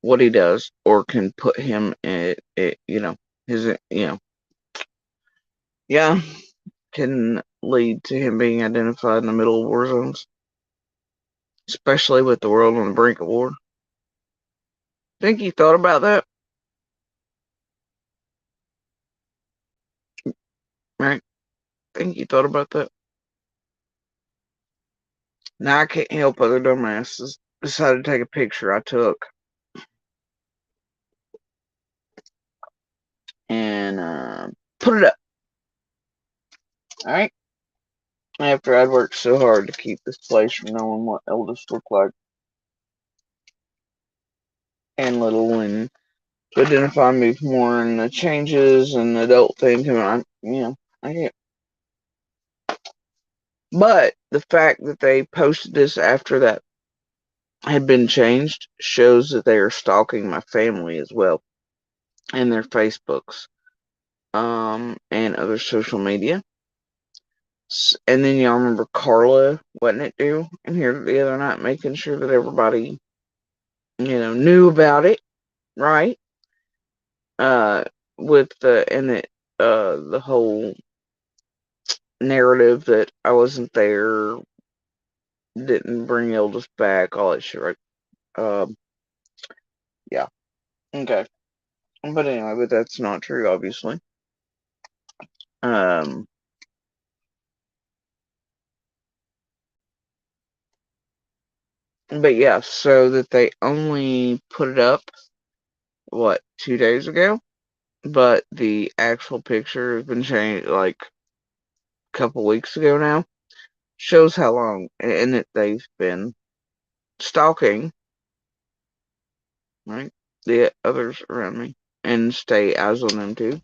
what he does, or can put him his, yeah, can lead to him being identified in the middle of war zones, especially with the world on the brink of war. Think you thought about that? Right? Think you thought about that? Now I can't help other dumbasses decided to take a picture I took and put it up. All right. After I'd worked so hard to keep this place from knowing what eldest looked like and little, and to identify me more in the changes and adult thing, I get. But the fact that they posted this after that had been changed shows that they are stalking my family as well and their Facebooks, and other social media. And then y'all remember Carla, wasn't it, due in here the other night, making sure that everybody, knew about it, right? Uh, with the whole narrative that I wasn't there, didn't bring Eldest back, all that shit, right? Um, yeah, okay. But anyway, but that's not true, obviously. Um, but yeah, so that they only put it up, what, 2 days ago? But the actual picture has been changed like a couple weeks ago now. Shows how long and that they've been stalking, right? The others around me and stay eyes on them too.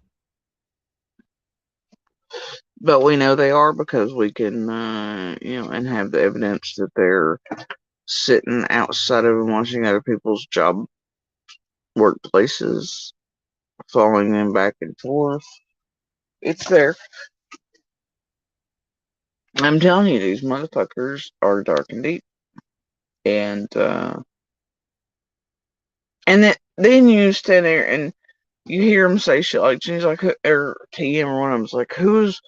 But we know they are because we can, and have the evidence that they're sitting outside of and watching other people's job workplaces, following them back and forth. It's there. I'm telling you, these motherfuckers are dark and deep. And then you stand there and you hear them say shit like, she's like, or TM or one of them's like, who's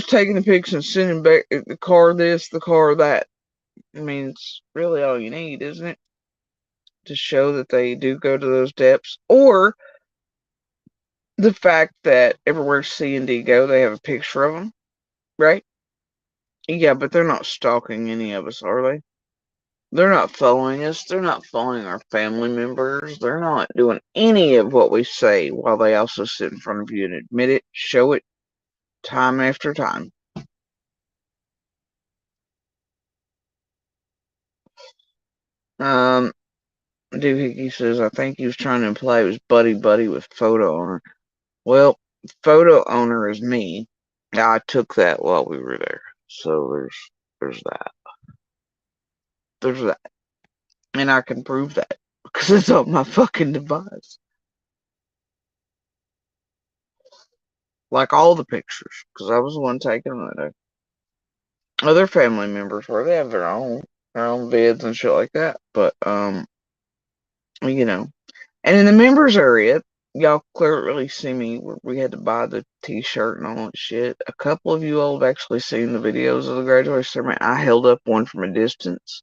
taking the pics and sending back the car this, the car that? I mean, it's really all you need, isn't it? To show that they do go to those depths. Or the fact that everywhere C and D go, they have a picture of them, right? Yeah, but they're not stalking any of us, are they? They're not following us. They're not following our family members. They're not doing any of what we say while they also sit in front of you and admit it, show it time after time. Um, Doohickey says, I think he was trying to imply he was buddy with photo owner. Well, photo owner is me. I took that while we were there. So there's that. There's that. And I can prove that because it's on my fucking device. Like all the pictures, because I was the one taking them that day. Other family members where they have their own vids and shit like that. But and in the members area, y'all clearly see me. We had to buy the T-shirt and all that shit. A couple of you all have actually seen the videos of the graduation ceremony. I held up one from a distance.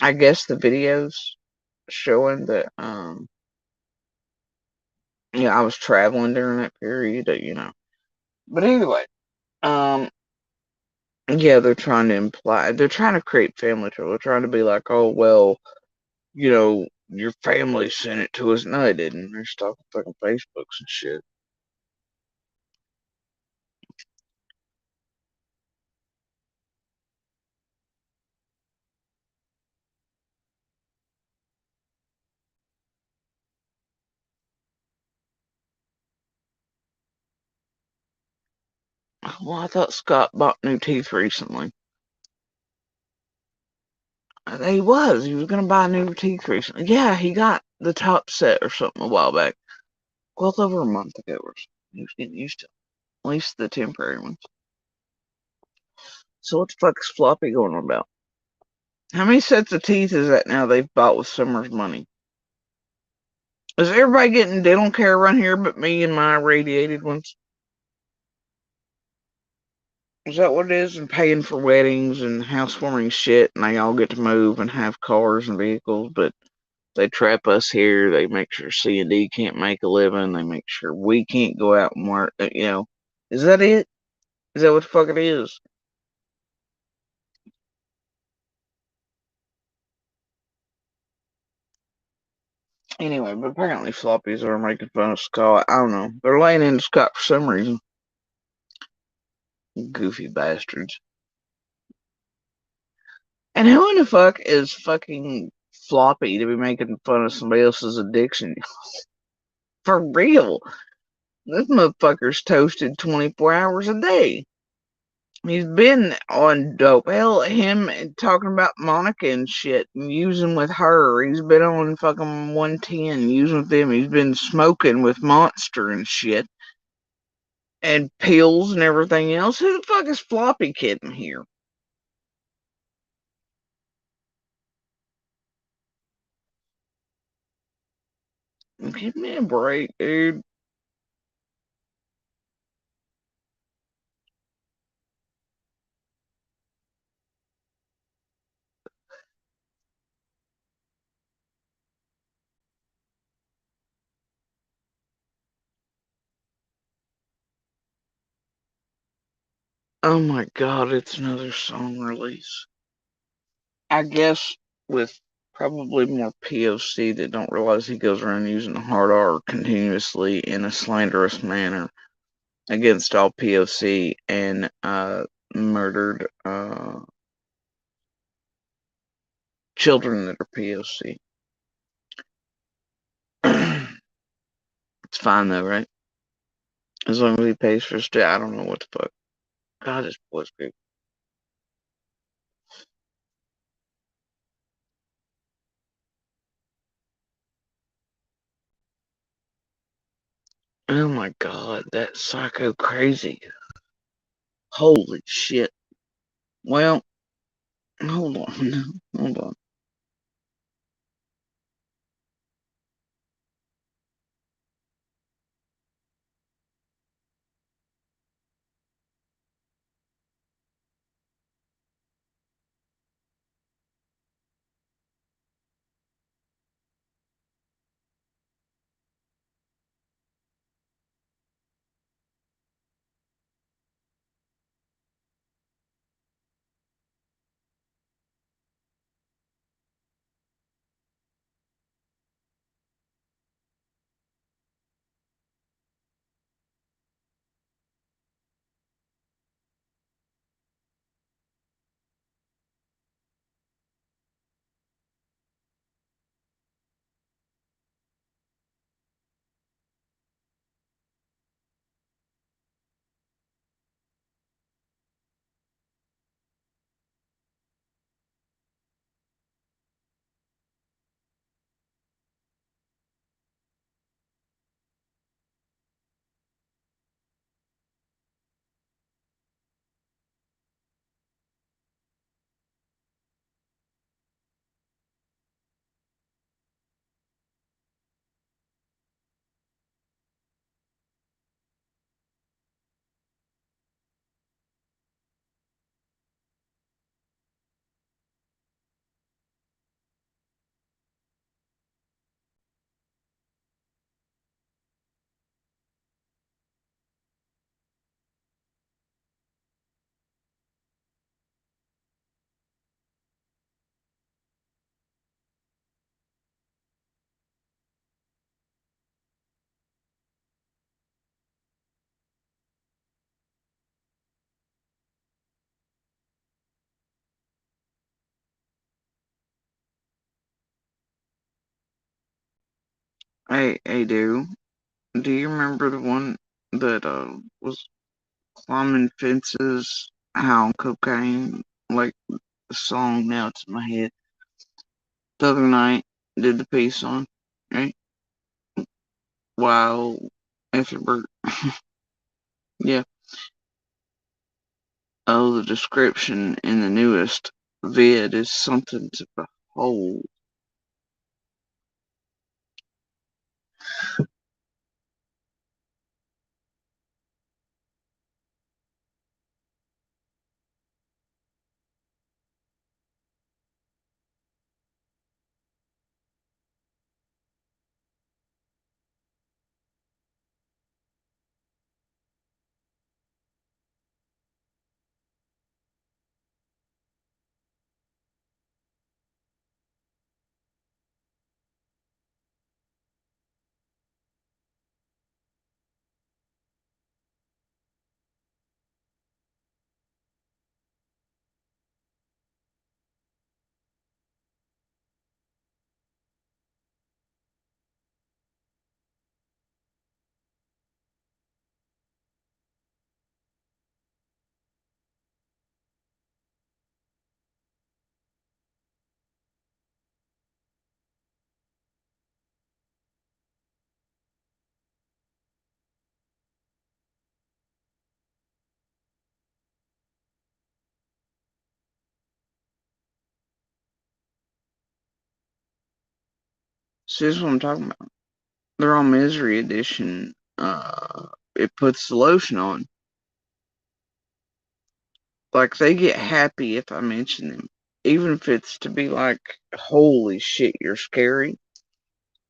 I guess the videos showing that I was traveling during that period. But anyway, um yeah, they're trying to create family trouble. They're trying to be like, oh well, you know, your family sent it to us. No, they didn't. They're stalking fucking Facebooks and shit. Well, I thought Scott bought new teeth recently. He was. He was gonna buy new teeth recently. Yeah, he got the top set or something a while back. Well, it's over a month ago or something. He was getting used to it. At least the temporary ones. So what the fuck is Floppy going on about? How many sets of teeth is that now they've bought with Summer's money? Is everybody getting dental care around here but me and my irradiated ones? Is that what it is? And paying for weddings and housewarming shit, and they all get to move and have cars and vehicles, but they trap us here. They make sure C&D can't make a living. They make sure we can't go out and work. Is that it? Is that what the fuck it is? Anyway, but apparently floppies are making fun of Scott. I don't know. They're laying into Scott for some reason. Goofy bastards. And who in the fuck is fucking floppy to be making fun of somebody else's addiction? For real. This motherfucker's toasted 24 hours a day. He's been on dope. Hell, him talking about Monica and shit and using with her. He's been on fucking 110 using with them. He's been smoking with Monster and shit. And pills and everything else. Who the fuck is Floppy kidding here? Give me a break, dude. Oh my god, it's another song release. I guess with probably more POC that don't realize he goes around using hard R continuously in a slanderous manner against all POC and murdered children that are POC. It's fine though, right? As long as he pays for his debt, I don't know what the fuck. God, this boy's great. Oh my god, that psycho crazy. Holy shit. Well, hold on. Hold on. Hey, do you remember the one that was climbing fences, high on cocaine, like the song? Now it's in my head. The other night, did the piece on, right? Wow, Etherbert. Yeah. Oh, the description in the newest vid is something to behold. See, this is what I'm talking about. They're on Misery Edition. It puts the lotion on. Like, they get happy if I mention them. Even if it's to be like, holy shit, you're scary.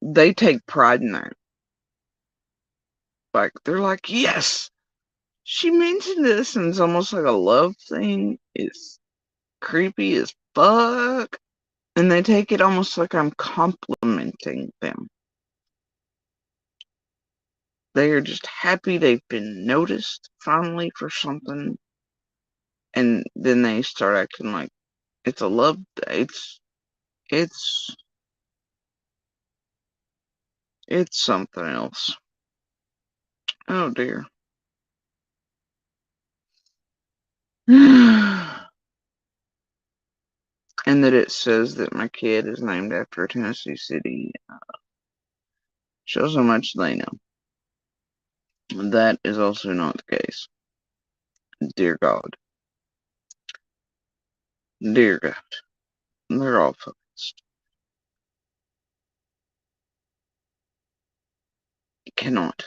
They take pride in that. Like, they're like, yes, she mentioned this, and it's almost like a love thing. It's creepy as fuck. And they take it almost like I'm complimenting them. They are just happy they've been noticed finally for something. And then they start acting like it's a love. It's it's something else. Oh dear. And that it says that my kid is named after a Tennessee city shows how much they know. That is also not the case. Dear God. Dear God. They're all focused. Cannot.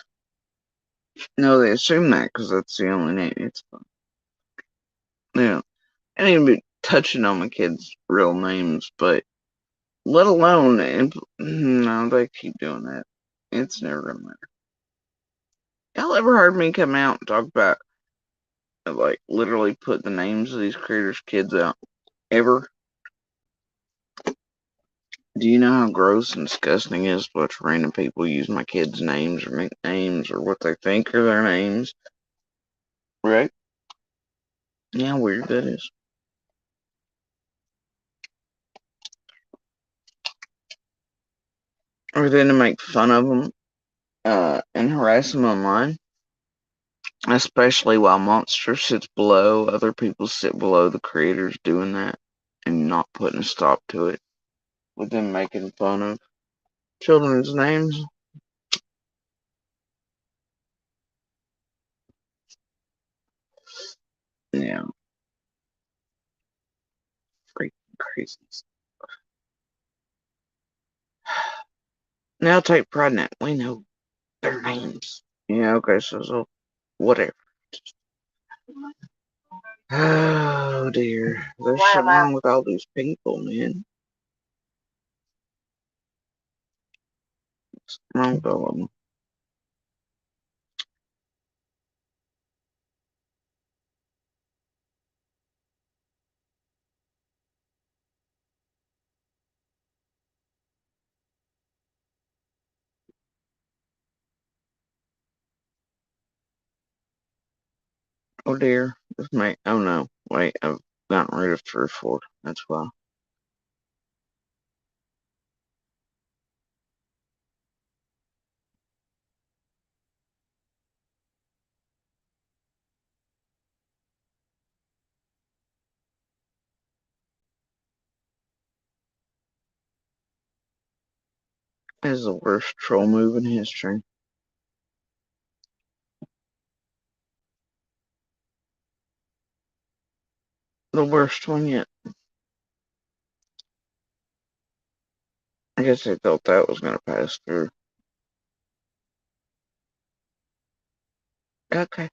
No, they assume that because that's the only name. It's fun. Yeah. I ain't even be touching on my kids' real names, but let alone, no, they keep doing that. It's never gonna matter. Y'all ever heard me come out and talk about, like, literally put the names of these creators' kids out? Ever? Do you know how gross and disgusting it is to watch random people use my kids' names or nicknames or what they think are their names? Right? Yeah, how weird that is. Or then to make fun of them and harass them online, especially while Monster sits below, other people sit below the creators doing that and not putting a stop to it, with them making fun of children's names. Yeah, freaking crazy. Now take pride in that. We know their names. Yeah, okay, so whatever. Oh dear. There's something wrong with all these people, man. What's wrong with all of them? Oh dear. This may. Oh no. Wait, I've gotten rid of 3 or 4. That's why. is the worst troll move in history. The worst one yet. I guess they thought that was going to pass through. Okay.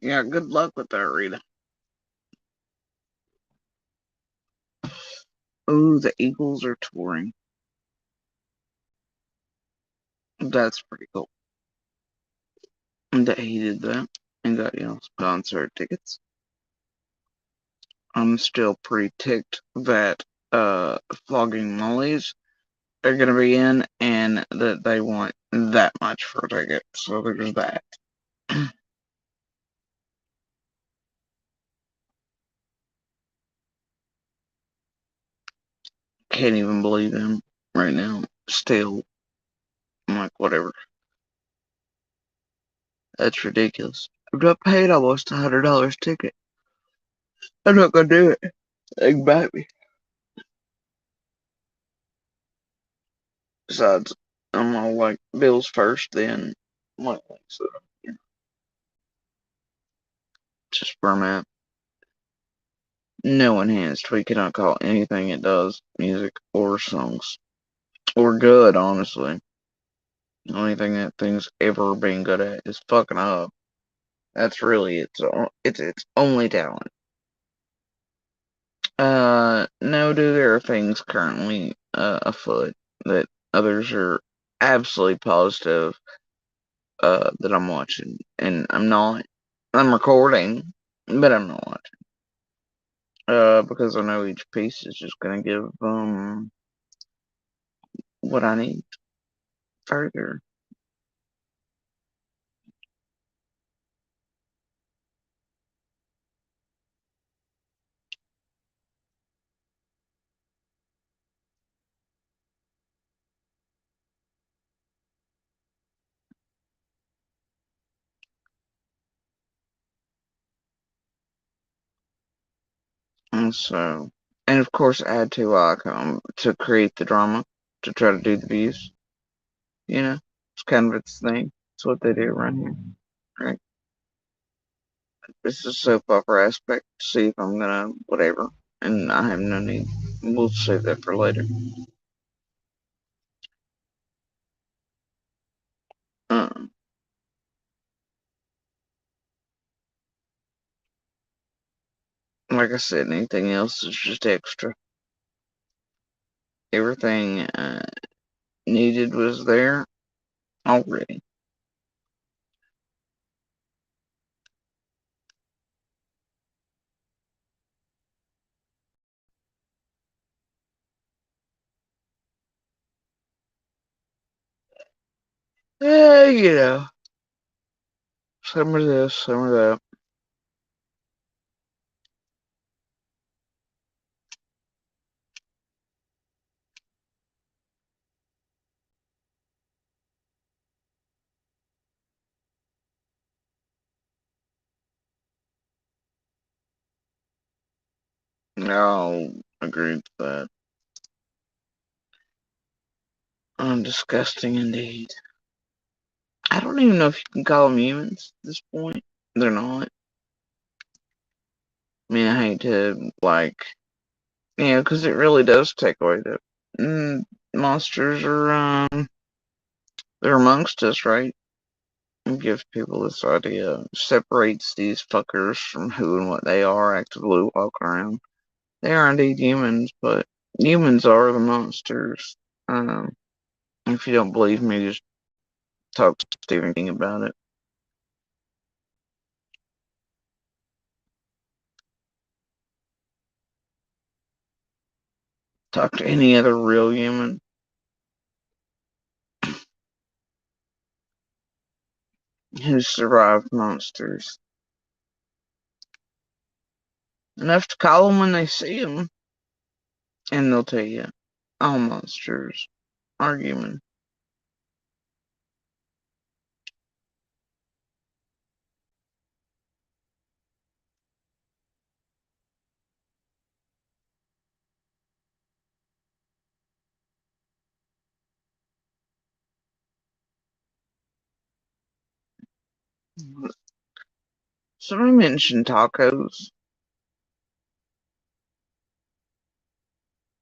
Yeah, good luck with that, Rita. Ooh, the Eagles are touring. That's pretty cool. That he did that and got, concert tickets. I'm still pretty ticked that Flogging Molly's are gonna be in and that they want that much for a ticket. So there's that. Can't even believe him right now. Still, I'm like, whatever. That's ridiculous. I've not paid almost $100 ticket. I'm not gonna do it. They can back me. Besides, I'm all like bills first, then money. So just where I'm at. no enhanced. We cannot call anything it does music or songs. Or good, honestly. The only thing that thing's ever been good at is fucking up. That's really its only talent. No, dude, there are things currently afoot that others are absolutely positive that I'm watching, and I'm not. I'm recording, but I'm not watching. Because I know each piece is just gonna give what I need further. And so, and of course, add to like to create the drama to try to do the views. You know, it's kind of its thing. It's what they do around here, right? It's a soap opera aspect to see if I'm gonna whatever, and I have no need. We'll save that for later. Uh, like I said, anything else is just extra. Everything needed was there already. Yeah, you know, some of this, some of that. I'll agree with that. Disgusting indeed. I don't even know if you can call them humans at this point. They're not. I mean, I hate to, like, because it really does take away the monsters are, they're amongst us, right? It gives people this idea, separates these fuckers from who and what they are, actively walking around. They are indeed humans, but humans are the monsters. If you don't believe me, just talk to Stephen King about it. Talk to any other real human who's survived monsters. Enough to call them when they see them, and they'll tell you, all monsters are human. Somebody mentioned tacos.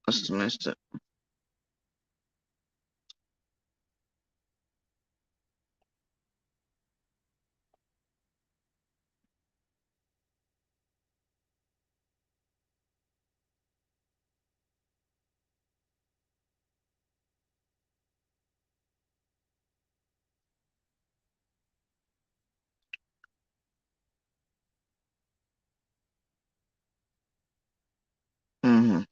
Must have missed it. Mm-hmm.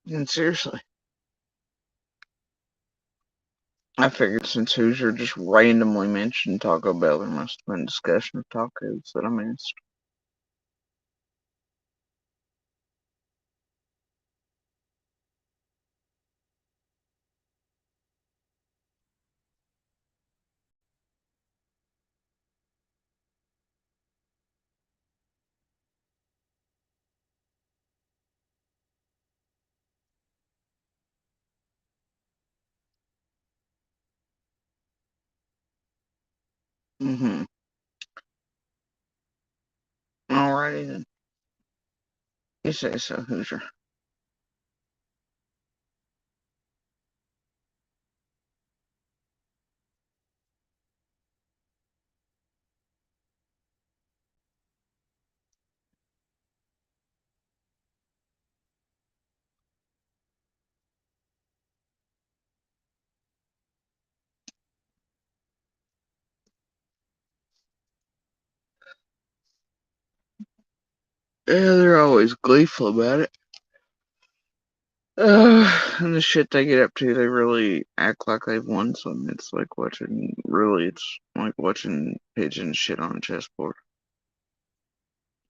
And seriously, I figured since Hoosier just randomly mentioned Taco Bell, there must have been discussion of tacos that I missed. Mm-hmm. Alrighty then. You say so, Hoosier. Yeah, they're always gleeful about it. And the shit they get up to, they really act like they've won something. It's like it's like watching pigeons shit on a chessboard.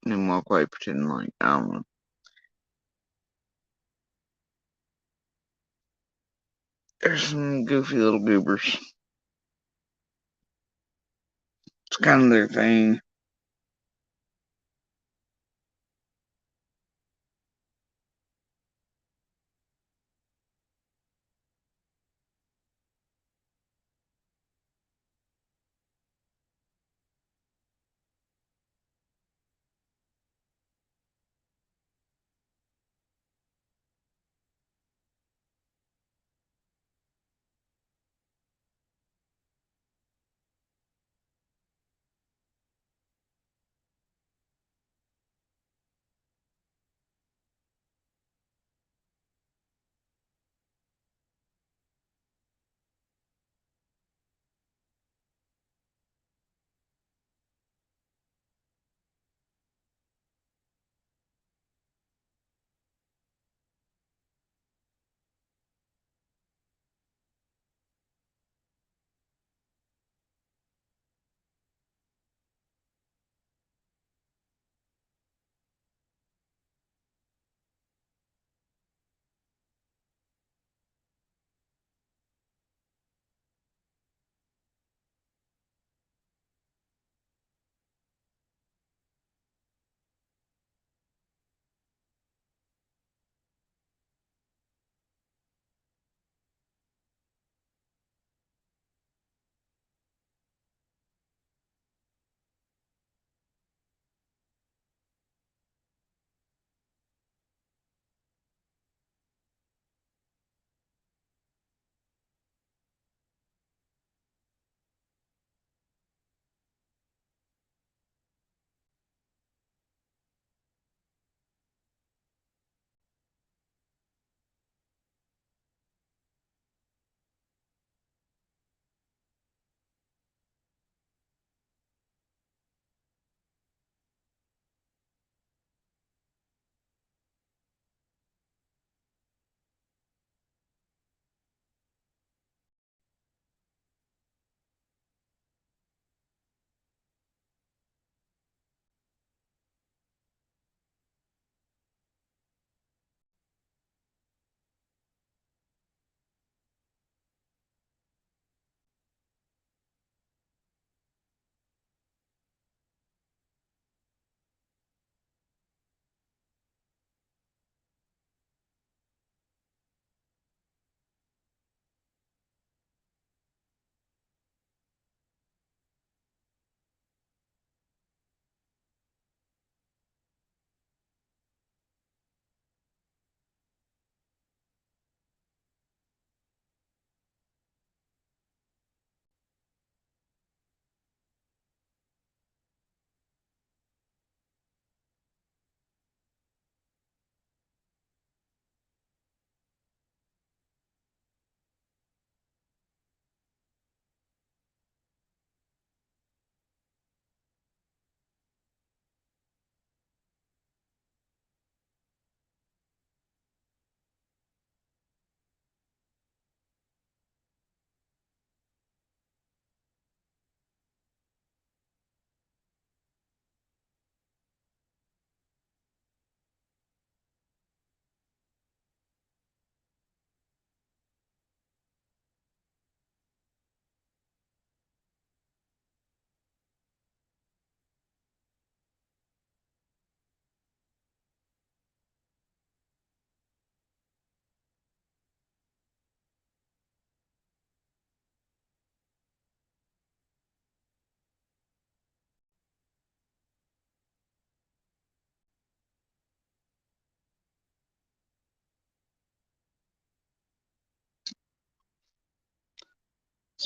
And then walk away pretending like, I don't know. There's some goofy little goobers. It's kind of their thing.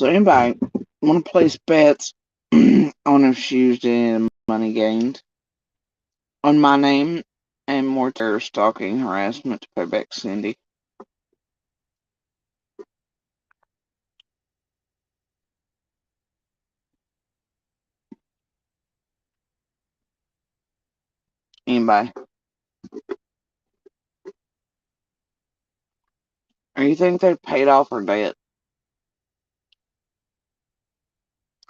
So anybody want to place bets on if she used any money gained on my name and more terror stalking harassment to pay back Cindy? Anybody? Or you think they paid off her debt?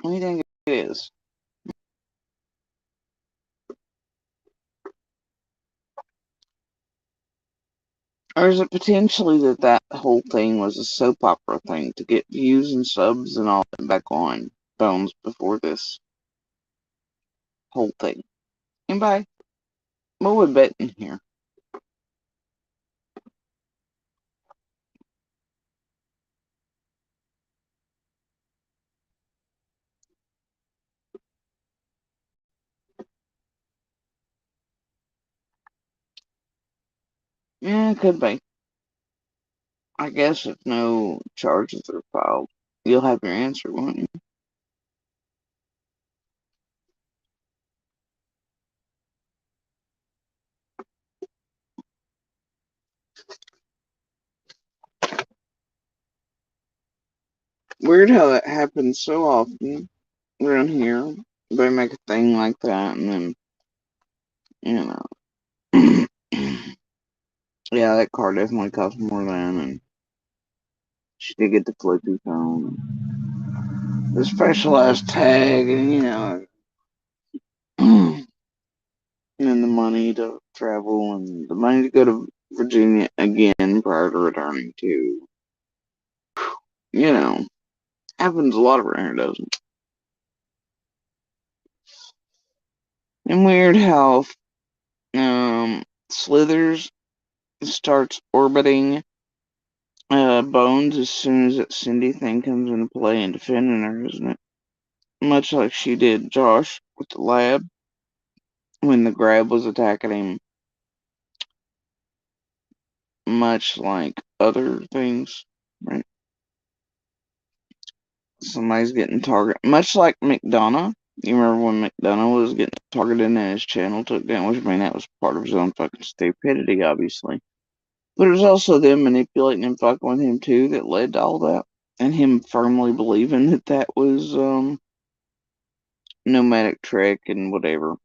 What do you think it is? Or is it potentially that whole thing was a soap opera thing to get views and subs and all that back on Bones before this whole thing? Anybody? What would bet in here? Yeah, it could be. I guess if no charges are filed, you'll have your answer, won't you? Weird how that happens so often around here. They make a thing like that and then, you know. Yeah, that car definitely cost more than, and she did get the Bluetooth phone. The specialized tag, and, and the money to travel, and the money to go to Virginia again prior to returning to, you know, happens a lot around here, doesn't it? And weird how Slithers starts orbiting Bones as soon as that Cindy thing comes into play and defending her, isn't it? Much like she did Josh with the lab when the grab was attacking him, much like other things, right? Somebody's getting targeted, much like McDonough. You remember when McDonough was getting targeted and his channel took down, which I mean that was part of his own fucking stupidity, obviously. But it was also them manipulating and fucking with him too that led to all that, and him firmly believing that that was nomadic trek and whatever.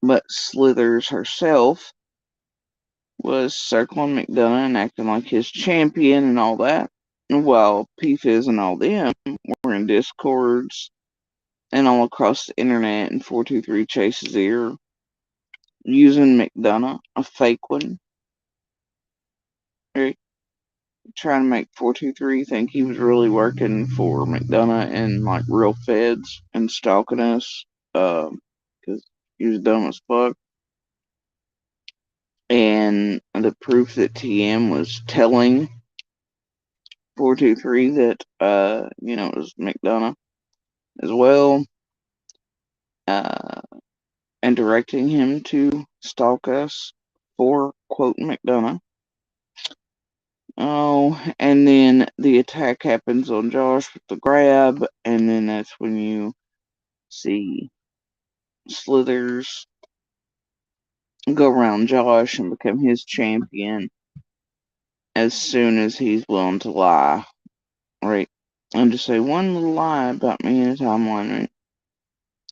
But Slithers herself was circling McDonough and acting like his champion and all that. While PFizz and all them were in discords and all across the internet and 423 Chase's ear using McDonough, a fake one, right? Trying to make 423 think he was really working for McDonough and like real feds and stalking us because he was dumb as fuck. And the proof that TM was telling 423 that, it was McDonough as well, uh, and directing him to stalk us for, quote, McDonough. Oh, and then the attack happens on Josh with the grab, and then that's when you see Slithers go around Josh and become his champion as soon as he's willing to lie, right? And to say one little lie about me in a timeline, right?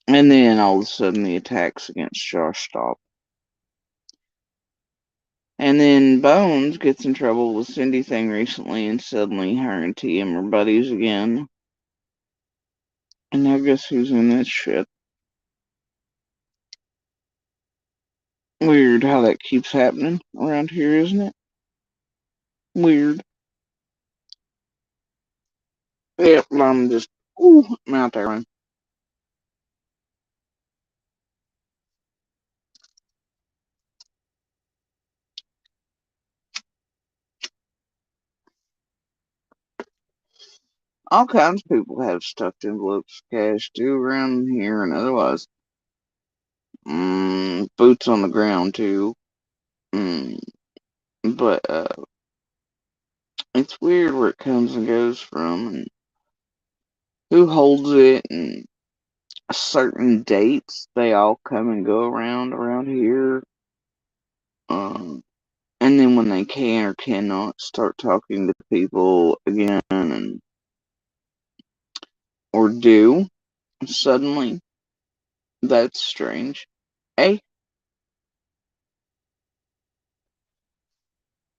And then all of a sudden the attacks against Josh stop. And then Bones gets in trouble with Cindy thing recently, and suddenly her and TM are buddies again. And now guess who's in that shit? Weird how that keeps happening around here, isn't it? Weird. Yep, I'm just, I'm out there. All kinds of people have stuffed envelopes of cash too around here and otherwise. Boots on the ground too. Mm, but it's weird where it comes and goes from. And who holds it and certain dates they all come and go around here. Um, and then when they can or cannot start talking to people again and or do suddenly, that's strange. Hey,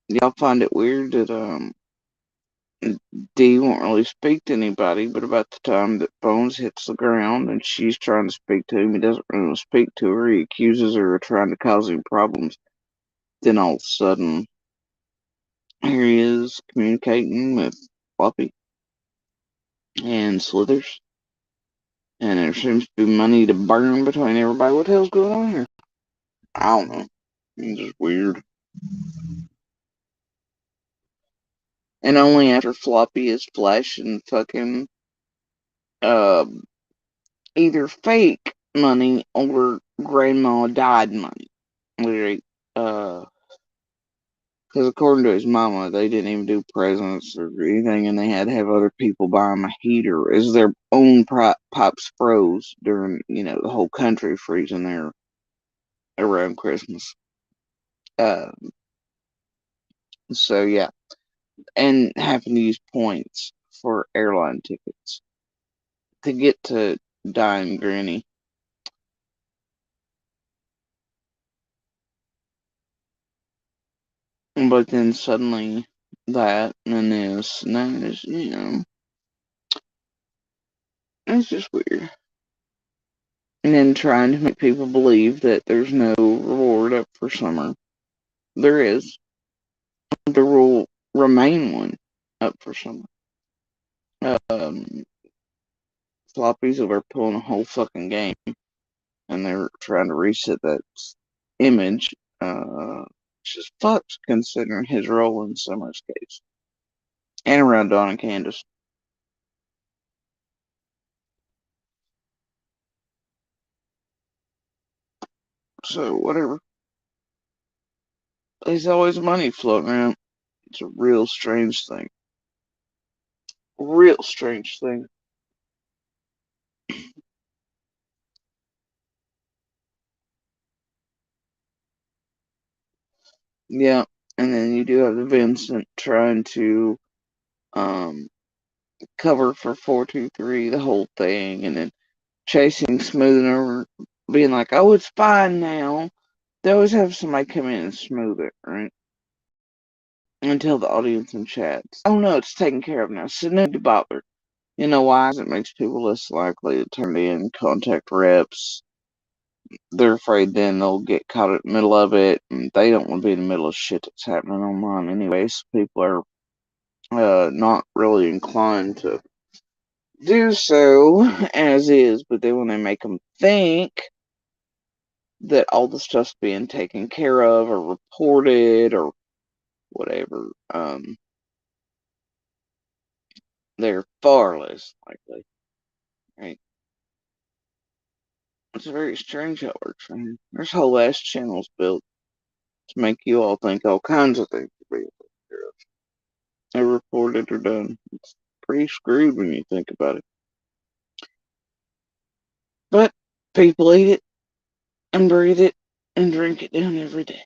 y'all find it weird that Dee won't really speak to anybody, but about the time that Bones hits the ground and she's trying to speak to him, he doesn't really speak to her. He accuses her of trying to cause him problems. Then all of a sudden, here he is communicating with Floppy and Slithers, and there seems to be money to burn between everybody. What the hell's going on here? I don't know. It's just weird. And only after Floppy is flashing fucking uh either fake money or grandma died money. Like, because according to his mama, they didn't even do presents or anything, and they had to have other people buy them a heater as their own pipes froze during, the whole country freezing there around Christmas. Uh, so yeah, and having to use points for airline tickets to get to Dying Granny. But then suddenly that and this and that is, it's just weird. And then trying to make people believe that there's no reward up for summer. There is. There will remain one up for summer. Um, Floppies over pulling a whole fucking game, and they're trying to reset that image, which is fucked considering his role in Summer's case. And around Dawn and Candace. So, whatever. There's always money floating around. It's a real strange thing. Real strange thing. Yeah, and then you do have the Vincent trying to um, cover for 423 the whole thing, and then chasing, smoothing over, being like, "Oh, it's fine now." They always have somebody come in and smooth it, right? Until the audience in chats, "Oh no, it's taken care of now. So no need to bother." You know why? It makes people less likely to turn in, contact reps. They're afraid then they'll get caught in the middle of it, and they don't want to be in the middle of shit that's happening online anyway. So people are not really inclined to do so as is, but then when they make them think that all the stuff's being taken care of or reported or whatever, they're far less likely, right? It's very strange how it works, right? There's whole ass channels built to make you all think all kinds of things are being taken care of. They're reported or done. It's pretty screwed when you think about it. But people eat it and breathe it and drink it down every day.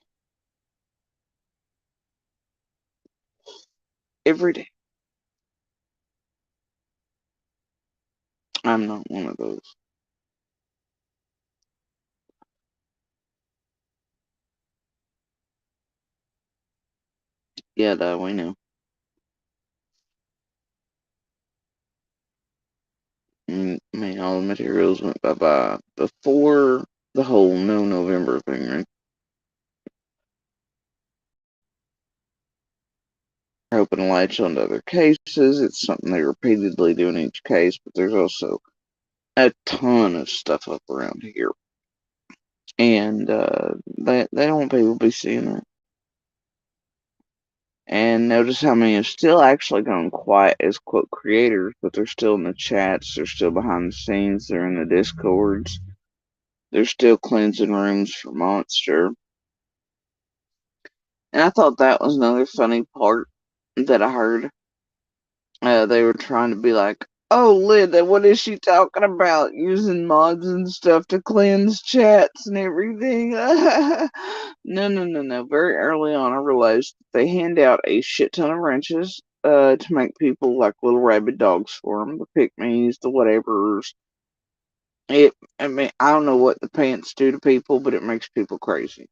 Every day. I'm not one of those. Yeah, that we know. I mean, all the materials went bye-bye before the whole no November thing, right? They're hoping to latch onto other cases. It's something they repeatedly do in each case, but there's also a ton of stuff up around here. And they don't want people to be seeing that. And notice how many have still actually gone quiet as quote creators, but they're still in the chats, they're still behind the scenes, they're in the discords, they're still cleansing rooms for Monster. And I thought that was another funny part that I heard. They were trying to be like, Oh, Linda, what is she talking about? Using mods and stuff to cleanse chats and everything? No, no, no, no. Very early on, I realized they hand out a shit ton of wrenches to make people like little rabid dogs for them. The pick-me's, the whatevers. I mean, I don't know what the pants do to people, but it makes people crazy.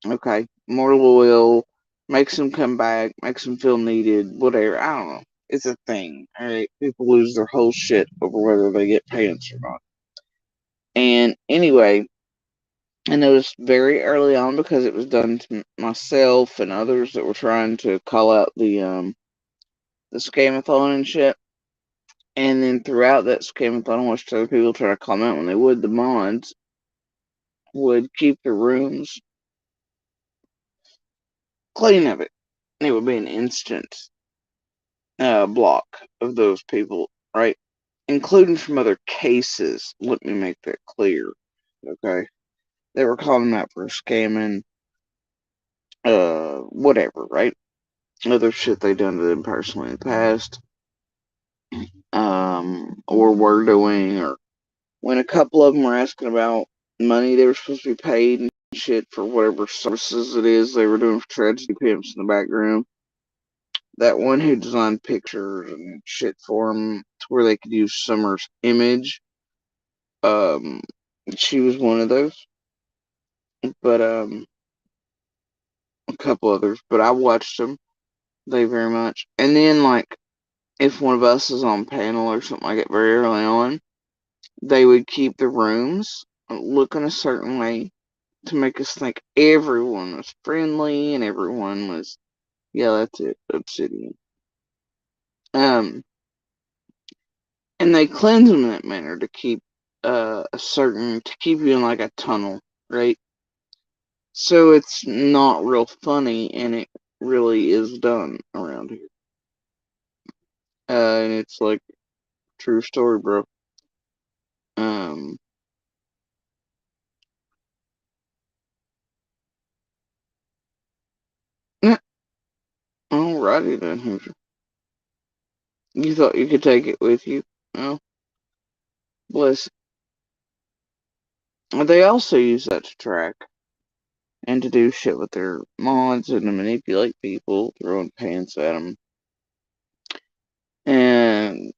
Okay, more loyal, makes them come back, makes them feel needed, whatever. I don't know. It's a thing. All right, people lose their whole shit over whether they get pants or not. And anyway, I noticed very early on because it was done to myself and others that were trying to call out the scamathon and shit. And then throughout that scamathon, I watched other people try to comment when they would. The mods would keep the rooms clean of it. It would be an instant block of those people, right? Including from other cases. Let me make that clear. Okay. They were calling that for scamming, whatever, right? Other shit they done to them personally in the past, or were doing, or when a couple of them were asking about money they were supposed to be paid and shit for whatever services it is they were doing for tragedy pimps in the background. That one who designed pictures and shit for them to where they could use Summer's image. Um, she was one of those, but a couple others. But I watched them. They very much. And then like if one of us is on panel or something like that very early on, they would keep the rooms looking a certain way to make us think everyone was friendly and everyone was, yeah, that's it, obsidian. Um, and they cleanse them in that manner to keep to keep you in like a tunnel, right? So it's not real funny, and it really is done around here. And it's like true story, bro. Um, yeah, alrighty then, Hoosier. You thought you could take it with you? Oh, bless. They also use that to track and to do shit with their mods and to manipulate people, throwing pants at them, and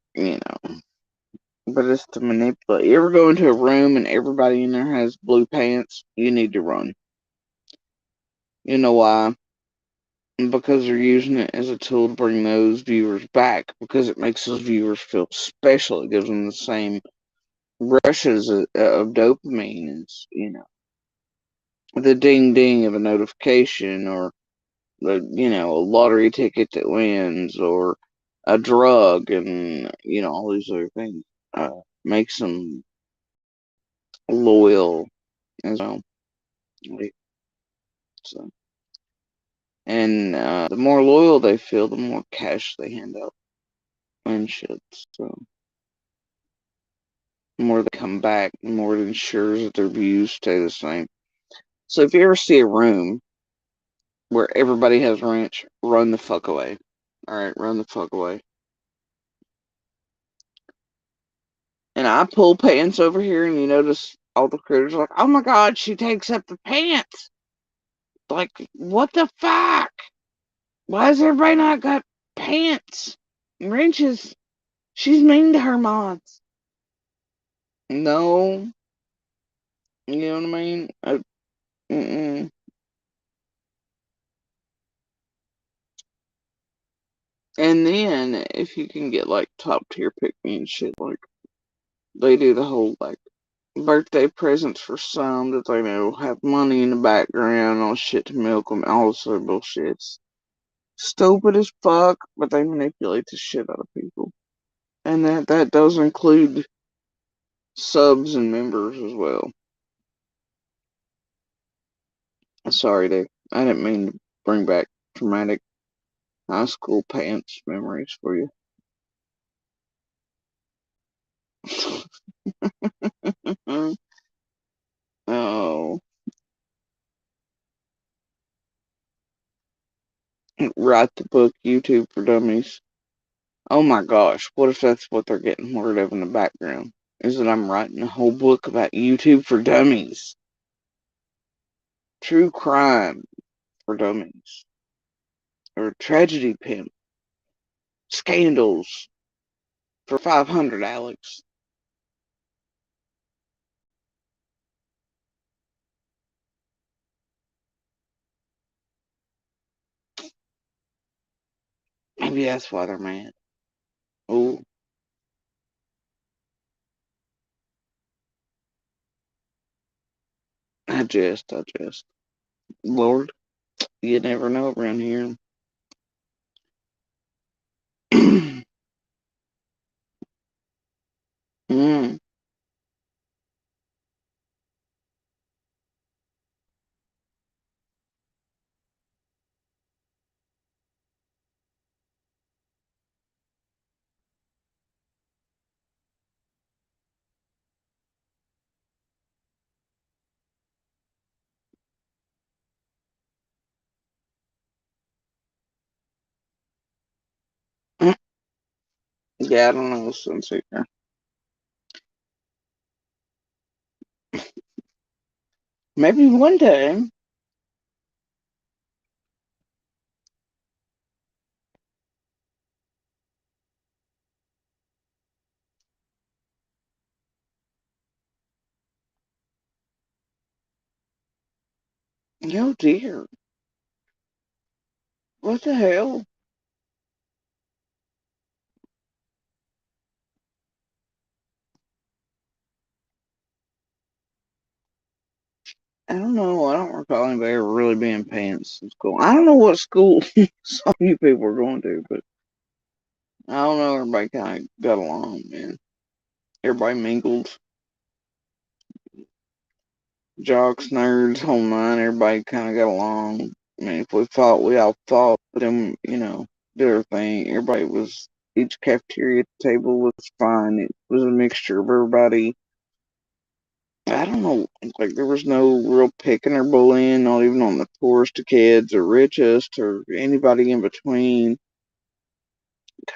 but it's to manipulate. You ever go into a room and everybody in there has blue pants? You need to run. You know why? Because they're using it as a tool to bring those viewers back because it makes those viewers feel special. It gives them the same rushes of dopamine as, the ding ding of a notification or a lottery ticket that wins or a drug and, all these other things. Makes them loyal as well. Like, so, and the more loyal they feel, the more cash they hand out and shit. So, the more they come back, the more it ensures that their views stay the same. So, if you ever see a room where everybody has ranch, run the fuck away. Alright, run the fuck away. And I pull pants over here, and you notice all the critters are like, oh my god, she takes up the pants. Like, what the fuck? Why has everybody not got pants? Wrenches. She's mean to her mods. No, you know what I mean? Mm-mm. And then, if you can get like top tier pick me and shit, like, they do the whole like birthday presents for some that they know have money in the background, all shit to milk them, all this other bullshit. Stupid as fuck, but they manipulate the shit out of people. And that does include subs and members as well. Sorry, Dave. I didn't mean to bring back traumatic high school pants memories for you. Oh, write the book YouTube for Dummies. Oh my gosh, what if that's what they're getting word of in the background? Is that I'm writing a whole book about YouTube for dummies. True crime for dummies. Or tragedy pimp. Scandals for 500, Alex. Maybe that's why they're mad. Oh, I jest. Lord, you never know around here. mm, yeah, I don't know, Sunseeker. Maybe one day. Oh dear. What the hell? I don't know. I don't recall anybody ever really being pants in school. I don't know what school some of you people were going to, but I don't know. Everybody kind of got along, man. Everybody mingled. Jocks, nerds, whole nine. Everybody kind of got along. I mean, if we fought, we all fought. But then, did our thing. Everybody was, each cafeteria table was fine. It was a mixture of everybody. I don't know. Like, there was no real picking or bullying, not even on the poorest of kids or richest or anybody in between.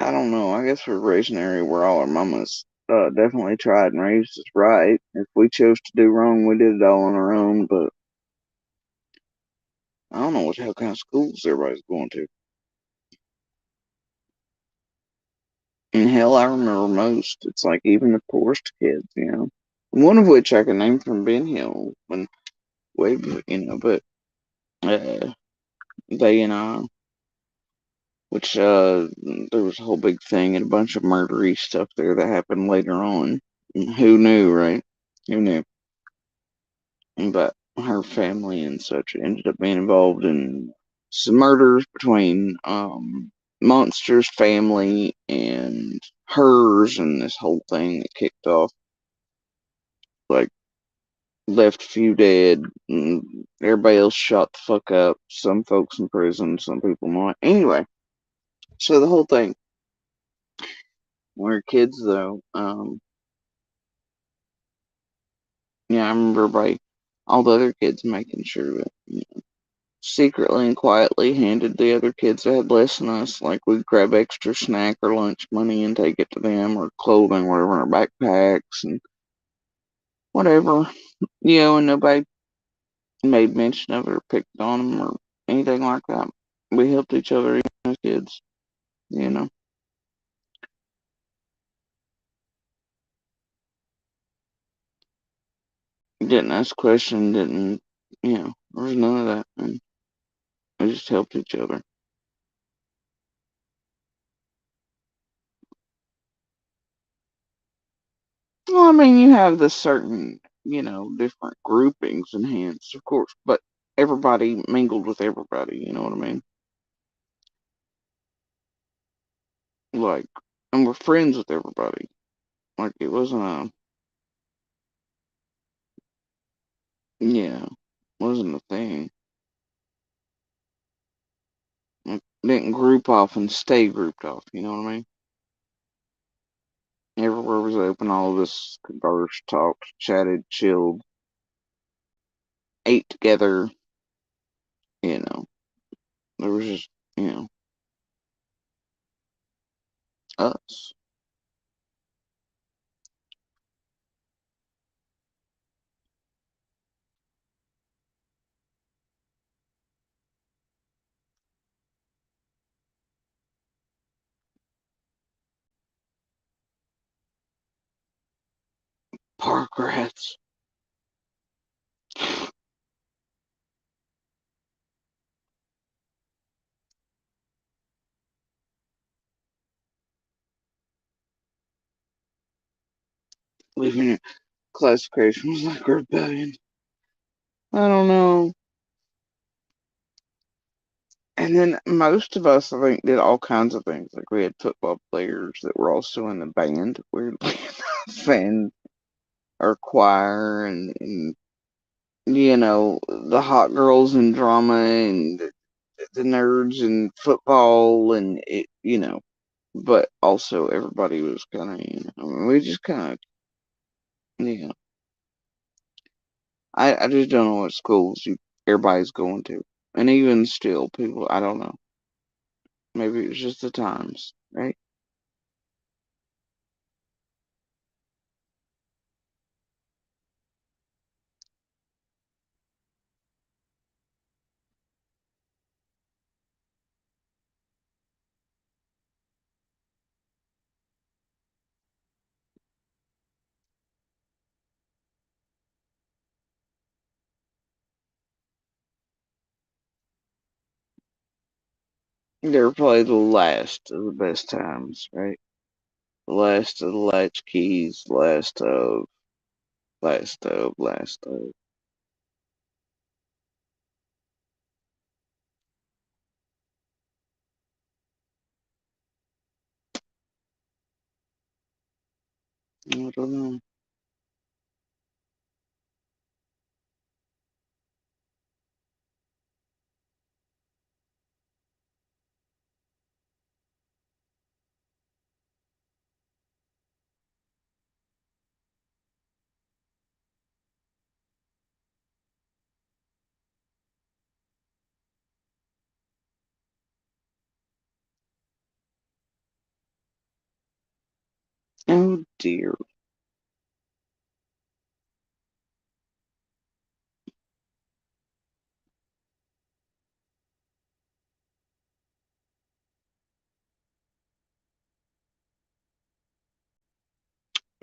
I don't know. I guess we're raised in an area where all our mamas definitely tried and raised us right. If we chose to do wrong, we did it all on our own. But I don't know what hell kind of schools everybody's going to. And hell, I remember most. It's like even the poorest kids. One of which I can name from Ben Hill when way, but uh, they and I, which there was a whole big thing and a bunch of murdery stuff there that happened later on. Who knew, right? Who knew? But her family and such ended up being involved in some murders between Monster's family and hers, and this whole thing that kicked off, like, left a few dead, and everybody else shot the fuck up. Some folks in prison, some people not. Anyway, so the whole thing. When we were kids, though, yeah, I remember by all the other kids making sure that secretly and quietly handed the other kids that had less than us, like we'd grab extra snack or lunch money and take it to them, or clothing, whatever, in our backpacks and whatever, and nobody made mention of it or picked on them or anything like that. We helped each other even as kids, you know. Didn't ask questions, didn't, there was none of that, and we just helped each other. Well, I mean, you have the certain, different groupings and hence, of course, but everybody mingled with everybody, you know what I mean? Like, and we're friends with everybody. Like, it wasn't yeah, wasn't a thing. Like, didn't group off and stay grouped off, you know what I mean? Everywhere was open, all of us conversed, talked, chatted, chilled, ate together, you know. There was just, you know, Us. Park rats. Living in classification was like rebellion. I don't know. And then most of us, I think, did all kinds of things. Like we had football players that were also in the band, weirdly enough, and our choir, and the hot girls in drama, and the nerds in football, and but also everybody was kind of, I mean, we just kind of, you know, I just don't know what schools everybody's going to, and even still, people, I don't know. Maybe it was just the times, right? They were probably the last of the best times, right? The last of the latchkeys, last of. I don't know. Oh dear.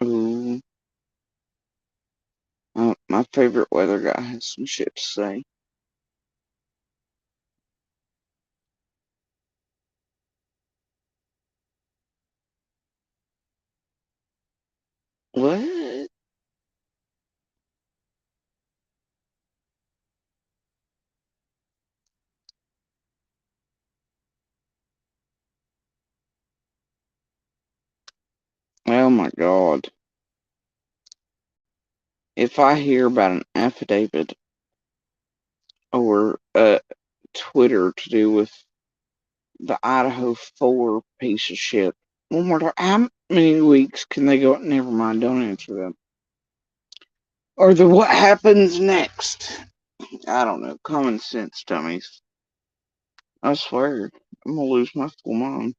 Ooh. My favorite weather guy has some shit to say. What? Oh my god. If I hear about an affidavit or Twitter to do with the Idaho 4 piece of shit, one more time, how many weeks can they go? Never mind, don't answer that. Or the what happens next? I don't know. Common sense, dummies. I swear, I'm gonna lose my full mind.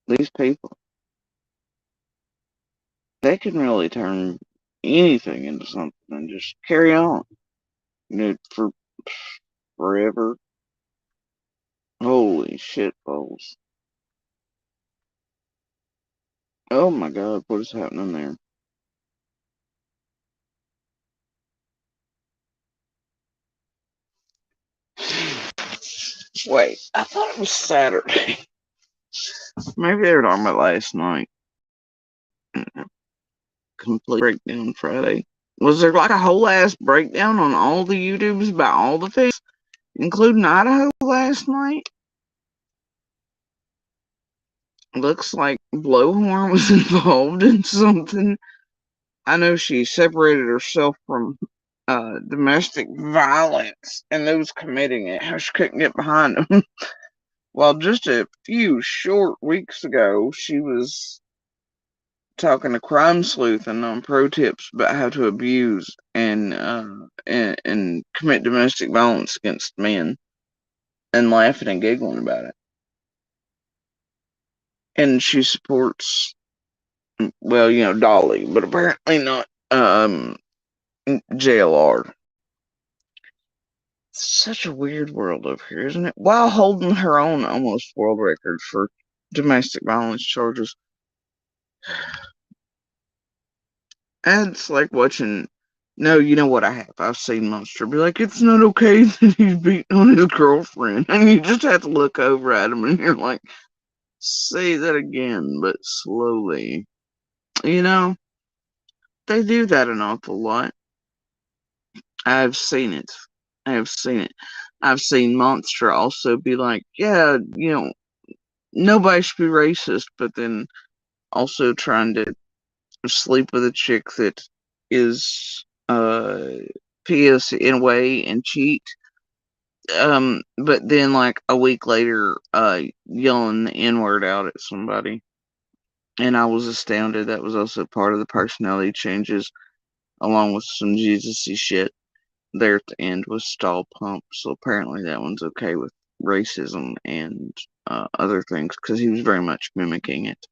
These people, they can really turn anything into something and just carry on. For forever. Holy shit balls. Oh my god, what is happening there? Wait, I thought it was Saturday. Maybe they were talking about last night. Complete breakdown Friday. Was there like a whole ass breakdown on all the YouTubes about all the things, including Idaho last night? Looks like Blowhorn was involved in something. I know she separated herself from domestic violence and those committing it. How she couldn't get behind them. Well, just a few short weeks ago, she was talking to Crime Sleuthing on pro tips about how to abuse and commit domestic violence against men, and laughing and giggling about it. and she supports, well, Dolly, but apparently not JLR. Such a weird world over here, isn't it? While holding her own almost world record for domestic violence charges. And it's like watching. No, you know what I have? I've seen Monster be like, it's not okay that he's beating on his girlfriend. And you just have to look over at him and you're like, say that again, but slowly. You know, they do that an awful lot. I've seen it. I have seen it. I've seen Monster also be like, yeah, nobody should be racist, but then also trying to sleep with a chick that is PS in a way and cheat. But then like a week later, yelling the N word out at somebody. And I was astounded. That was also part of the personality changes, along with some Jesus-y shit there at the end with Stall Pump. So apparently that one's okay with racism and other things because he was very much mimicking it.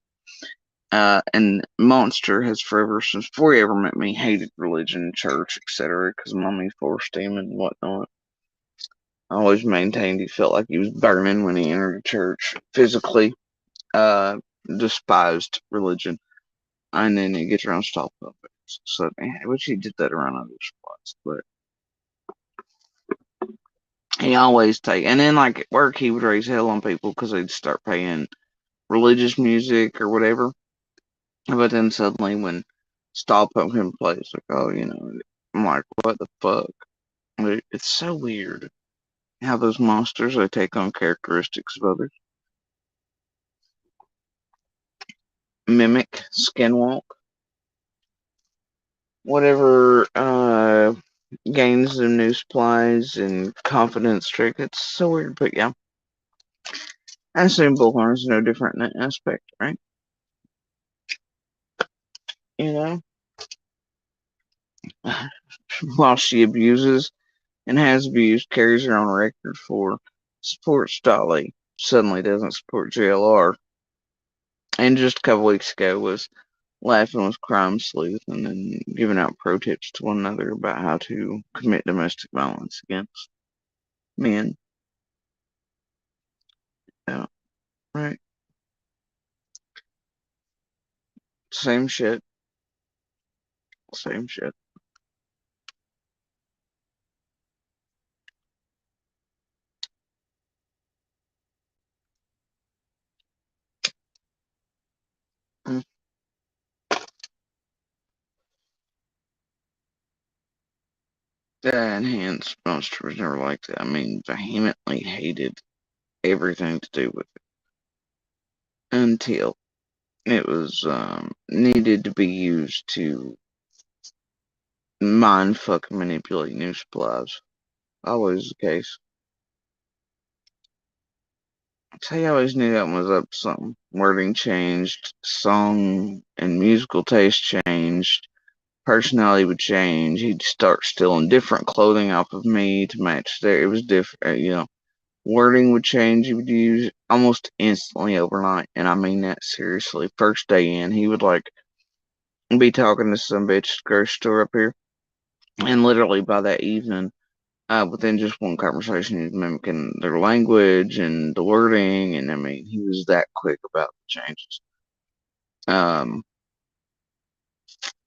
And Monster has forever, since before he ever met me, hated religion, church, etc. because mommy forced him and whatnot. I always maintained he felt like he was burning when he entered a church physically. Uh, Despised religion. And then he gets around stop puppets. So, which he did that around other spots. But he always take, and then like at work, he would raise hell on people because they'd start paying religious music or whatever. But then suddenly, when Stop Pumpkin plays, like, oh, I'm like, what the fuck? It's so weird how those monsters they take on characteristics of others. Mimic, skinwalk, whatever gains them new supplies and confidence trick. It's so weird, but yeah. I assume Bullhorn's no different in that aspect, right? You know? While she abuses and has abused, carries her own record for supports Dolly, suddenly doesn't support JLR. And just a couple weeks ago was laughing with Crime Sleuth and then giving out pro tips to one another about how to commit domestic violence against men. Yeah, right. Same shit. Same shit. Mm. That enhanced monster was never like that. I mean, vehemently hated everything to do with it until it was needed to be used to mind fuck manipulate new supplies. Always the case. He always knew that one was up to something. Wording changed, song and musical taste changed, personality would change. He'd start stealing different clothing off of me to match there. It was different. Wording would change. He would use almost instantly overnight, and I mean that seriously. First day in, he would like be talking to some bitch at the grocery store up here, and literally by that evening, within just one conversation, he was mimicking their language and the wording, and I mean, he was that quick about the changes. Um,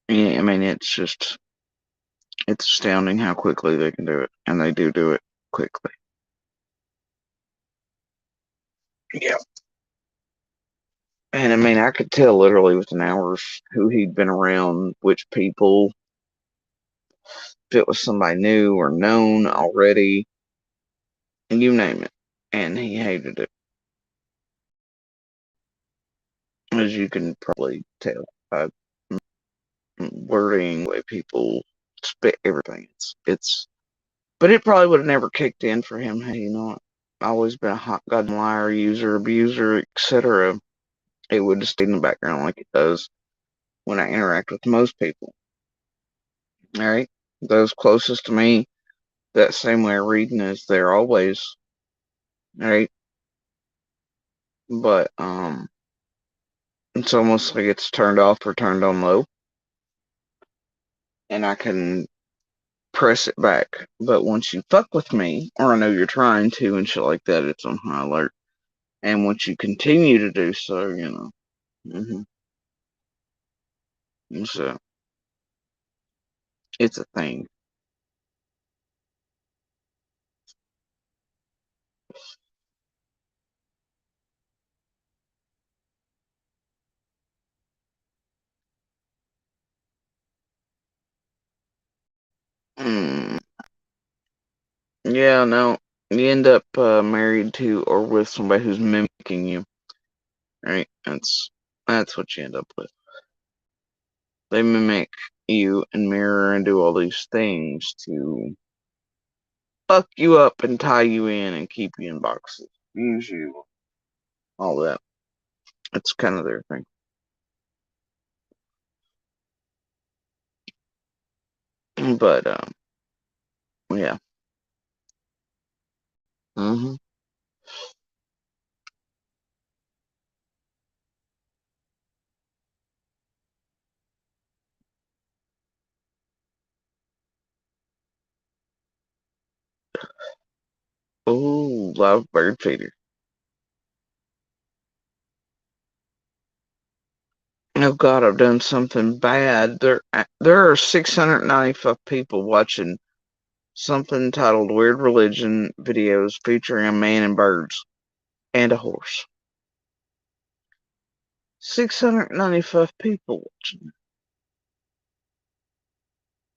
yeah, I mean, it's astounding how quickly they can do it, and they do it quickly. Yeah. And I mean, I could tell literally within hours who he'd been around, which people, if it was somebody new or known already, and you name it. And he hated it, as you can probably tell by wording, the way people spit everything. But it probably would have never kicked in for him had he not always been a hot goddamn liar, user, abuser, etc. It would have stayed in the background like it does when I interact with most people. All right, those closest to me, that same way of reading is there always. All right, but It's almost like it's turned off or turned on low, and I can press it back. But once you fuck with me, or I know you're trying to and shit like that, it's on high alert. And once you continue to do so, so it's a thing. Mm, yeah, no, you end up married to or with somebody who's mimicking you, right? That's what you end up with. They mimic you and mirror and do all these things to fuck you up and tie you in and keep you in boxes, use you, all that. It's kind of their thing. But yeah. hmm Oh, love bird feeder. Oh God, I've done something bad. There are 695 people watching something titled "Weird Religion" videos featuring a man and birds and a horse. 695 people watching.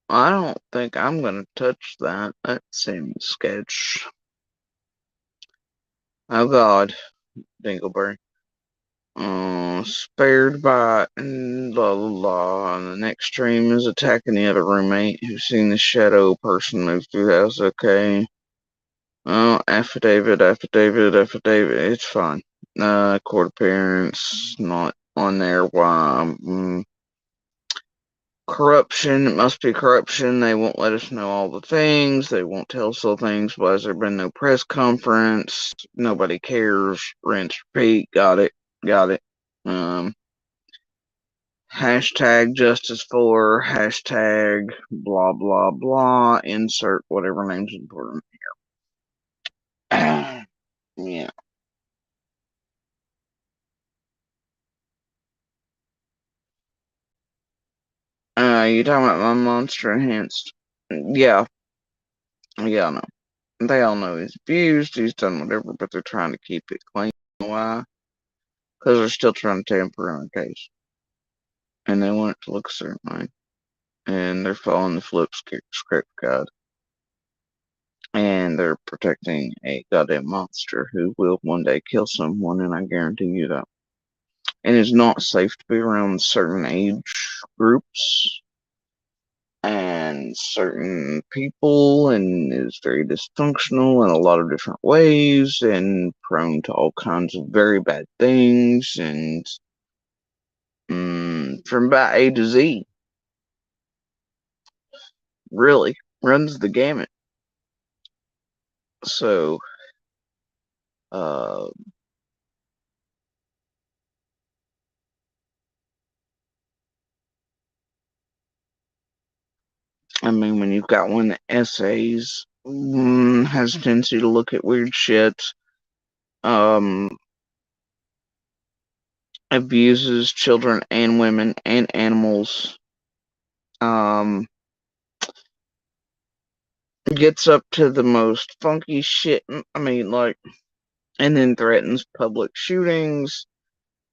I don't think I'm gonna touch that. That seems sketch. Oh God, Dingleberry. Spared by blah blah blah. And the next stream is attacking the other roommate who's seen the shadow person move through the house. Okay. Oh, affidavit. It's fine. Court appearance not on there. Why? Corruption. It must be corruption. They won't let us know all the things. They won't tell us all things. Why has there been no press conference? Nobody cares. Rinse, repeat. Got it. Got it. Um, Hashtag justice for, hashtag blah blah blah, insert whatever name's important here. Yeah. You talking about my monster enhanced? Yeah, yeah, I know. They all know he's abused, he's done whatever, but they're trying to keep it clean. Why? Because they're still trying to tamper in our case. And they want it to look a certain way. And they're following the flip script guide. And they're protecting a goddamn monster who will one day kill someone, and I guarantee you that. And it's not safe to be around certain age groups and certain people, and is very dysfunctional in a lot of different ways and prone to all kinds of very bad things, and from about A to Z, really runs the gamut. So uh I mean, when you've got one that essays, has a tendency to look at weird shit, um, abuses children and women and animals, um, gets up to the most funky shit. I mean, like, and then threatens public shootings.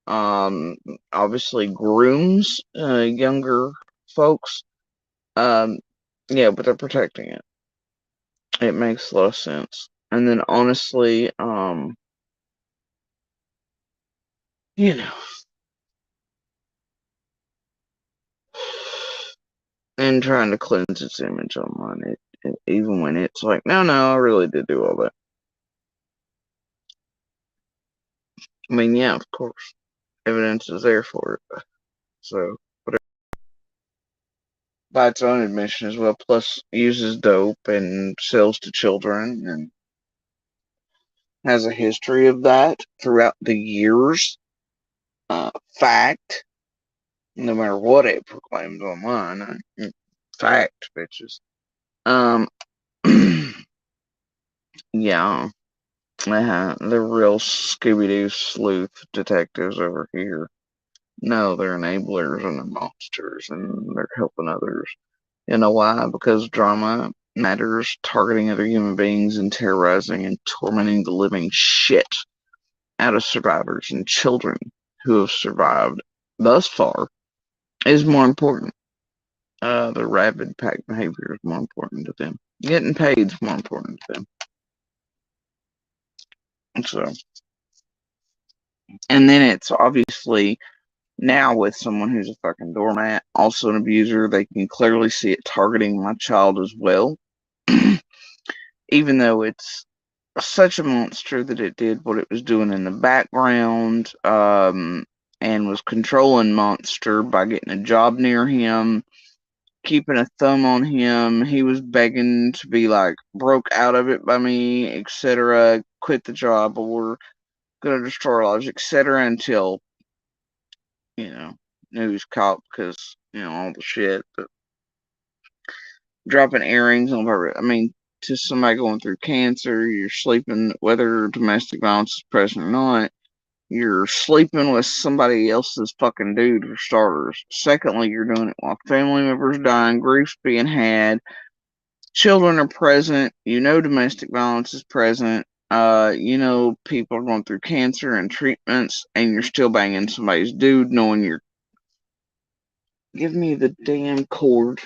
Um, Obviously grooms younger folks. Um, yeah, but they're protecting it. It makes a lot of sense. And then honestly, you know, and trying to cleanse its image online, even when it's like, no, I really did do all that. I mean, yeah, of course, evidence is there for it. So, whatever. By its own admission as well, plus uses dope and sells to children and has a history of that throughout the years. Fact, no matter what it proclaims online. Fact, bitches. Um, yeah, the real Scooby-Doo sleuth detectives over here. No, they're enablers and they're monsters and they're helping others. You know why? Because drama matters, targeting other human beings and terrorizing and tormenting the living shit out of survivors and children who have survived thus far is more important. The rabid pack behavior is more important to them. Getting paid is more important to them. So, and then it's obviously now with someone who's a fucking doormat, also an abuser, they can clearly see it targeting my child as well. Even though it's such a monster that it did what it was doing in the background, and was controlling Monster by getting a job near him, keeping a thumb on him. He was begging to be like broke out of it by me, etc. Quit the job or gonna destroy our lives, etc. Until news caught because all the shit. But dropping earrings on purpose. I mean, to somebody going through cancer, you're sleeping, whether domestic violence is present or not, you're sleeping with somebody else's fucking dude for starters. Secondly, you're doing it while family members dying, grief's being had, children are present, domestic violence is present, people are going through cancer and treatments, and you're still banging somebody's dude knowing you're. Give me the damn cord.